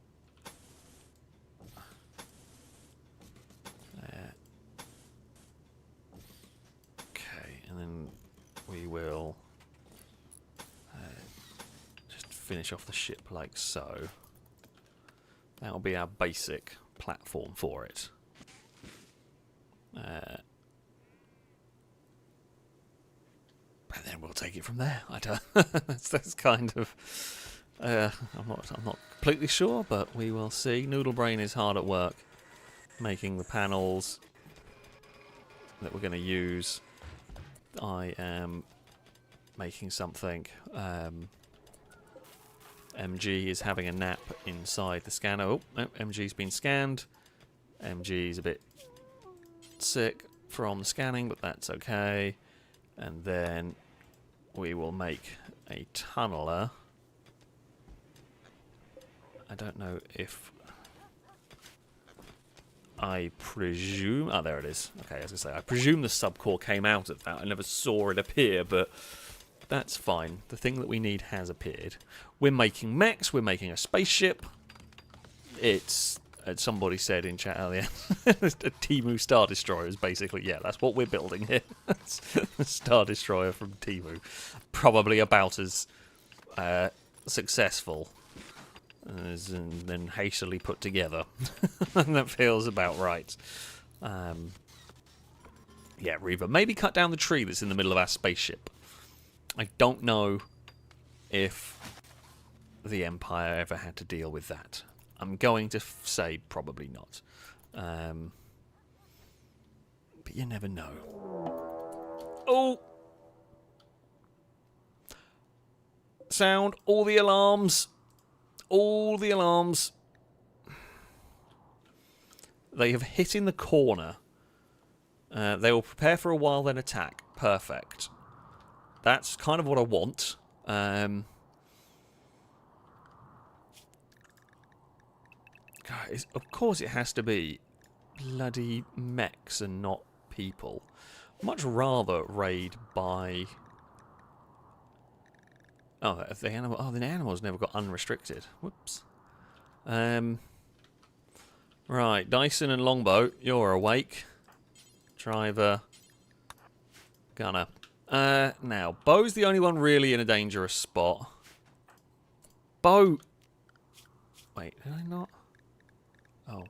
finish off the ship like so. That'll be our basic platform for it. And then we'll take it from there. I don't. that's kind of. I'm not completely sure, but we will see. Noodlebrain is hard at work making the panels that we're going to use. I am making something. MG is having a nap inside the scanner. Oh, no, MG's been scanned. MG's a bit sick from the scanning, but that's okay. And then we will make a tunneler. I don't know if I presume... Oh, there it is. Okay, as I say, I presume the subcore came out of that. I never saw it appear, but that's fine. The thing that we need has appeared. We're making mechs. We're making a spaceship. It's... As somebody said in chat earlier, a Temu Star Destroyer is basically... Yeah, that's what we're building here. A Star Destroyer from Temu. Probably about as successful as then hastily put together. And that feels about right. Yeah, Reaver. Maybe cut down the tree that's in the middle of our spaceship. I don't know if the Empire ever had to deal with that. I'm going to say probably not. But you never know. Oh! Sound all the alarms. All the alarms. They have hit in the corner. They will prepare for a while, then attack. Perfect. That's kind of what I want. God, of course it has to be bloody mechs and not people. Much rather raid by... Oh, the animals never got unrestricted. Whoops. Right, Dyson and Longbow, you're awake. Driver. Gunner. Now, Bo's the only one really in a dangerous spot. Bo... Wait, did I not? Oh.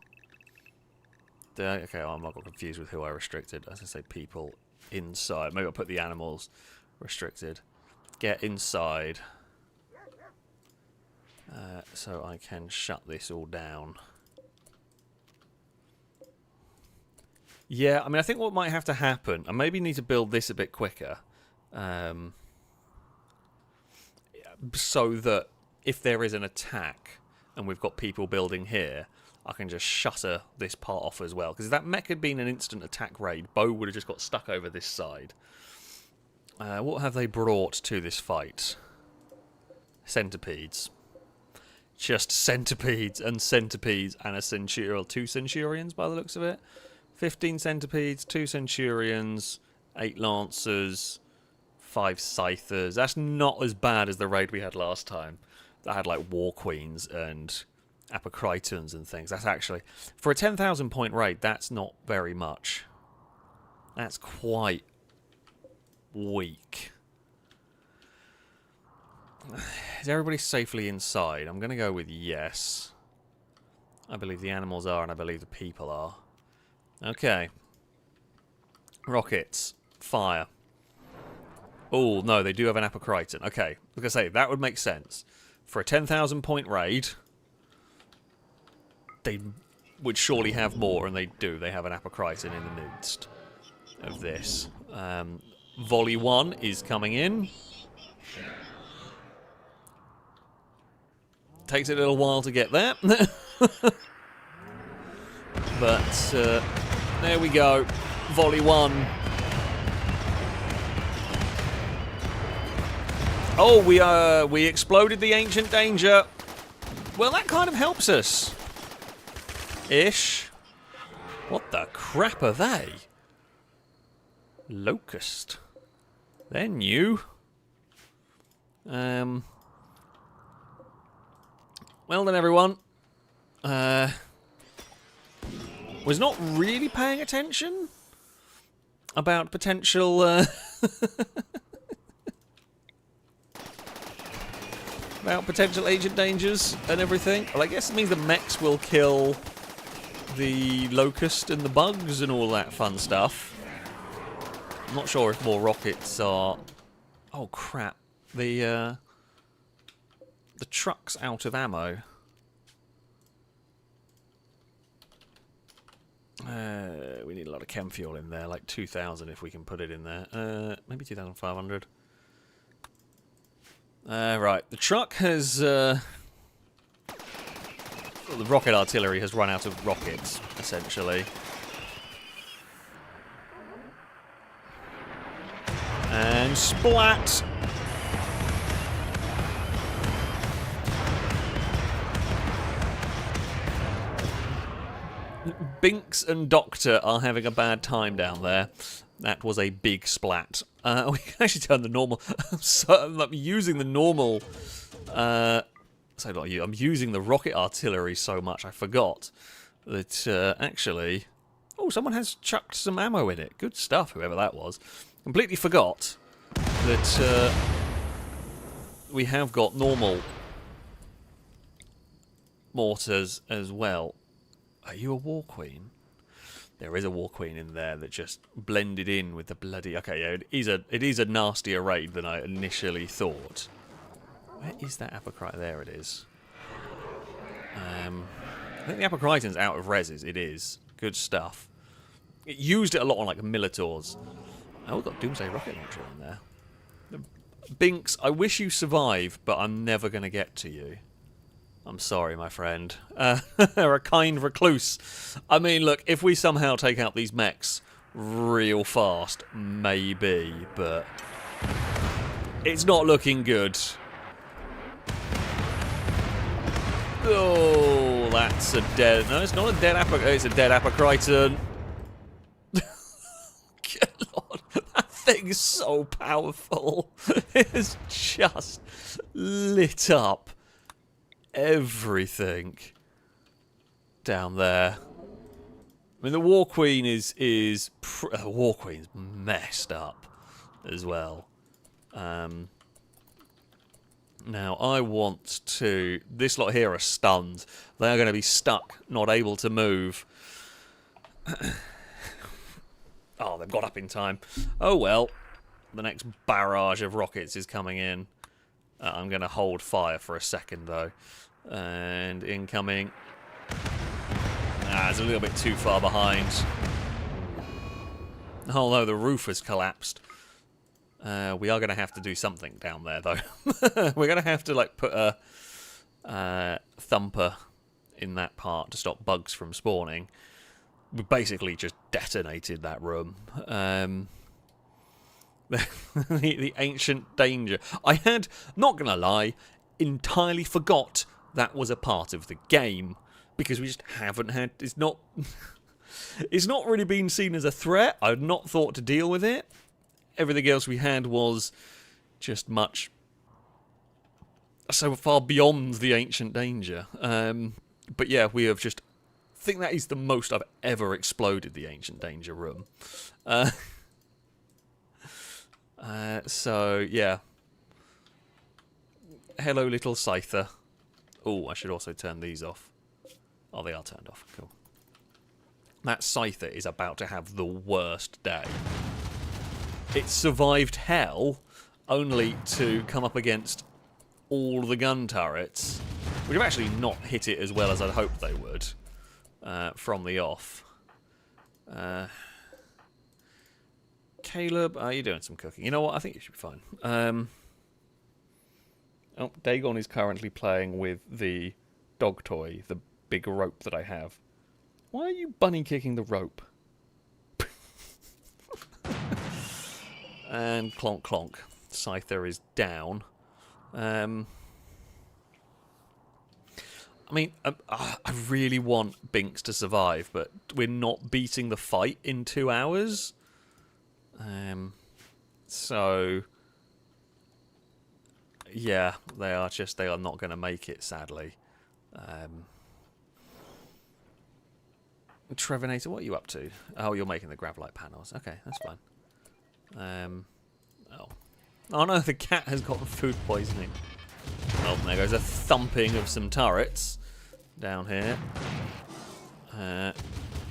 Okay, I'm not got confused with who I restricted. As I say, people inside. Maybe I'll put the animals restricted. Get inside. So I can shut this all down. Yeah, I mean, I think what might have to happen, I maybe need to build this a bit quicker. So that if there is an attack and we've got people building here, I can just shutter this part off as well. Because if that mech had been an instant attack raid, Bo would have just got stuck over this side. What have they brought to this fight? Centipedes. Just centipedes and a centurion. 2 centurions by the looks of it. 15 centipedes, 2 centurions, 8 lancers, 5 scythers. That's not as bad as the raid we had last time. That had like war queens and apocrytons and things. That's actually, for a 10,000 point raid, that's not very much. That's quite weak. Is everybody safely inside? I'm going to go with yes. I believe the animals are, and I believe the people are. Okay. Rockets. Fire. Oh, no, they do have an apocryton. Okay, like I say, that would make sense. For a 10,000 point raid, they would surely have more, and they do. They have an apocryton in the midst of this. Volley 1 is coming in. Takes a little while to get there. But there we go. Volley 1. Oh, we exploded the ancient danger. Well, that kind of helps us. Ish. What the crap are they? Locust. They're new. Well then, everyone. Was not really paying attention about potential about about potential agent dangers and everything. Well, I guess it means the mechs will kill the locust and the bugs and all that fun stuff. I'm not sure if more rockets are... Oh, crap. The truck's out of ammo. We need a lot of chem fuel in there, like 2,000 if we can put it in there. Maybe 2,500. Right, the truck has... well, the rocket artillery has run out of rockets, essentially. And splat! Binks and Doctor are having a bad time down there. That was a big splat. We can actually turn the normal... I'm using the normal... so not you. I'm using the rocket artillery so much I forgot that actually... Oh, someone has chucked some ammo in it. Good stuff, whoever that was. Completely forgot that we have got normal mortars as well. Are you a War Queen? There is a War Queen in there that just blended in with the bloody... Okay, yeah, it is a nastier raid than I initially thought. Where is that Apocrite? There it is. I think the Apocriton's out of reses. It is. Good stuff. It used it a lot on, like, Militors. Oh, we've got Doomsday Rocket Launcher in there. Binks, I wish you survive, but I'm never going to get to you. I'm sorry, my friend. They're a kind recluse. I mean, look, if we somehow take out these mechs real fast, maybe, but it's not looking good. Oh, that's a dead... No, it's not a dead Apocriton. It's a dead Apocriton. Good Lord, that thing is so powerful. It's just lit up everything down there. I mean, the War Queen is War Queen's messed up as well. Now I want to... This lot here are stunned. They are going to be stuck, not able to move. Oh, they've got up in time. Oh well. The next barrage of rockets is coming in. I'm going to hold fire for a second, though. And incoming. It's a little bit too far behind. Oh no, the roof has collapsed. We are going to have to do something down there, though. We're going to have to, like, put a thumper in that part to stop bugs from spawning. We basically just detonated that room. The ancient danger. I had, not going to lie, entirely forgot that was a part of the game. Because we just haven't had... It's not really been seen as a threat. I'd not thought to deal with it. Everything else we had was just much... so far beyond the ancient danger. But yeah, we have just... I think that is the most I've ever exploded the ancient danger room. So, yeah. Hello, little Scyther. Oh, I should also turn these off. Oh, they are turned off. Cool. That Scyther is about to have the worst day. It survived hell only to come up against all the gun turrets, which have actually not hit it as well as I'd hoped they would from the off. Caleb, you're doing some cooking. You know what? I think you should be fine. Oh, Dagon is currently playing with the dog toy, the big rope that I have. Why are you bunny kicking the rope? And clonk clonk. Scyther is down. I mean, I really want Binks to survive, but we're not beating the fight in 2 hours. So... yeah, they are not going to make it, sadly. Trevinator, what are you up to? Oh, you're making the Gravlite panels. Okay, that's fine. Oh no, the cat has gotten food poisoning. Oh, there goes a thumping of some turrets down here.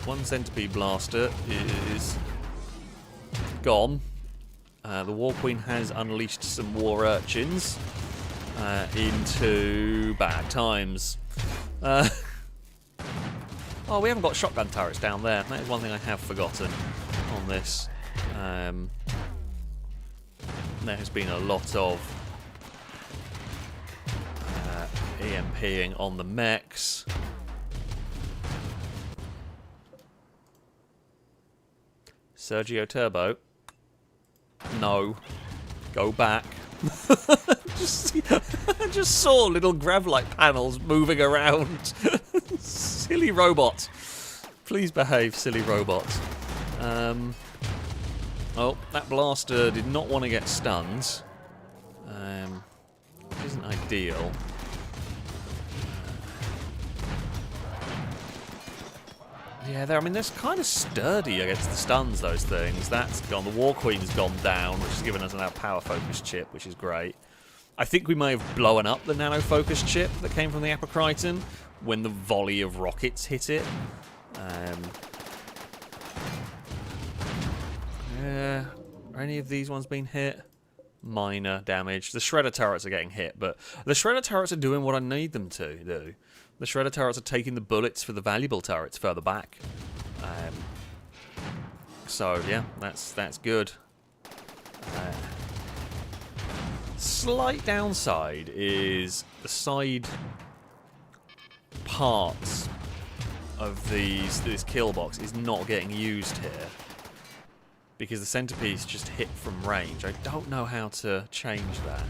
One centipede blaster is gone. The War Queen has unleashed some war urchins into bad times. Oh, we haven't got shotgun turrets down there. That is one thing I have forgotten on this. There has been a lot of EMPing on the mechs. Sergio Turbo. No. Go back. just saw little grav-light panels moving around. Silly robot. Please behave, silly robot. Oh, that blaster did not want to get stunned. Which isn't ideal. Yeah, I mean, they're kind of sturdy against the stuns, those things. That's gone. The War Queen's gone down, which has given us an power focus chip, which is great. I think we may have blown up the nano focus chip that came from the Apocriton when the volley of rockets hit it. Are any of these ones being hit? Minor damage. The Shredder turrets are getting hit, but the Shredder turrets are doing what I need them to do. The Shredder turrets are taking the bullets for the valuable turrets further back. So, yeah, that's good. Slight downside is the side parts of this kill box is not getting used here. Because the centipedes just hit from range. I don't know how to change that.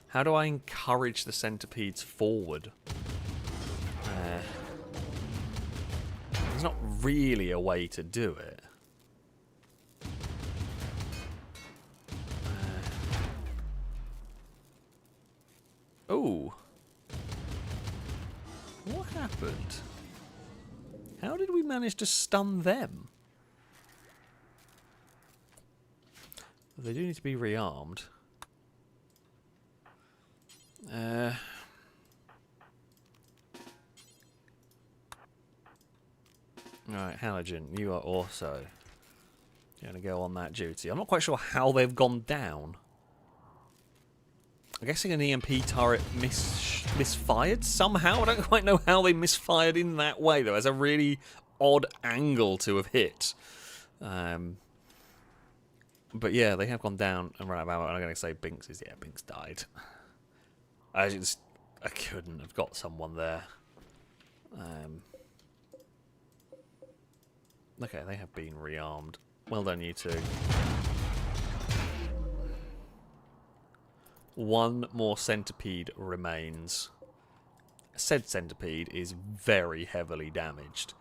How do I encourage the centipedes forward? There's not really a way to do it. Oh. What happened? How did we manage to stun them? They do need to be rearmed. Alright, Halogen, you are also going to go on that duty. I'm not quite sure how they've gone down. I'm guessing an EMP turret misfired somehow. I don't quite know how they misfired in that way, though. It's a really odd angle to have hit. But yeah, they have gone down and run out of ammo. And I'm going to say Binks is... Yeah, Binks died. I couldn't have got someone there. Okay, they have been rearmed. Well done, you two. One more centipede remains. Said centipede is very heavily damaged.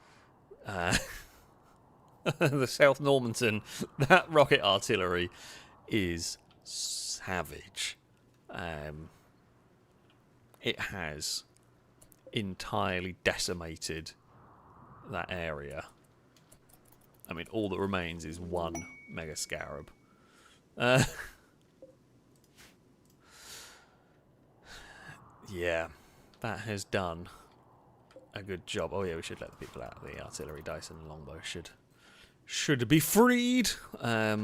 The South Normanton, that rocket artillery is savage. It has entirely decimated that area. I mean, all that remains is one Mega Scarab. Yeah, that has done a good job. Oh yeah, we should let the people out. The artillery dice and longbow should be freed. I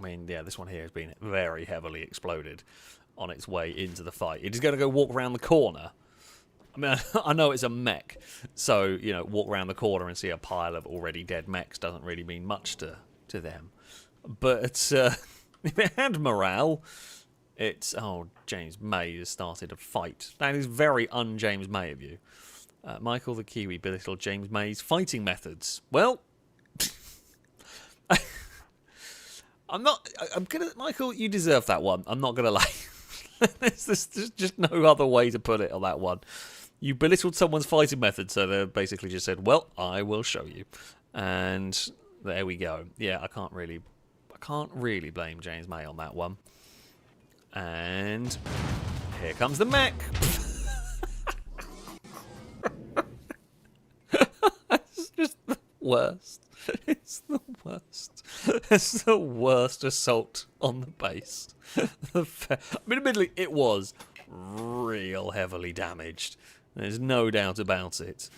mean, yeah, this one here has been very heavily exploded on its way into the fight. It is going to go walk around the corner. I mean, I know it's a mech, so, you know, walk around the corner and see a pile of already dead mechs doesn't really mean much to them. But if it had morale, it's... Oh, James May has started a fight. That is very un-James May of you. Michael the Kiwi belittled James May's fighting methods. Well... Michael, you deserve that one. I'm not gonna lie. There's just no other way to put it on that one. You belittled someone's fighting method, so they basically just said, "Well, I will show you," and there we go. Yeah, I can't really blame James May on that one. And here comes the mech. It's just the worst. It's the worst. It's the worst assault on the base. I mean, admittedly, it was real heavily damaged. There's no doubt about it.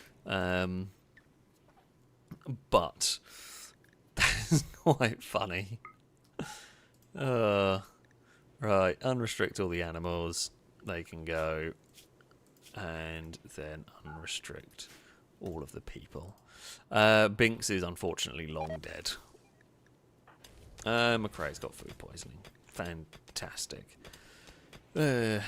But that's quite funny. Right, unrestrict all the animals. They can go. And then unrestrict all of the people. Binks is unfortunately long dead. McRae's got food poisoning. Fantastic. I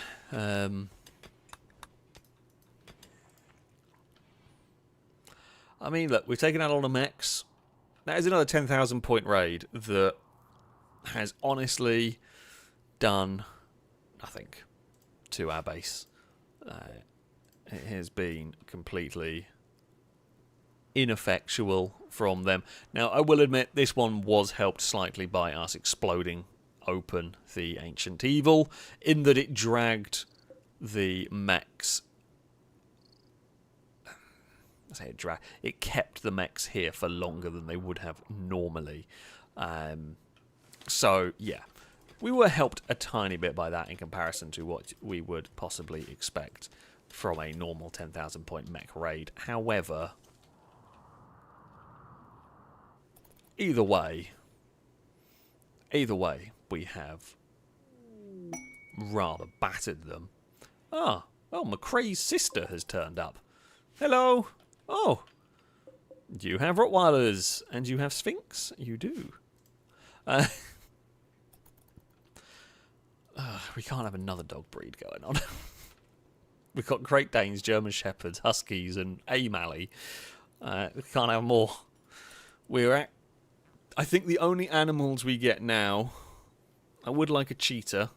mean, look, we've taken out a lot of mechs. That is another 10,000 point raid that has honestly done nothing to our base. It has been completely ineffectual from them. Now, I will admit this one was helped slightly by us exploding open the Ancient Evil, in that it dragged the mechs. It kept the mechs here for longer than they would have normally. So, yeah. We were helped a tiny bit by that in comparison to what we would possibly expect from a normal 10,000 point mech raid. However, either way, we have rather battered them. Oh, McRae's sister has turned up. Hello. Oh, you have Rottweilers and you have Sphinx. You do. We can't have another dog breed going on. We've got Great Danes, German Shepherds, Huskies, and a Mally. We can't have more. We're at... I think the only animals we get now... I would like a cheetah.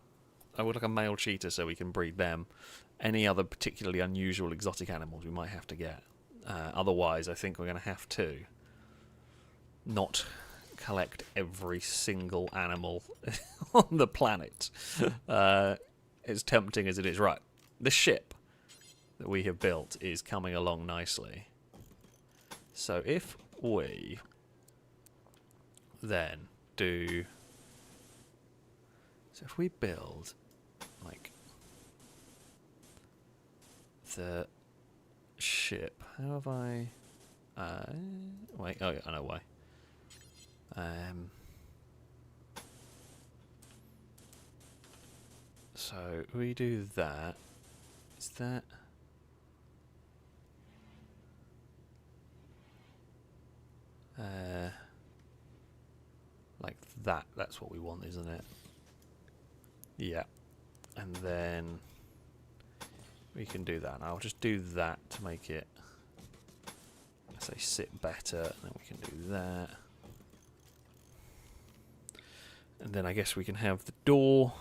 I would like a male cheetah so we can breed them. Any other particularly unusual exotic animals we might have to get. Otherwise, I think we're going to have to not collect every single animal on the planet. As tempting as it is. Right. The ship that we have built is coming along nicely. So if we then do... So if we build, like, the ship... How have I... wait, oh, I know why. So we do that. Is that... like that. That's what we want, isn't it? Yeah. And then we can do that. I'll just do that to make it, let's say, sit better. And then we can do that. And then I guess we can have the door.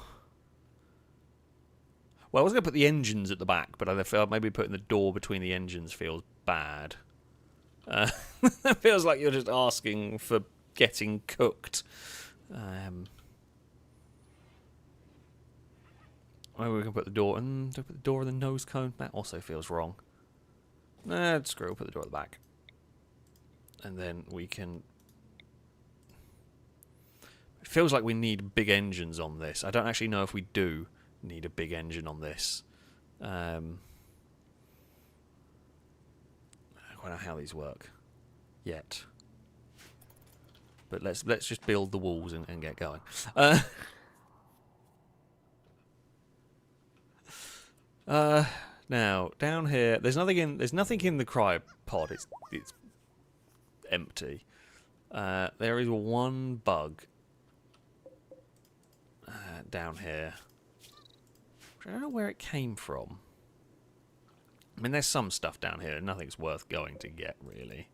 Well, I was going to put the engines at the back, but I felt maybe putting the door between the engines feels bad. It feels like you're just asking for getting cooked. Maybe we can put the door in. Do I put the door in the nose cone? That also feels wrong. Nah, screw it. We'll put the door at the back. And then we can... It feels like we need big engines on this. I don't actually know if we do need a big engine on this. I don't know how these work yet. But let's just build the walls and get going. Now down here, there's nothing in the cryopod. It's empty. There is one bug down here. I don't know where it came from. I mean, there's some stuff down here. Nothing's worth going to get, really.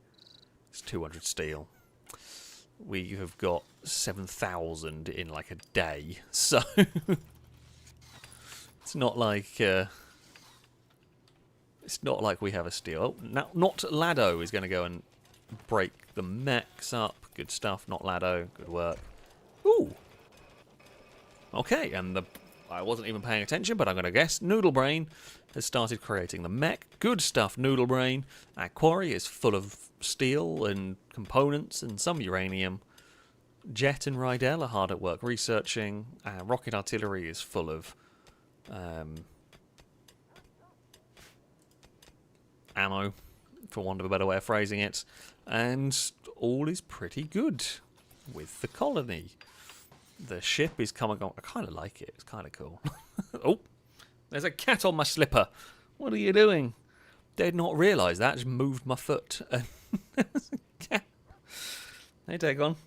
It's 200 steel. We have got 7,000 in like a day, so it's not like we have a steel. Oh, now, not Lado is going to go and break the mechs up. Good stuff. Not Lado. Good work. Ooh. Okay, and the I wasn't even paying attention, but I'm going to guess Noodlebrain has started creating the mech. Good stuff, Noodlebrain. Our quarry is full of steel and components and some uranium. Jet and Rydell are hard at work researching. Our rocket artillery is full of ammo, for want of a better way of phrasing it. And all is pretty good with the colony. The ship is coming on. I kind of like it. It's kind of cool. Oh, there's a cat on my slipper. What are you doing? Did not realise that. Just moved my foot. Cat. Hey, Dagon.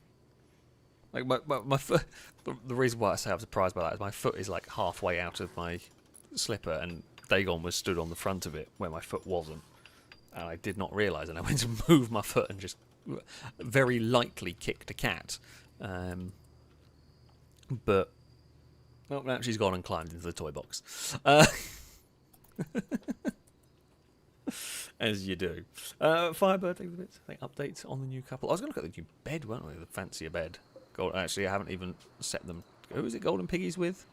Like my foot. The reason why I say I'm surprised by that is my foot is like halfway out of my slipper, and Dagon was stood on the front of it where my foot wasn't, and I did not realise, and I went to move my foot and just very lightly kicked a cat. But well, now she's gone and climbed into the toy box. As you do. Firebird exhibits. I think updates on the new couple. I was going to look at the new bed, weren't we? The fancier bed. Gold. Actually, I haven't even set them. Who is it Golden Piggies with?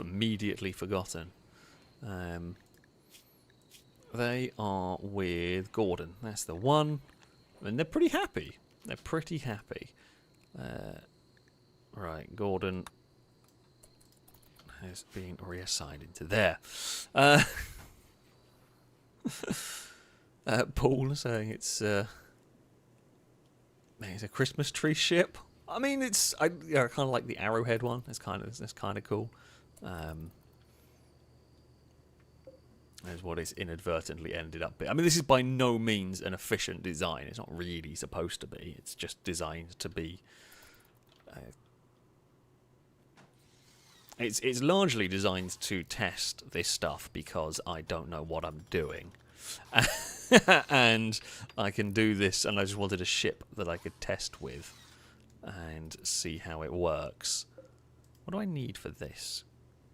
Immediately forgotten. They are with Gordon. That's the one. And they're pretty happy. They're pretty happy. Right, Gordon has been reassigned into there. Paul saying it's a Christmas tree ship. I mean, I kind of like the Arrowhead one. It's kind of cool. Is what it's inadvertently ended up being. I mean, this is by no means an efficient design. It's not really supposed to be. It's just designed to be. It's largely designed to test this stuff because I don't know what I'm doing. And I can do this, and I just wanted a ship that I could test with and see how it works. What do I need for this?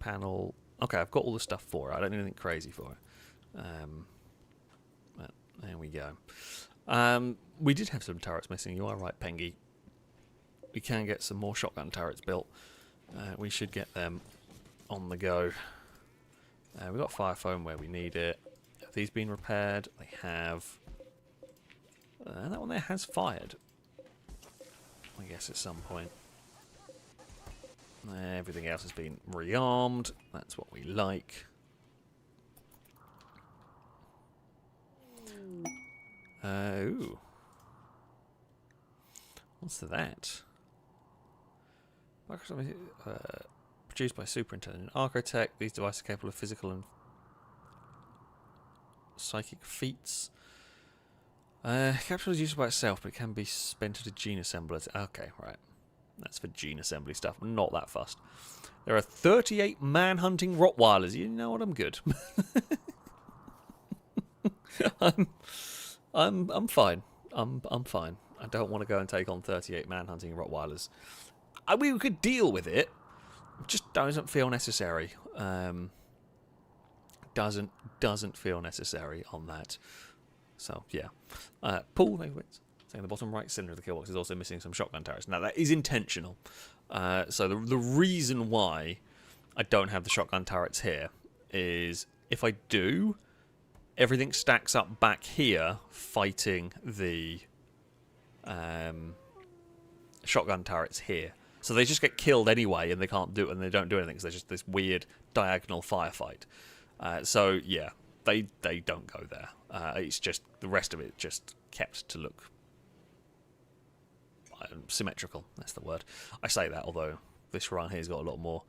Panel. Okay, I've got all the stuff for it. I don't need anything crazy for it. But there we go. We did have some turrets missing. You are right, Pengy. We can get some more shotgun turrets built. We should get them on the go. We've got fire foam where we need it. Have these been repaired? They have. That one there has fired. I guess at some point. Everything else has been rearmed. That's what we like. Ooh. What's that? Produced by Superintendent Architect. These devices are capable of physical and psychic feats. Capital is used by itself, but it can be spent at a gene assembler. Okay, right. That's for gene assembly stuff. I'm not that fussed. There are 38 man-hunting Rottweilers. You know what? I'm good. I'm fine. I'm fine. I don't want to go and take on 38 man-hunting Rottweilers. We could deal with it. Just doesn't feel necessary. Doesn't feel necessary on that. So yeah. Paul, saying the bottom right cylinder of the kill box is also missing some shotgun turrets. Now that is intentional. So the reason why I don't have the shotgun turrets here is if I do, everything stacks up back here fighting the shotgun turrets here. So they just get killed anyway, and they can't do it, and they don't do anything because there's just this weird diagonal firefight. So yeah, they don't go there. It's just the rest of it just kept to look symmetrical. That's the word. I say that, although this run here's got a lot more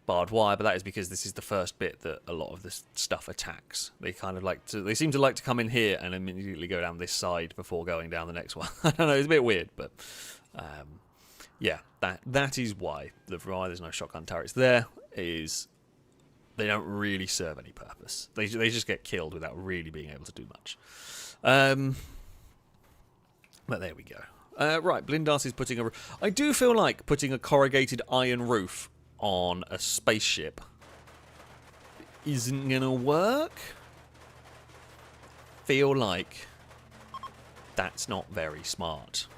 barbed wire, but that is because this is the first bit that a lot of this stuff attacks. They kind of like to. They seem to like to come in here and immediately go down this side before going down the next one. I don't know. It's a bit weird, but. Yeah, that is why there's no shotgun turrets there, is they don't really serve any purpose. They just get killed without really being able to do much. But there we go. Right, Blindas is putting a... I do feel like putting a corrugated iron roof on a spaceship isn't going to work. Feel like that's not very smart.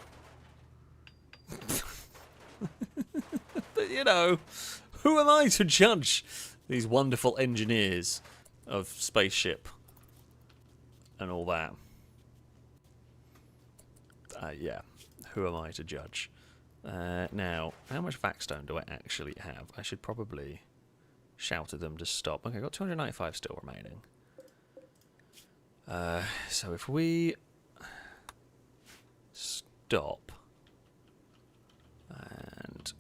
But, you know, Who am I to judge these wonderful engineers of Spaceship and all that? Yeah, who am I to judge? Now, how much Vaxstone do I actually have? I should probably shout at them to stop. Okay, I've got 295 still remaining. So if we stop and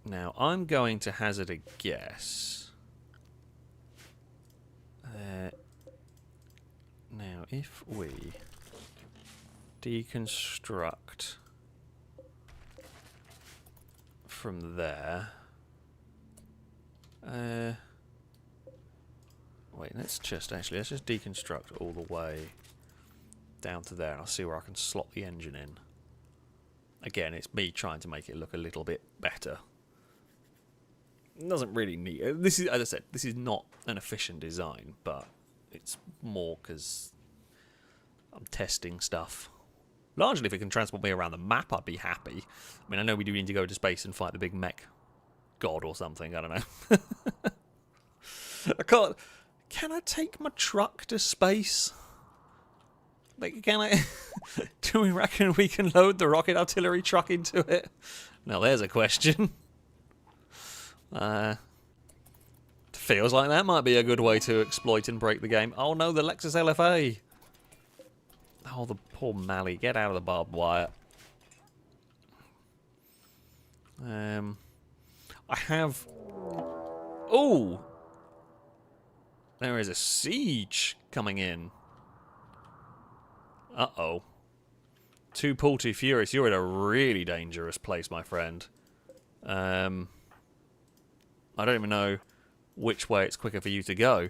now I'm going to hazard a guess. Now if we deconstruct from there, wait, let's just deconstruct all the way down to there. I'll see where I can slot the engine in. Again, it's me trying to make it look a little bit better. It doesn't really need. This is, as I said, this is not an efficient design, but it's more because I'm testing stuff. Largely, if it can transport me around the map, I'd be happy. I mean, I know we do need to go to space and fight the big mech god or something. I don't know. I can't. Can I take my truck to space? Like, can I? Do we reckon we can load the rocket artillery truck into it? Now, there's a question. Feels like that might be a good way to exploit and break the game. Oh no, the Lexus LFA. Oh, the poor Mally. Get out of the barbed wire. I have... Oh! There is a siege coming in. Uh-oh. Too Paul, too furious. You're in a really dangerous place, my friend. I don't even know which way it's quicker for you to go.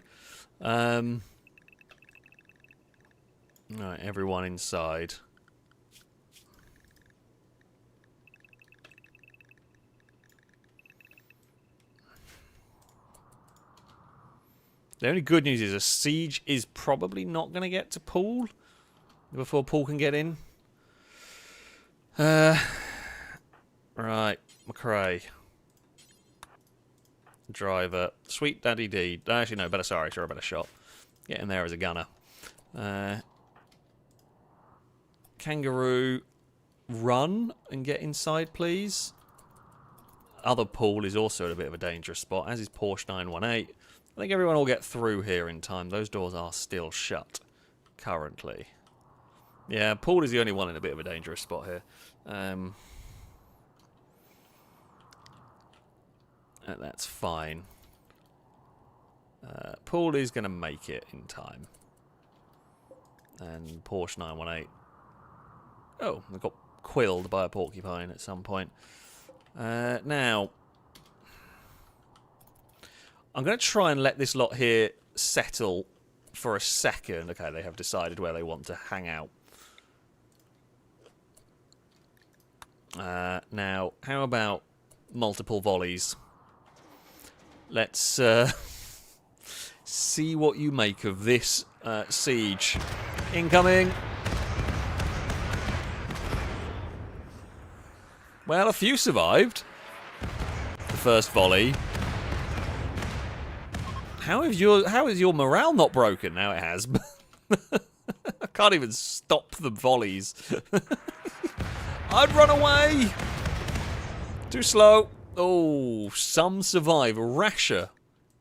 Right, everyone inside. The only good news is a siege is probably not going to get to Paul before Paul can get in. Right, McRae. Driver. Sweet Daddy D. Actually, no, better shot. Get in there as a gunner. Kangaroo, run and get inside, please. Other Paul is also at a bit of a dangerous spot, as is Porsche 918. I think everyone will get through here in time. Those doors are still shut, currently. Yeah, Paul is the only one in a bit of a dangerous spot here. That's fine. Paul is going to make it in time. And Porsche 918. Oh, they got quilled by a porcupine at some point. Now, I'm going to try and let this lot here settle for a second. Okay, they have decided where they want to hang out. Now, how about multiple volleys? Let's see what you make of this siege. Incoming! Well, a few survived. The first volley. How is your morale not broken? Now it has. I can't even stop the volleys. I'd run away! Too slow. Oh, some survive. Rasher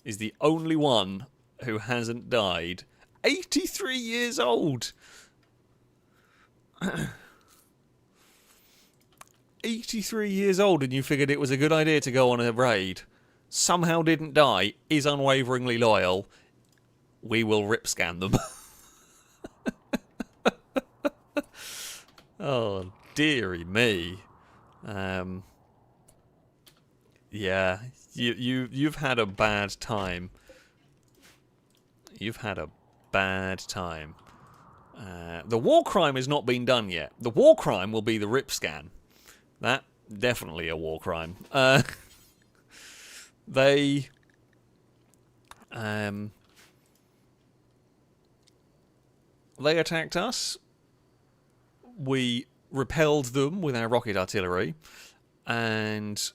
is the only one who hasn't died. 83 years old! 83 years old, and you figured it was a good idea to go on a raid. Somehow didn't die, is unwaveringly loyal. We will rip scan them. Oh, dearie me. Yeah, you've had a bad time. You've had a bad time. The war crime has not been done yet. The war crime will be the rip scan. That definitely a war crime. They attacked us. We repelled them with our rocket artillery, and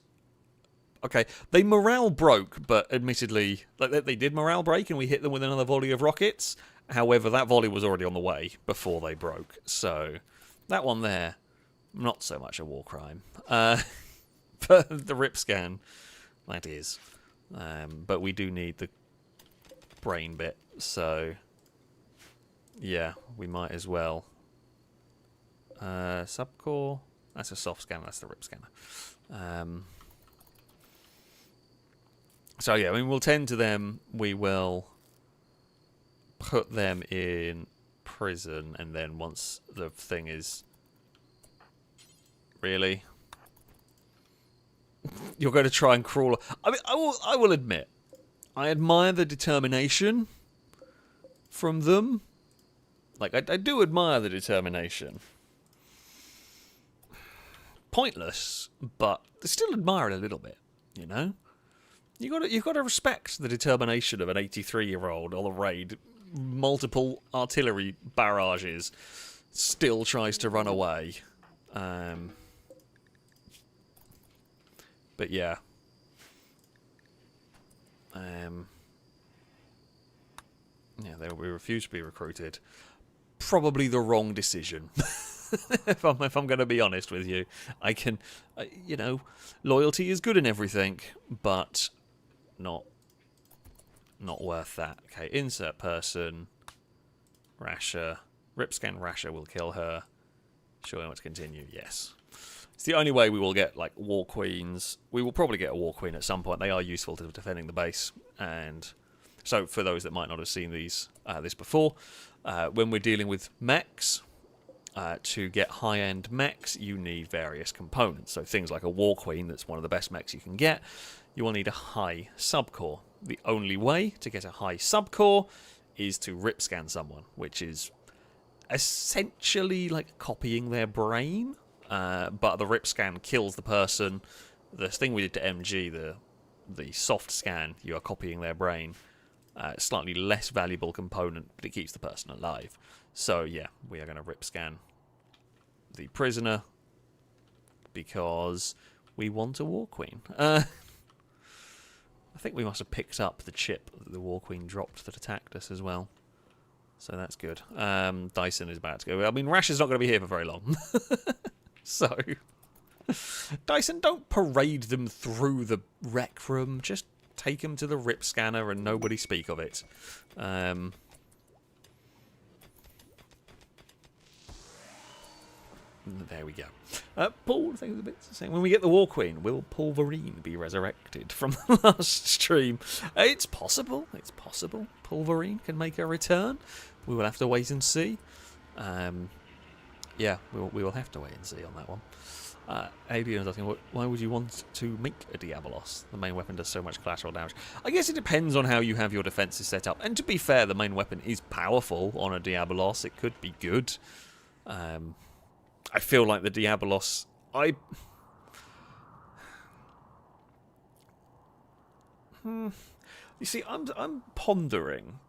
okay, they morale broke, but admittedly, like they did morale break, and we hit them with another volley of rockets. However, that volley was already on the way before they broke, so that one there, not so much a war crime. But the rip scan, that is. But we do need the brain bit, so yeah, we might as well. Subcore, that's a soft scanner, that's the rip scanner. So yeah, I mean, we'll tend to them, we will put them in prison, and then once the thing is... Really? You're going to try and crawl... I mean, I will admit, I admire the determination from them. Like, I do admire the determination. Pointless, but I still admire it a little bit, you know? You've got to respect the determination of an 83-year-old on the raid. Multiple artillery barrages, still tries to run away. But yeah. Yeah, we refuse to be recruited. Probably the wrong decision. if I'm going to be honest with you, you know, loyalty is good and everything, but not worth that. Okay, insert person, Rasher, ripscan Rasher will kill her. Sure, you want to continue? Yes. It's the only way we will get, like, War Queens. We will probably get a War Queen at some point. They are useful to defending the base. And so, for those that might not have seen this before, when we're dealing with mechs, to get high-end mechs, you need various components. So things like a War Queen, that's one of the best mechs you can get, you will need a high subcore. The only way to get a high subcore is to ripscan someone, which is essentially like copying their brain. But the rip scan kills the person. The thing we did to MG, the soft scan, you are copying their brain. Slightly less valuable component, but it keeps the person alive. So yeah, we are going to rip scan the prisoner because we want a War Queen. I think we must have picked up the chip that the War Queen dropped that attacked us as well. So that's good. Dyson is about to go. I mean, Rash is not going to be here for very long. So, Dyson, don't parade them through the rec room. Just take them to the rip scanner and nobody speak of it. There we go. Paul, I think the bits saying when we get the War Queen, will Pulverine be resurrected from the last stream? It's possible. It's possible. Pulverine can make a return. We will have to wait and see. Yeah, we will have to wait and see on that one. Alien is asking, why would you want to make a Diabolos? The main weapon does so much collateral damage. I guess it depends on how you have your defenses set up. And to be fair, the main weapon is powerful on a Diabolos. It could be good. I feel like the Diabolos... You see, I'm pondering...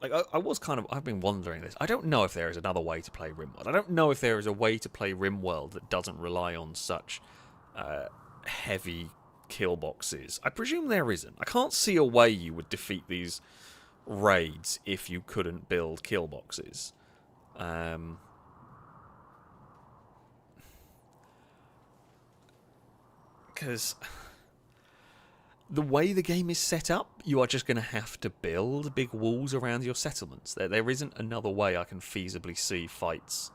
Like, I've been wondering this. I don't know if there is another way to play Rimworld. I don't know if there is a way to play Rimworld that doesn't rely on such heavy kill boxes. I presume there isn't. I can't see a way you would defeat these raids if you couldn't build kill boxes. Because the way the game is set up, you are just going to have to build big walls around your settlements. There isn't another way I can feasibly see fights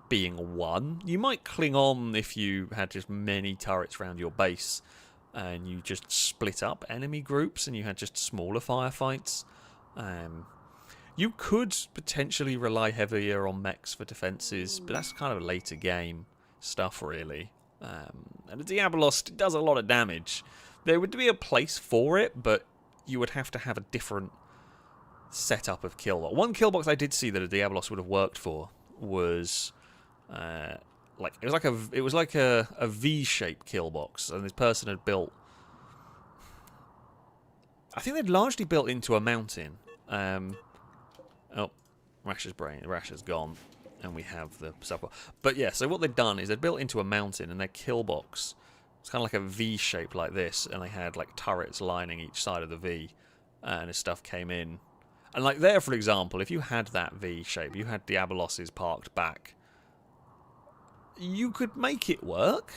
being won. You might cling on if you had just many turrets around your base and you just split up enemy groups and you had just smaller firefights. You could potentially rely heavier on mechs for defences, but that's kind of later game stuff, really. And the Diabolos does a lot of damage. There would be a place for it, but you would have to have a different setup of kill box. One kill box I did see that a Diabolos would have worked for was it was like a V-shaped kill box, and this person had built. I think they'd largely built into a mountain. Oh, Rash's brain. Rash's gone. and we have the subcore. But yeah, so what they've done is they're built into a mountain, and their kill box, it's kind of like a V shape like this, and they had like turrets lining each side of the V, and as stuff came in. And like there, for example, if you had that V shape, you had Diaboloses parked back, you could make it work.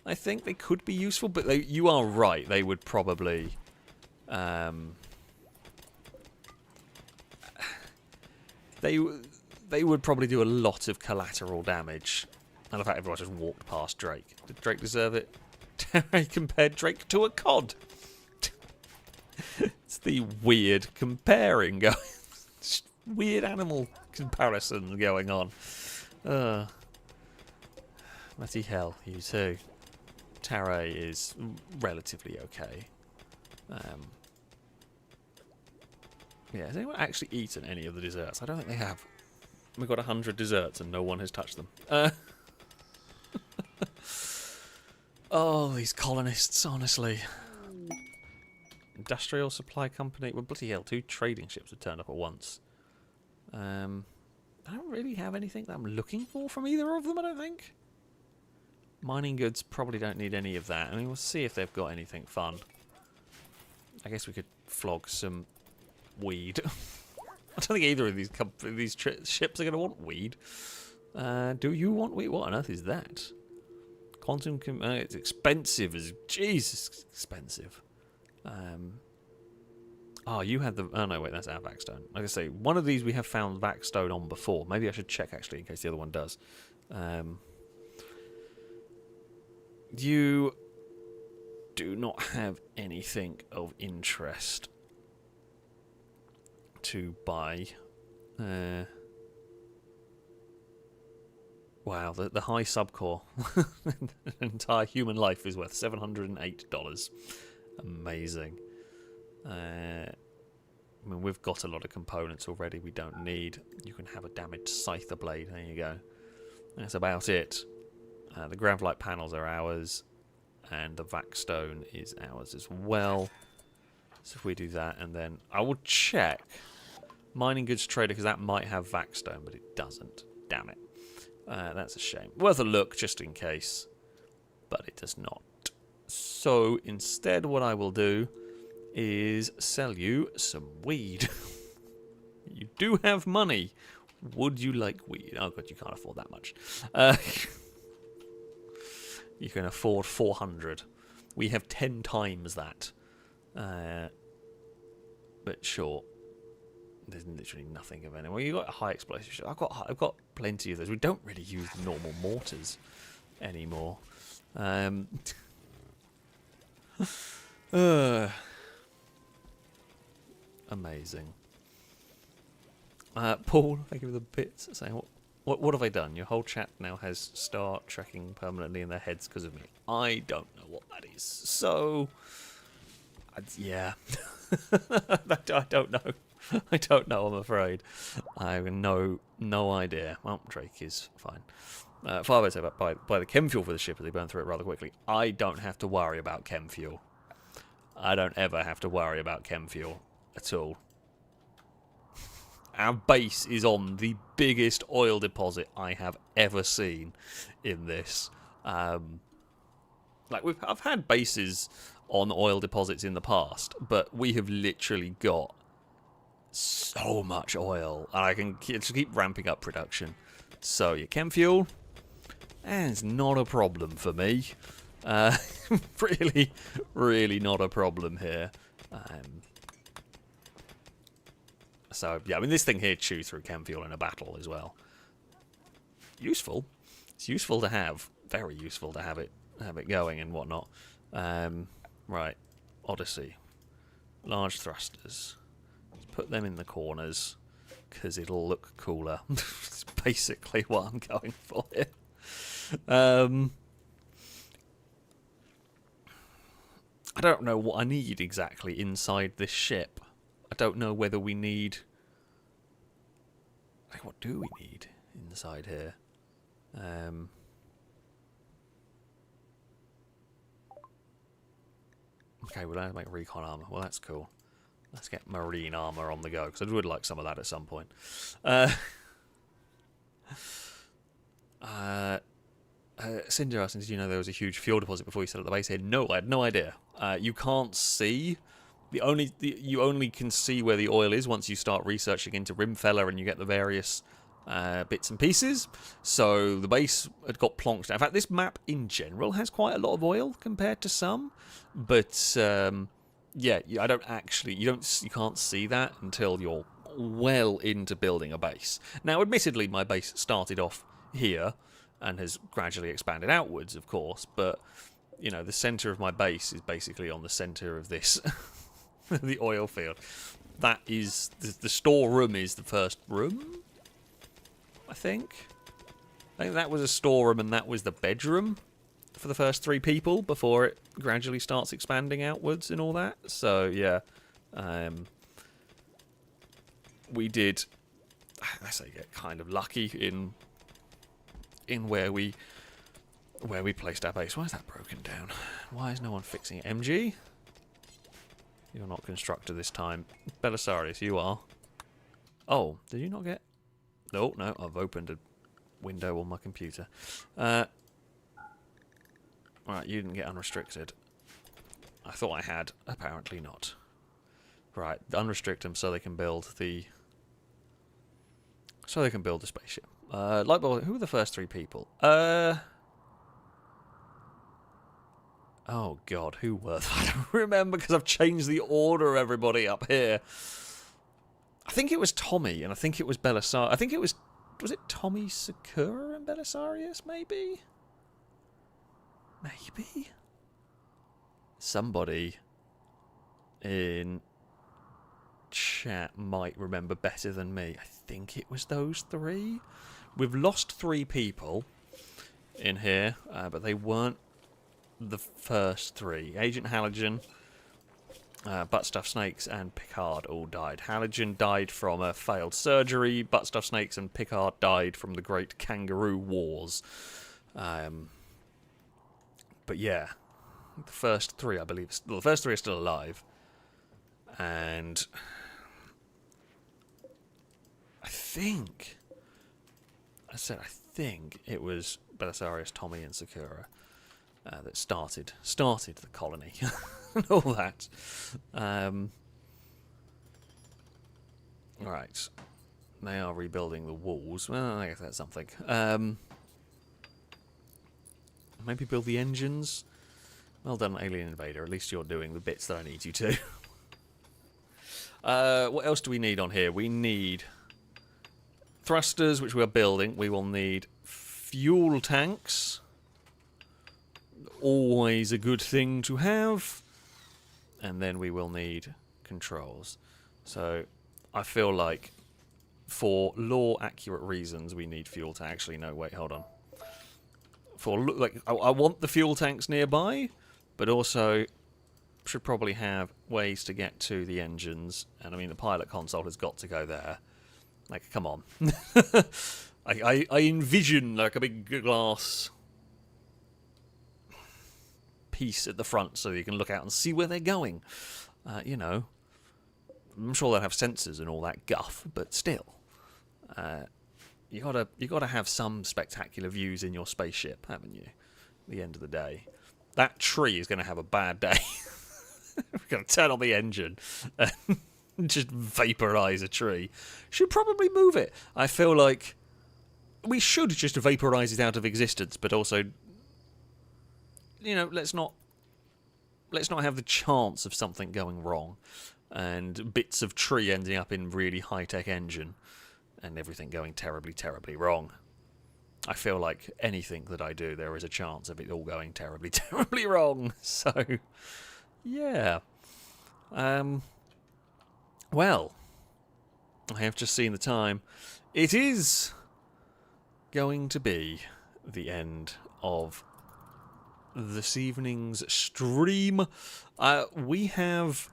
I think they could be useful, but you are right, they would probably... They would probably do a lot of collateral damage. And the fact everyone just walked past Drake. Did Drake deserve it? Terry compared Drake to a cod. It's the weird comparing going. Weird animal comparisons going on. Bloody hell, you too. Taray is relatively okay. Yeah, has anyone actually eaten any of the desserts? I don't think they have. We've got 100 desserts and no one has touched them. Oh, these colonists, honestly. Industrial supply company. Well, bloody hell, 2 trading ships have turned up at once. I don't really have anything that I'm looking for from either of them, I don't think. Mining goods probably don't need any of that. I mean, we'll see if they've got anything fun. I guess we could flog some weed. I don't think either of these ships are going to want weed. Do you want weed? What on earth is that? Quantum... it's expensive as... Jesus, expensive. Oh, you had the... Oh, no, wait, that's our Vaxstone. Like I say, one of these we have found Vaxstone on before. Maybe I should check, actually, in case the other one does. You do not have anything of interest to buy. Wow, the high subcore. An entire human life is worth $708. Amazing. I mean, we've got a lot of components already we don't need. You can have a damaged Scyther blade. There you go. That's about it. The Gravlite panels are ours, and the Vaxstone is ours as well. So if we do that, and then I will check Mining Goods Trader, because that might have Vaxstone, but it doesn't. Damn it. That's a shame. Worth a look, just in case. But it does not. So instead, what I will do is sell you some weed. You do have money. Would you like weed? Oh god, you can't afford that much. You can afford 400. We have 10 times that. But sure. There's literally nothing of any. Well, you got a high explosive ship. I've got plenty of those. We don't really use normal mortars anymore. Amazing. Paul, thank you for the bits. Saying what have I done? Your whole chat now has Star Trekking permanently in their heads because of me. I don't know what that is. So, yeah, I don't know. I don't know. I'm afraid. I have no idea. Well, Drake is fine. Firebeard said buy the chem fuel for the ship as they burn through it rather quickly. I don't have to worry about chem fuel. I don't ever have to worry about chem fuel at all. Our base is on the biggest oil deposit I have ever seen in this. Like I've had bases on oil deposits in the past, but we have literally got so much oil, and I can just keep ramping up production. So your chem fuel, and it's not a problem for me. Really, really not a problem here. So yeah, I mean this thing here chews through chem fuel in a battle as well. Useful. It's useful to have. Very useful to have it going and whatnot. Right, Odyssey, large thrusters. Let's put them in the corners because it'll look cooler. It's basically what I'm going for here. I don't know what I need exactly inside this ship. I don't know whether we need... Like, what do we need inside here? Okay, we'll have to make recon armor. Well, that's cool. Let's get marine armor on the go, because I would like some of that at some point. Cinder asked, did you know there was a huge fuel deposit before you set up the base here? No, I had no idea. You can't see. You only can see where the oil is once you start researching into Rimfeller and you get the various bits and pieces. So the base had got plonked. In fact, this map in general has quite a lot of oil compared to some, but yeah, I don't actually. You can't see that until you're well into building a base. Now, admittedly, my base started off here and has gradually expanded outwards, of course, but you know, the centre of my base is basically on the centre of this, the oil field. That is, the storeroom is the first room, I think. I think that was a storeroom and that was the bedroom for the first 3 people before it gradually starts expanding outwards and all that. So, yeah. We did, I say, get kind of lucky in where we placed our base. Why is that broken down? Why is no one fixing it? MG? You're not constructor this time. Belisarius, you are. Oh, did you not get... No, I've opened a window on my computer. Right, you didn't get unrestricted. I thought I had. Apparently not. Right, unrestrict them so they can build the... So they can build the spaceship. Lightbulb, who were the first 3 people? Oh god, who were they? I don't remember because I've changed the order of everybody up here. I think it was Tommy, and I think it was Belisarius. I think it was it Tommy, Sakura, and Belisarius, maybe? Maybe? Somebody in chat might remember better than me. I think it was those 3. We've lost 3 people in here, but they weren't the first 3. Agent Halogen, Buttstuff Snakes, and Picard all died. Halogen died from a failed surgery. Buttstuff Snakes and Picard died from the Great Kangaroo Wars. But yeah, the first 3, I believe, the first 3 are still alive. And I think it was Belisarius, Tommy, and Sakura that started the colony and all that. Right, they are rebuilding the walls. Well, I guess that's something. Maybe build the engines. Well done, Alien Invader. At least you're doing the bits that I need you to. What else do we need on here? We need thrusters, which we are building. We will need fuel tanks. Always a good thing to have. And then we will need controls. So I feel like for law-accurate reasons, we need fuel tanks. Actually, no, wait, hold on. I want the fuel tanks nearby, but also should probably have ways to get to the engines. And I mean, the pilot console has got to go there. Like, come on. I envision like a big glass piece at the front so you can look out and see where they're going. You know, I'm sure they'll have sensors and all that guff, but still, you gotta have some spectacular views in your spaceship, haven't you? At the end of the day, that tree is going to have a bad day. We're going to turn on the engine and just vaporize a tree. Should probably move it. I feel like we should just vaporize it out of existence, but also, you know, let's not have the chance of something going wrong and bits of tree ending up in really high-tech engine and everything going terribly, terribly wrong. I feel like anything that I do, there is a chance of it all going terribly, terribly wrong. So, yeah. Well, I have just seen the time. It is going to be the end of this evening's stream. We have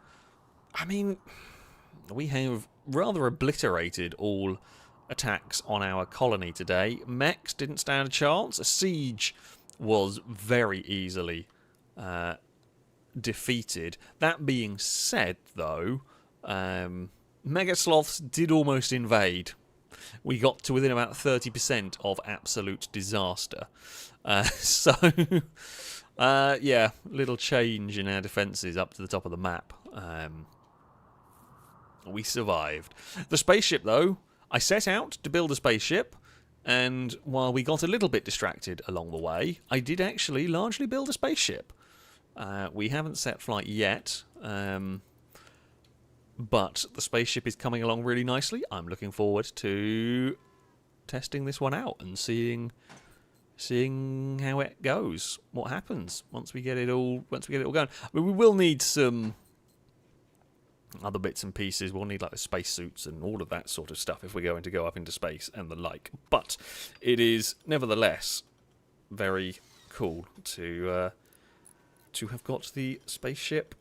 rather obliterated all attacks on our colony today. Mechs didn't stand a chance. A siege was very easily defeated. That being said, though, Mega Sloths did almost invade. we got to within about 30% of absolute disaster. Yeah, little change in our defences up to the top of the map. We survived. The spaceship, though, I set out to build a spaceship, and while we got a little bit distracted along the way, I did actually largely build a spaceship. We haven't set flight yet, but the spaceship is coming along really nicely. I'm looking forward to testing this one out and seeing how it goes, what happens once we get it all going. I mean, we will need some other bits and pieces. We'll need like the spacesuits and all of that sort of stuff if we're going to go up into space and the like. But it is nevertheless very cool to have got the spaceship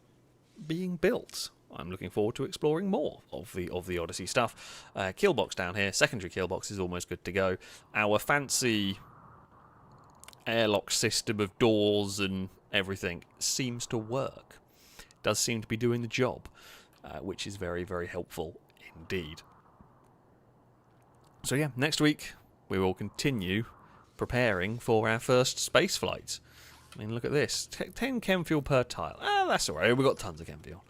being built. I'm looking forward to exploring more of the Odyssey stuff. Kill box down here, secondary kill box is almost good to go. Our fancy airlock system of doors and everything seems to work. Does seem to be doing the job, which is very, very helpful indeed. So yeah, next week we will continue preparing for our first space flight. I mean, look at this. 10 chem fuel per tile. That's alright. We've got tons of chem fuel.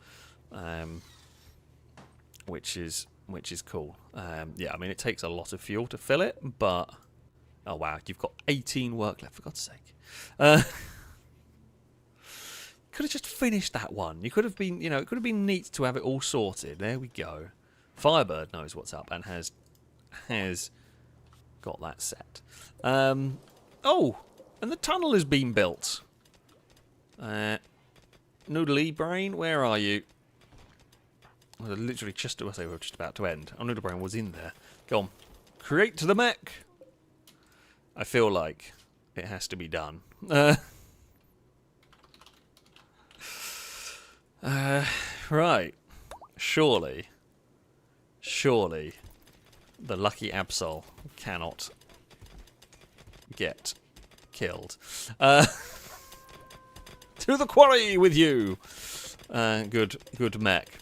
Which is cool. Yeah, I mean, it takes a lot of fuel to fill it, but... Oh, wow. You've got 18 work left, for God's sake. Could have just finished that one. You could have been, it could have been neat to have it all sorted. There we go. Firebird knows what's up and has got that set. Oh, and the tunnel has been built. Noodly Brain, where are you? Well, literally just to say we're just about to end. Oh, Noodle Brain was in there. Go on. Create the mech. I feel like it has to be done. Right. Surely, the lucky Absol cannot get killed. To the quarry with you! Good mech.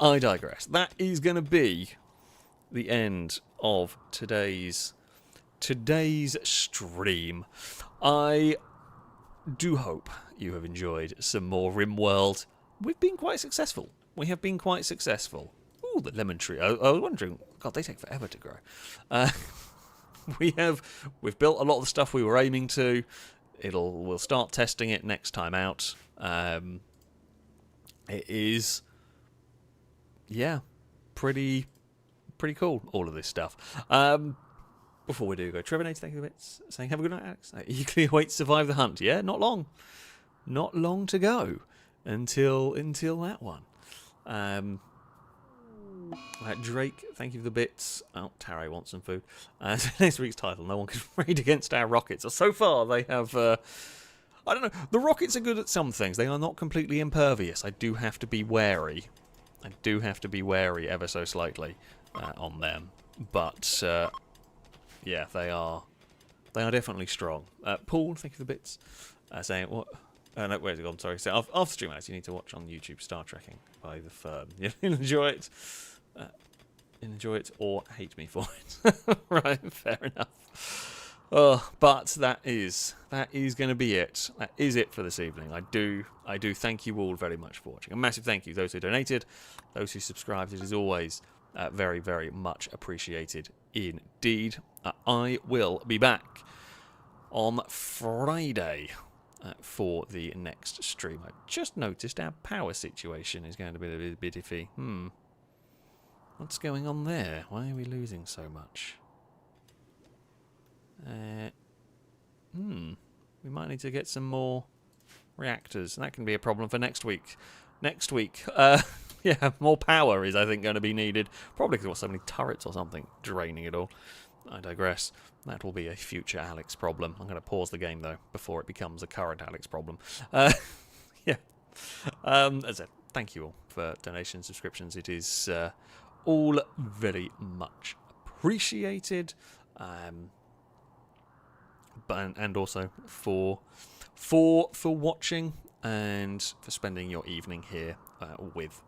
I digress. That is going to be the end of today's stream. I do hope you have enjoyed some more Rimworld. We've been quite successful. We have been quite successful. Ooh, the lemon tree. I was wondering, God, they take forever to grow. We've built a lot of the stuff we were aiming to. We'll start testing it next time out. It is, yeah, pretty cool, all of this stuff. Before we do go, Trevor Nates, thank you for the bits, saying have a good night, Alex. Eagerly await survive the hunt. Yeah, not long to go until that one. Drake, thank you for the bits. Oh, Taro wants some food. Next week's title, no one can raid against our rockets. So far, they have... I don't know. The rockets are good at some things. They are not completely impervious. I do have to be wary. Ever so slightly on them. But, yeah, they are definitely strong. Paul, thank you for the bits. Saying, what... no, where's it gone? Sorry. So after stream hours, you need to watch on YouTube Star Trekking by the Firm. You'll enjoy it. Enjoy it or hate me for it. Right, fair enough. But that is going to be it. That is it for this evening. I do thank you all very much for watching. A massive thank you to those who donated, those who subscribed. It is always very, very much appreciated indeed. I will be back on Friday for the next stream. I just noticed our power situation is going to be a bit iffy. What's going on there? Why are we losing so much? We might need to get some more reactors. That can be a problem for next week. Yeah, more power is, I think, going to be needed. Probably because there's so many turrets or something draining it all. I digress. That will be a future Alex problem. I'm going to pause the game, though, before it becomes a current Alex problem. Yeah. As I said, thank you all for donations, subscriptions. It is all very much appreciated. And also for watching and for spending your evening here with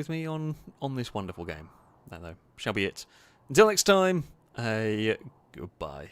me on this wonderful game. That, though, shall be it. Until next time, goodbye.